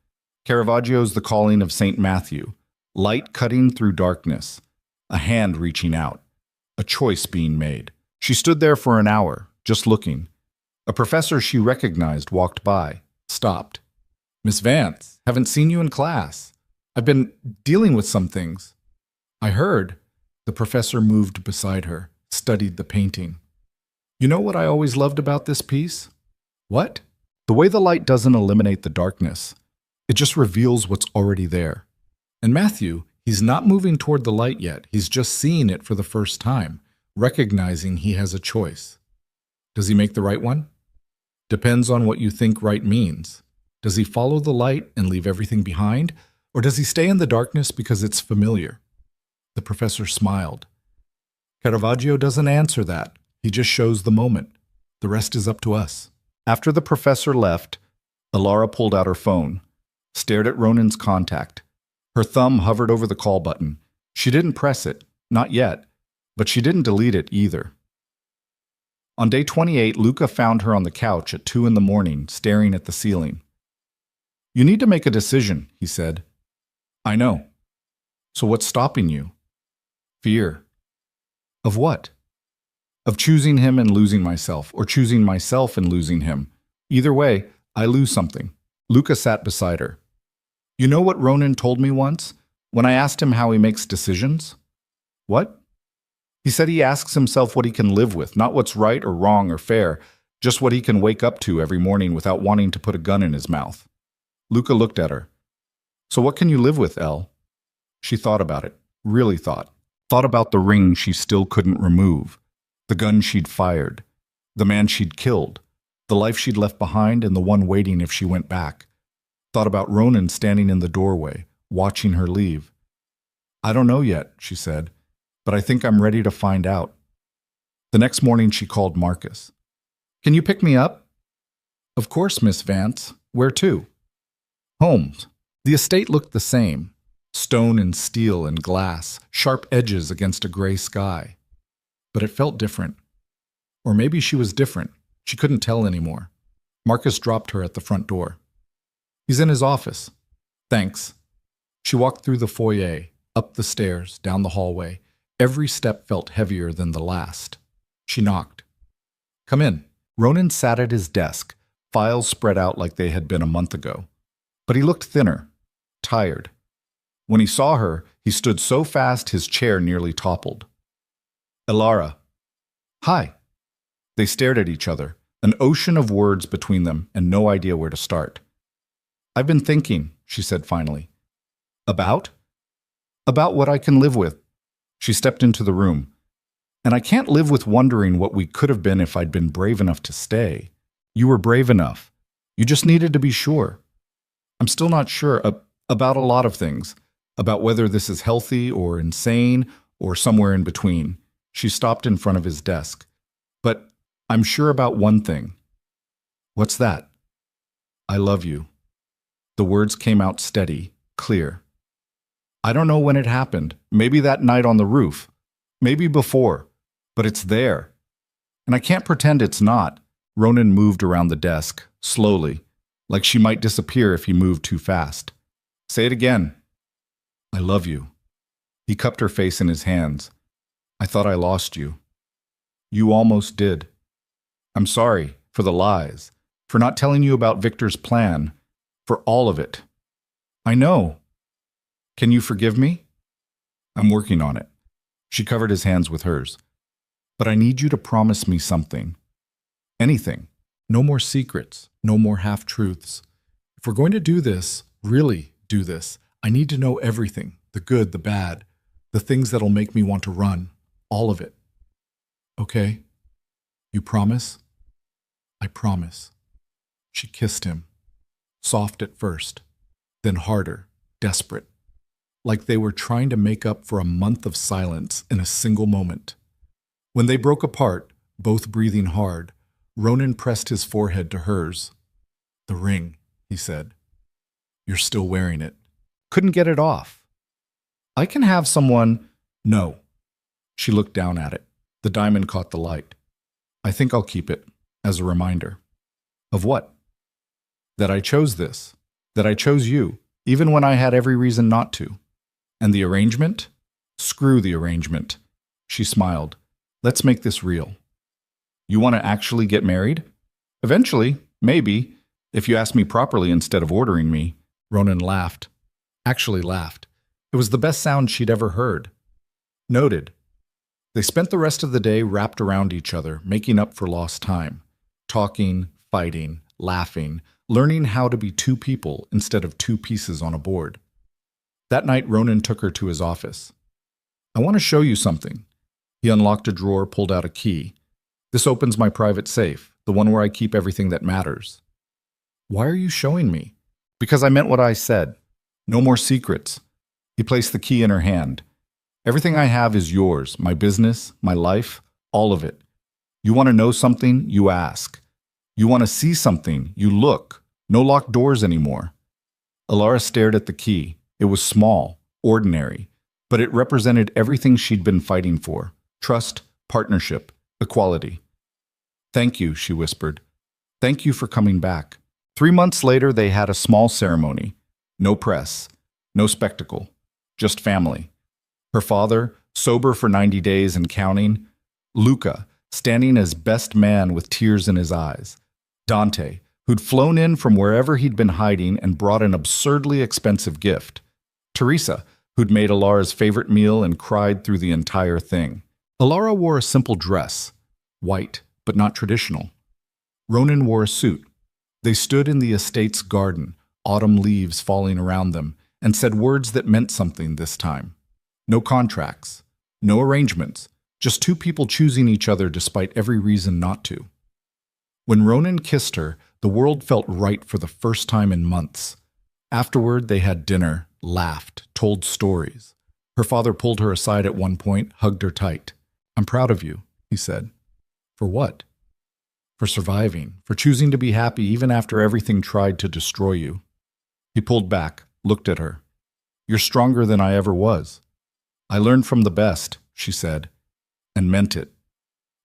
Caravaggio's The Calling of St. Matthew, light cutting through darkness, a hand reaching out, a choice being made. She stood there for an hour, just looking. A professor she recognized walked by, stopped. Miss Vance, haven't seen you in class. I've been dealing with some things. I heard. The professor moved beside her, studied the painting. You know what I always loved about this piece? What? The way the light doesn't eliminate the darkness. It just reveals what's already there. And Matthew, He's not moving toward the light yet. He's just seeing it for the first time, recognizing he has a choice. Does he make the right one? Depends on what you think right means. Does he follow the light and leave everything behind? Or does he stay in the darkness because it's familiar? The professor smiled. Caravaggio doesn't answer that. He just shows the moment. The rest is up to us. After the professor left, Alara pulled out her phone, stared at Ronan's contact. Her thumb hovered over the call button. She didn't press it, not yet, but she didn't delete it either. On day 28, Luca found her on the couch at 2 a.m, staring at the ceiling. "You need to make a decision," he said. "I know. So what's stopping you?" "Fear." "Of what?" "Of choosing him and losing myself, or choosing myself and losing him. Either way, I lose something." Luca sat beside her. "You know what Ronan told me once, when I asked him how he makes decisions?" "What?" "He said he asks himself what he can live with, not what's right or wrong or fair, just what he can wake up to every morning without wanting to put a gun in his mouth." Luca looked at her. "So what can you live with, Elle?" She thought about it, really thought. Thought about the ring she still couldn't remove, the gun she'd fired, the man she'd killed, the life she'd left behind and the one waiting if she went back. Thought about Ronan standing in the doorway, watching her leave. "I don't know yet," she said, "but I think I'm ready to find out." The next morning she called Marcus. "Can you pick me up?" "Of course, Miss Vance. Where to?" "Holmes." The estate looked the same. Stone and steel and glass, sharp edges against a gray sky. But it felt different. Or maybe she was different. She couldn't tell anymore. Marcus dropped her at the front door. "He's in his office." "Thanks." She walked through the foyer, up the stairs, down the hallway. Every step felt heavier than the last. She knocked. "Come in." Ronan sat at his desk, files spread out like they had been a month ago. But he looked thinner, tired. When he saw her, he stood so fast his chair nearly toppled. "Alara." "Hi." They stared at each other, an ocean of words between them and no idea where to start. "I've been thinking," she said finally. "About?" "About what I can live with." She stepped into the room. "And I can't live with wondering what we could have been if I'd been brave enough to stay. You were brave enough. You just needed to be sure. I'm still not sure about a lot of things, about whether this is healthy or insane or somewhere in between." She stopped in front of his desk. "But I'm sure about one thing." "What's that?" "I love you." The words came out steady, clear. "I don't know when it happened. Maybe that night on the roof. Maybe before. But it's there. And I can't pretend it's not." Ronan moved around the desk, slowly, like she might disappear if he moved too fast. "Say it again." "I love you." He cupped her face in his hands. "I thought I lost you." "You almost did. I'm sorry for the lies, for not telling you about Victor's plan, for all of it. I know. Can you forgive me?" "I'm working on it." She covered his hands with hers. "But I need you to promise me something. Anything. No more secrets, no more half-truths. If we're going to do this, really do this, I need to know everything, the good, the bad, the things that'll make me want to run, all of it. Okay? You promise?" "I promise." She kissed him, soft at first, then harder, desperate, like they were trying to make up for a month of silence in a single moment. When they broke apart, both breathing hard, Ronan pressed his forehead to hers. "The ring," he said. "You're still wearing it." "Couldn't get it off." "I can have someone—" "No." She looked down at it. The diamond caught the light. "I think I'll keep it, as a reminder." "Of what?" "That I chose this. That I chose you, even when I had every reason not to. And the arrangement? Screw the arrangement." She smiled. "Let's make this real." "You want to actually get married?" "Eventually, maybe, if you ask me properly instead of ordering me." Ronan laughed. Actually laughed. It was the best sound she'd ever heard. Noted. They spent the rest of the day wrapped around each other, making up for lost time. Talking, fighting, laughing, learning how to be two people instead of two pieces on a board. That night, Ronan took her to his office. I want to show you something. He unlocked a drawer, pulled out a key. This opens my private safe, the one where I keep everything that matters. Why are you showing me? Because I meant what I said. No more secrets. He placed the key in her hand. Everything I have is yours, my business, my life, all of it. You want to know something, you ask. You want to see something, you look. No locked doors anymore. Alara stared at the key. It was small, ordinary, but it represented everything she'd been fighting for. Trust, partnership, equality. Thank you, she whispered. Thank you for coming back. 3 months later, they had a small ceremony. No press, no spectacle, just family. Her father, sober for 90 days and counting. Luca, standing as best man with tears in his eyes. Dante, who'd flown in from wherever he'd been hiding and brought an absurdly expensive gift. Teresa, who'd made Alara's favorite meal and cried through the entire thing. Alara wore a simple dress, white, but not traditional. Ronan wore a suit. They stood in the estate's garden, autumn leaves falling around them, and said words that meant something this time. No contracts, no arrangements, just two people choosing each other despite every reason not to. When Ronan kissed her, the world felt right for the first time in months. Afterward, they had dinner, laughed, told stories. Her father pulled her aside at one point, hugged her tight. I'm proud of you, he said. For what? For surviving, for choosing to be happy even after everything tried to destroy you. He pulled back, looked at her. You're stronger than I ever was. I learned from the best, she said, and meant it.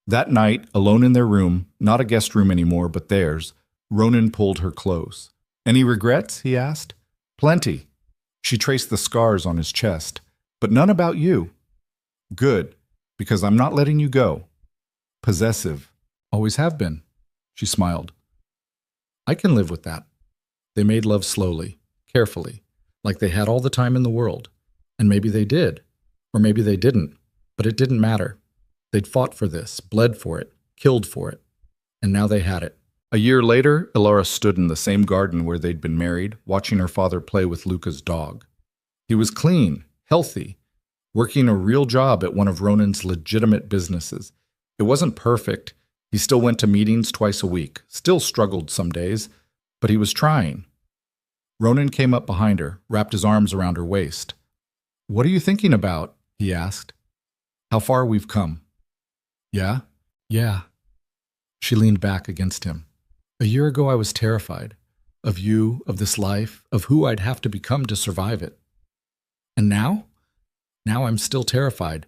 That night, alone in their room, not a guest room anymore, but theirs, Ronan pulled her close. Any regrets? He asked. Plenty. She traced the scars on his chest. But none about you. Good, because I'm not letting you go. Possessive. Always have been. She smiled. I can live with that. They made love slowly, carefully, like they had all the time in the world. And maybe they did, or maybe they didn't, but it didn't matter. They'd fought for this, bled for it, killed for it, and now they had it. A year later, Alara stood in the same garden where they'd been married, watching her father play with Luca's dog. He was clean, healthy, working a real job at one of Ronan's legitimate businesses. It wasn't perfect. He still went to meetings twice a week, still struggled some days, but he was trying. Ronan came up behind her, wrapped his arms around her waist. What are you thinking about? He asked. How far we've come. Yeah? Yeah. She leaned back against him. A year ago I was terrified. Of you, of this life, of who I'd have to become to survive it. And now? Now I'm still terrified.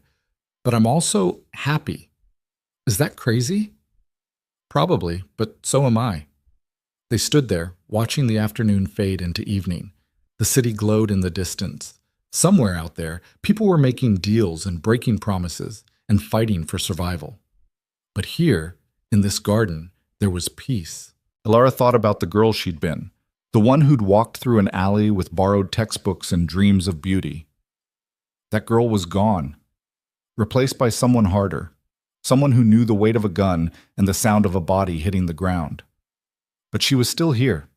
But I'm also happy. Is that crazy? Probably, but so am I. They stood there, watching the afternoon fade into evening. The city glowed in the distance. Somewhere out there, people were making deals and breaking promises and fighting for survival. But here, in this garden, there was peace. Alara thought about the girl she'd been, the one who'd walked through an alley with borrowed textbooks and dreams of beauty. That girl was gone, replaced by someone harder, someone who knew the weight of a gun and the sound of a body hitting the ground. But she was still here,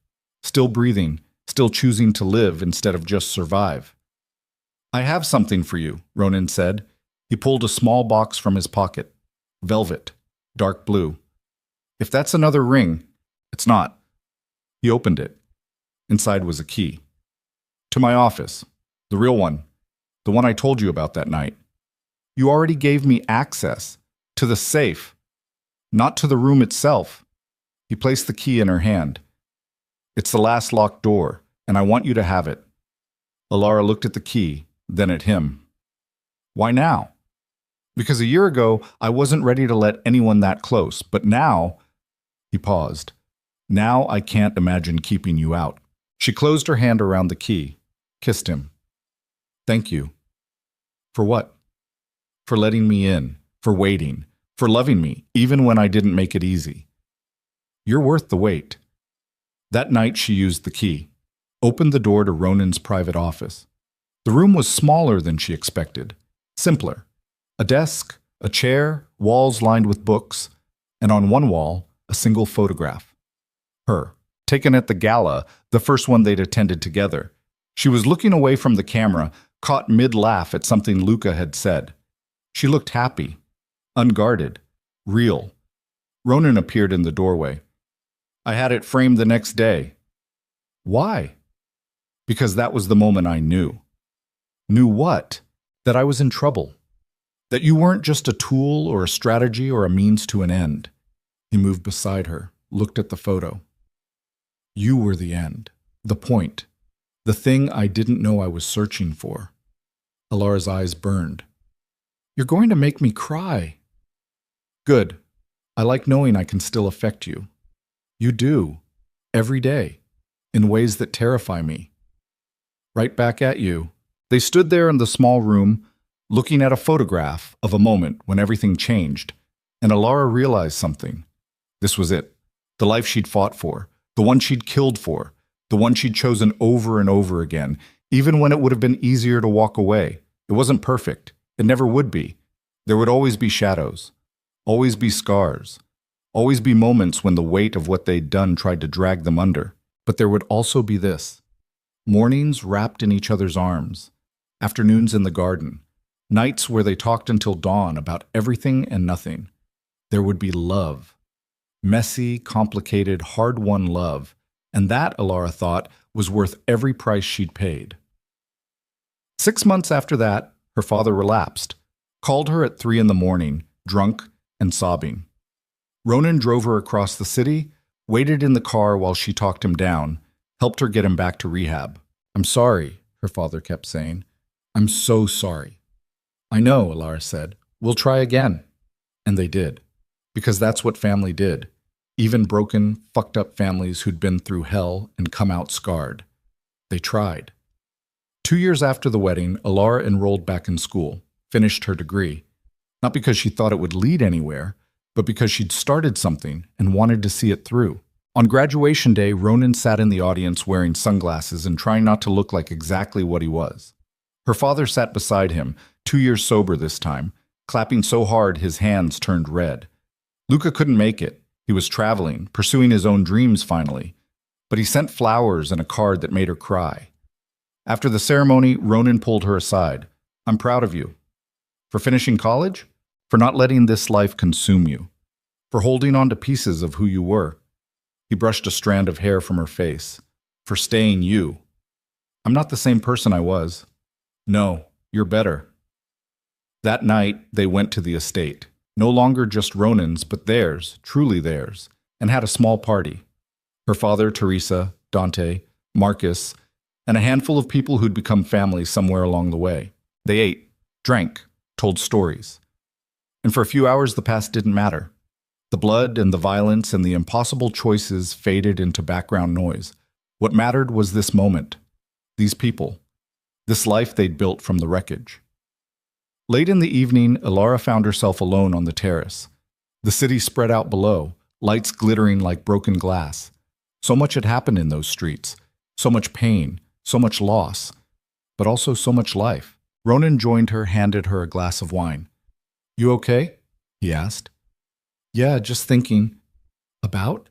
still breathing, still choosing to live instead of just survive. I have something for you, Ronan said. He pulled a small box from his pocket. Velvet, dark blue. If that's another ring, it's not. He opened it. Inside was a key. To my office, the real one, the one I told you about that night. You already gave me access to the safe, not to the room itself. He placed the key in her hand. It's the last locked door, and I want you to have it. Alara looked at the key, then at him. Why now? Because a year ago, I wasn't ready to let anyone that close, but now... He paused. Now I can't imagine keeping you out. She closed her hand around the key, kissed him. Thank you. For what? For letting me in, for waiting, for loving me, even when I didn't make it easy. You're worth the wait. That night she used the key, opened the door to Ronan's private office. The room was smaller than she expected, simpler. A desk, a chair, walls lined with books, and on one wall, a single photograph. Her, taken at the gala, the first one they'd attended together. She was looking away from the camera, caught mid-laugh at something Luca had said. She looked happy, unguarded, real. Ronan appeared in the doorway. I had it framed the next day. Why? Because that was the moment I knew. Knew what? That I was in trouble. That you weren't just a tool or a strategy or a means to an end. He moved beside her, looked at the photo. You were the end, the point, the thing I didn't know I was searching for. Alara's eyes burned. You're going to make me cry. Good. I like knowing I can still affect you. You do. Every day. In ways that terrify me. Right back at you. They stood there in the small room, looking at a photograph of a moment when everything changed, and Alara realized something. This was it. The life she'd fought for. The one she'd killed for. The one she'd chosen over and over again, even when it would have been easier to walk away. It wasn't perfect. It never would be. There would always be shadows. Always be scars. Always be moments when the weight of what they'd done tried to drag them under. But there would also be this. Mornings wrapped in each other's arms. Afternoons in the garden. Nights where they talked until dawn about everything and nothing. There would be love. Messy, complicated, hard-won love. And that, Alara thought, was worth every price she'd paid. 6 months after that, her father relapsed. Called her at 3 a.m, drunk and sobbing. Ronan drove her across the city, waited in the car while she talked him down, helped her get him back to rehab. I'm sorry, her father kept saying. I'm so sorry. I know, Alara said. We'll try again. And they did. Because that's what family did. Even broken, fucked up families who'd been through hell and come out scarred. They tried. 2 years after the wedding, Alara enrolled back in school, finished her degree. Not because she thought it would lead anywhere, but because she'd started something and wanted to see it through. On graduation day, Ronan sat in the audience wearing sunglasses and trying not to look like exactly what he was. Her father sat beside him, 2 years sober this time, clapping so hard his hands turned red. Luca couldn't make it. He was traveling, pursuing his own dreams finally. But he sent flowers and a card that made her cry. After the ceremony, Ronan pulled her aside. I'm proud of you. For finishing college? For not letting this life consume you. For holding on to pieces of who you were. He brushed a strand of hair from her face. For staying you. I'm not the same person I was. No, you're better. That night, they went to the estate. No longer just Ronan's, but theirs, truly theirs, and had a small party. Her father, Teresa, Dante, Marcus, and a handful of people who'd become family somewhere along the way. They ate, drank, told stories. And for a few hours, the past didn't matter. The blood and the violence and the impossible choices faded into background noise. What mattered was this moment, these people, this life they'd built from the wreckage. Late in the evening, Alara found herself alone on the terrace. The city spread out below, lights glittering like broken glass. So much had happened in those streets, so much pain, so much loss, but also so much life. Ronan joined her, handed her a glass of wine. You okay? He asked. Yeah, just thinking. About?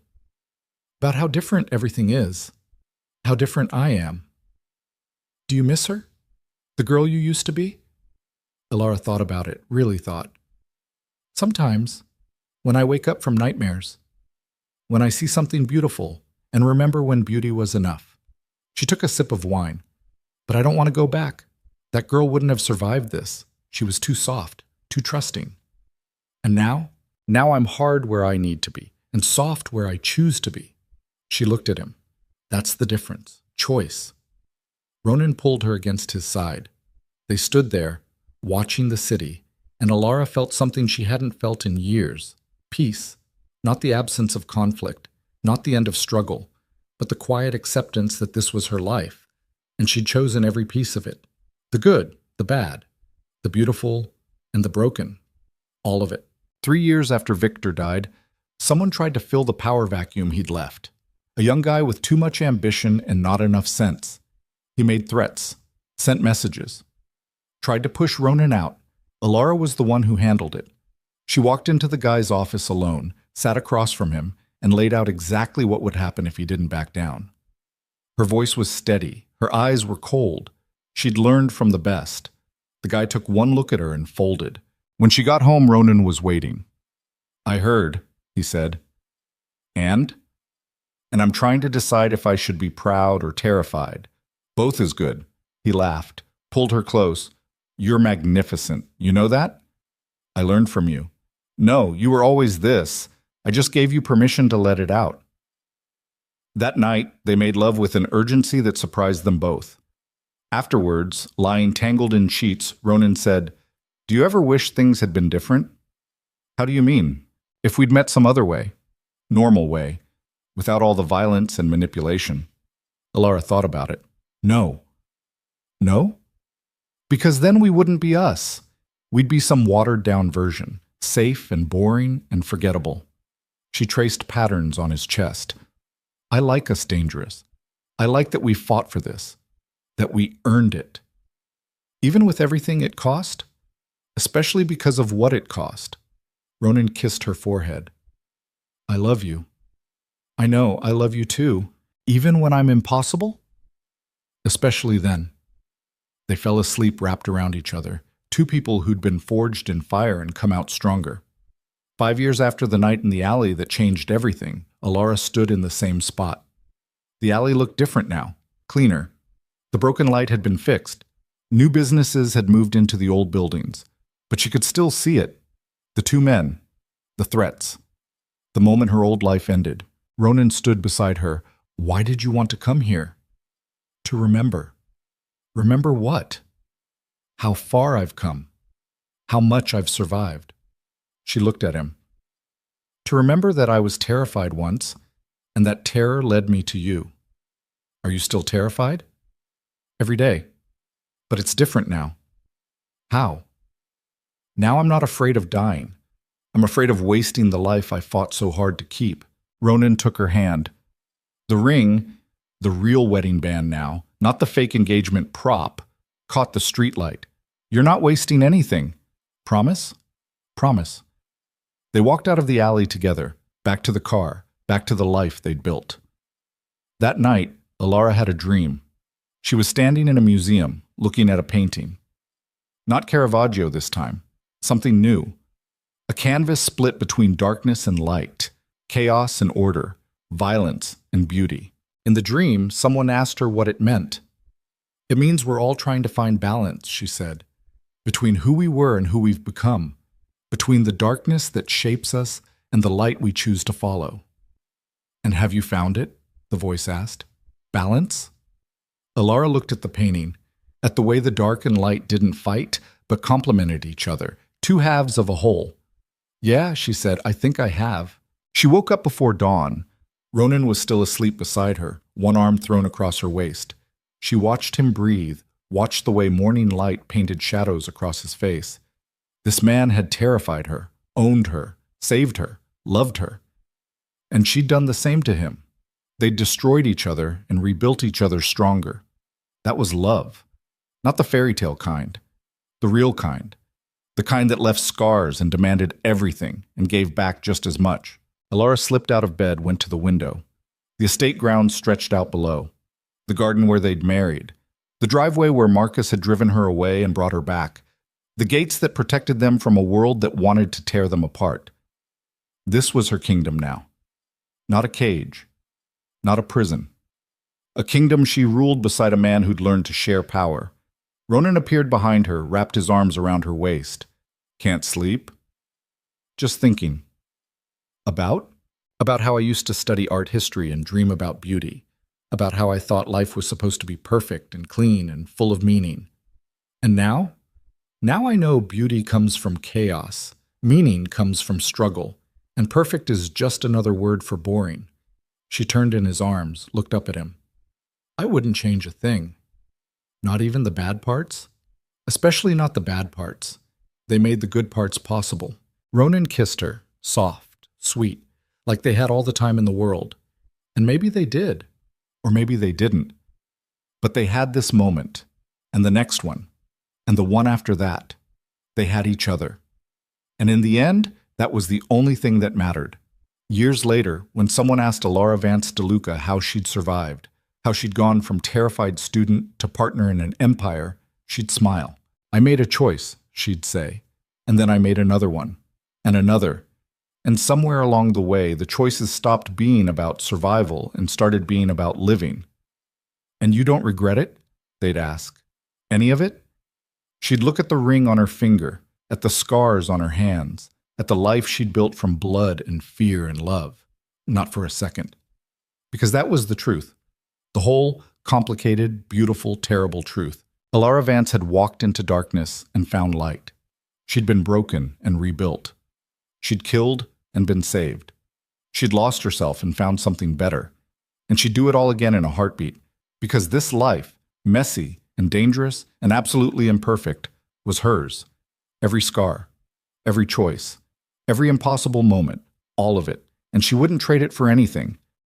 About how different everything is. How different I am. Do you miss her? The girl you used to be? Alara thought about it, really thought. Sometimes, when I wake up from nightmares, when I see something beautiful and remember when beauty was enough. She took a sip of wine. But I don't want to go back. That girl wouldn't have survived this. She was too soft, too trusting. And now? Now I'm hard where I need to be, and soft where I choose to be. She looked at him. That's the difference. Choice. Ronan pulled her against his side. They stood there, watching the city, and Alara felt something she hadn't felt in years. Peace. Not the absence of conflict, not the end of struggle, but the quiet acceptance that this was her life, and she'd chosen every piece of it. The good, the bad, the beautiful, and the broken. All of it. 3 years after Victor died, someone tried to fill the power vacuum he'd left. A young guy with too much ambition and not enough sense. He made threats, sent messages, tried to push Ronan out. Alara was the one who handled it. She walked into the guy's office alone, sat across from him, and laid out exactly what would happen if he didn't back down. Her voice was steady, Her eyes were cold. She'd learned from the best. The guy took one look at her and folded. When she got home, Ronan was waiting. "I heard," he said. "And?" "And I'm trying to decide if I should be proud or terrified. Both is good." He laughed, pulled her close. "You're magnificent. You know that?" "I learned from you." "No, you were always this. I just gave you permission to let it out." That night, they made love with an urgency that surprised them both. Afterwards, lying tangled in sheets, Ronan said, "Do you ever wish things had been different?" "How do you mean? If we'd met some other way, normal way, without all the violence and manipulation." Alara thought about it. "No." "No? Because then we wouldn't be us. We'd be some watered-down version, safe and boring and forgettable." She traced patterns on his chest. "I like us dangerous. I like that we fought for this, that we earned it. Even with everything it cost? Especially because of what it cost." Ronan kissed her forehead. "I love you. I know, I love you too. Even when I'm impossible?" "Especially then." They fell asleep wrapped around each other, two people who'd been forged in fire and come out stronger. 5 years after the night in the alley that changed everything, Alara stood in the same spot. The alley looked different now, cleaner. The broken light had been fixed. New businesses had moved into the old buildings. But she could still see it. The two men. The threats. The moment her old life ended, Ronan stood beside her. "Why did you want to come here?" "To remember." "Remember what?" "How far I've come. How much I've survived." She looked at him. "To remember that I was terrified once, and that terror led me to you." "Are you still terrified?" "Every day. But it's different now." "How?" "Now I'm not afraid of dying. I'm afraid of wasting the life I fought so hard to keep." Ronan took her hand. The ring, the real wedding band now, not the fake engagement prop, caught the streetlight. "You're not wasting anything. Promise?" "Promise." They walked out of the alley together, back to the car, back to the life they'd built. That night, Alara had a dream. She was standing in a museum, looking at a painting. Not Caravaggio this time, something new. A canvas split between darkness and light, chaos and order, violence and beauty. In the dream, someone asked her what it meant. "It means we're all trying to find balance," she said, "between who we were and who we've become, between the darkness that shapes us and the light we choose to follow." "And have you found it?" the voice asked. "Balance?" Alara looked at the painting, at the way the dark and light didn't fight, but complemented each other, two halves of a whole. "Yeah," she said, "I think I have." She woke up before dawn. Ronan was still asleep beside her, one arm thrown across her waist. She watched him breathe, watched the way morning light painted shadows across his face. This man had terrified her, owned her, saved her, loved her. And she'd done the same to him. They'd destroyed each other and rebuilt each other stronger. That was love. Not the fairy tale kind. The real kind. The kind that left scars and demanded everything and gave back just as much. Alara slipped out of bed, went to the window. The estate grounds stretched out below. The garden where they'd married. The driveway where Marcus had driven her away and brought her back. The gates that protected them from a world that wanted to tear them apart. This was her kingdom now. Not a cage. Not a prison. A kingdom she ruled beside a man who'd learned to share power. Ronan appeared behind her, wrapped his arms around her waist. "Can't sleep?" "Just thinking." "About?" "About how I used to study art history and dream about beauty. About how I thought life was supposed to be perfect and clean and full of meaning. And now? Now I know beauty comes from chaos. Meaning comes from struggle. And perfect is just another word for boring." She turned in his arms, looked up at him. "I wouldn't change a thing." "Not even the bad parts?" "Especially not the bad parts. They made the good parts possible." Ronan kissed her, soft, sweet, like they had all the time in the world. And maybe they did, or maybe they didn't. But they had this moment, and the next one, and the one after that. They had each other. And in the end, that was the only thing that mattered. Years later, when someone asked Alara Vance DeLuca how she'd survived, how she'd gone from terrified student to partner in an empire, she'd smile. I made a choice, she'd say, and then I made another one, and another. And somewhere along the way, the choices stopped being about survival and started being about living. And you don't regret it? They'd ask. Any of it? She'd look at the ring on her finger, at the scars on her hands, at the life she'd built from blood and fear and love. Not for a second. Because that was the truth. The whole complicated, beautiful, terrible truth. Alara Vance had walked into darkness and found light. She'd been broken and rebuilt. She'd killed and been saved. She'd lost herself and found something better. And she'd do it all again in a heartbeat. Because this life, messy and dangerous and absolutely imperfect, was hers. Every scar, every choice, every impossible moment, all of it. And she wouldn't trade it for anything.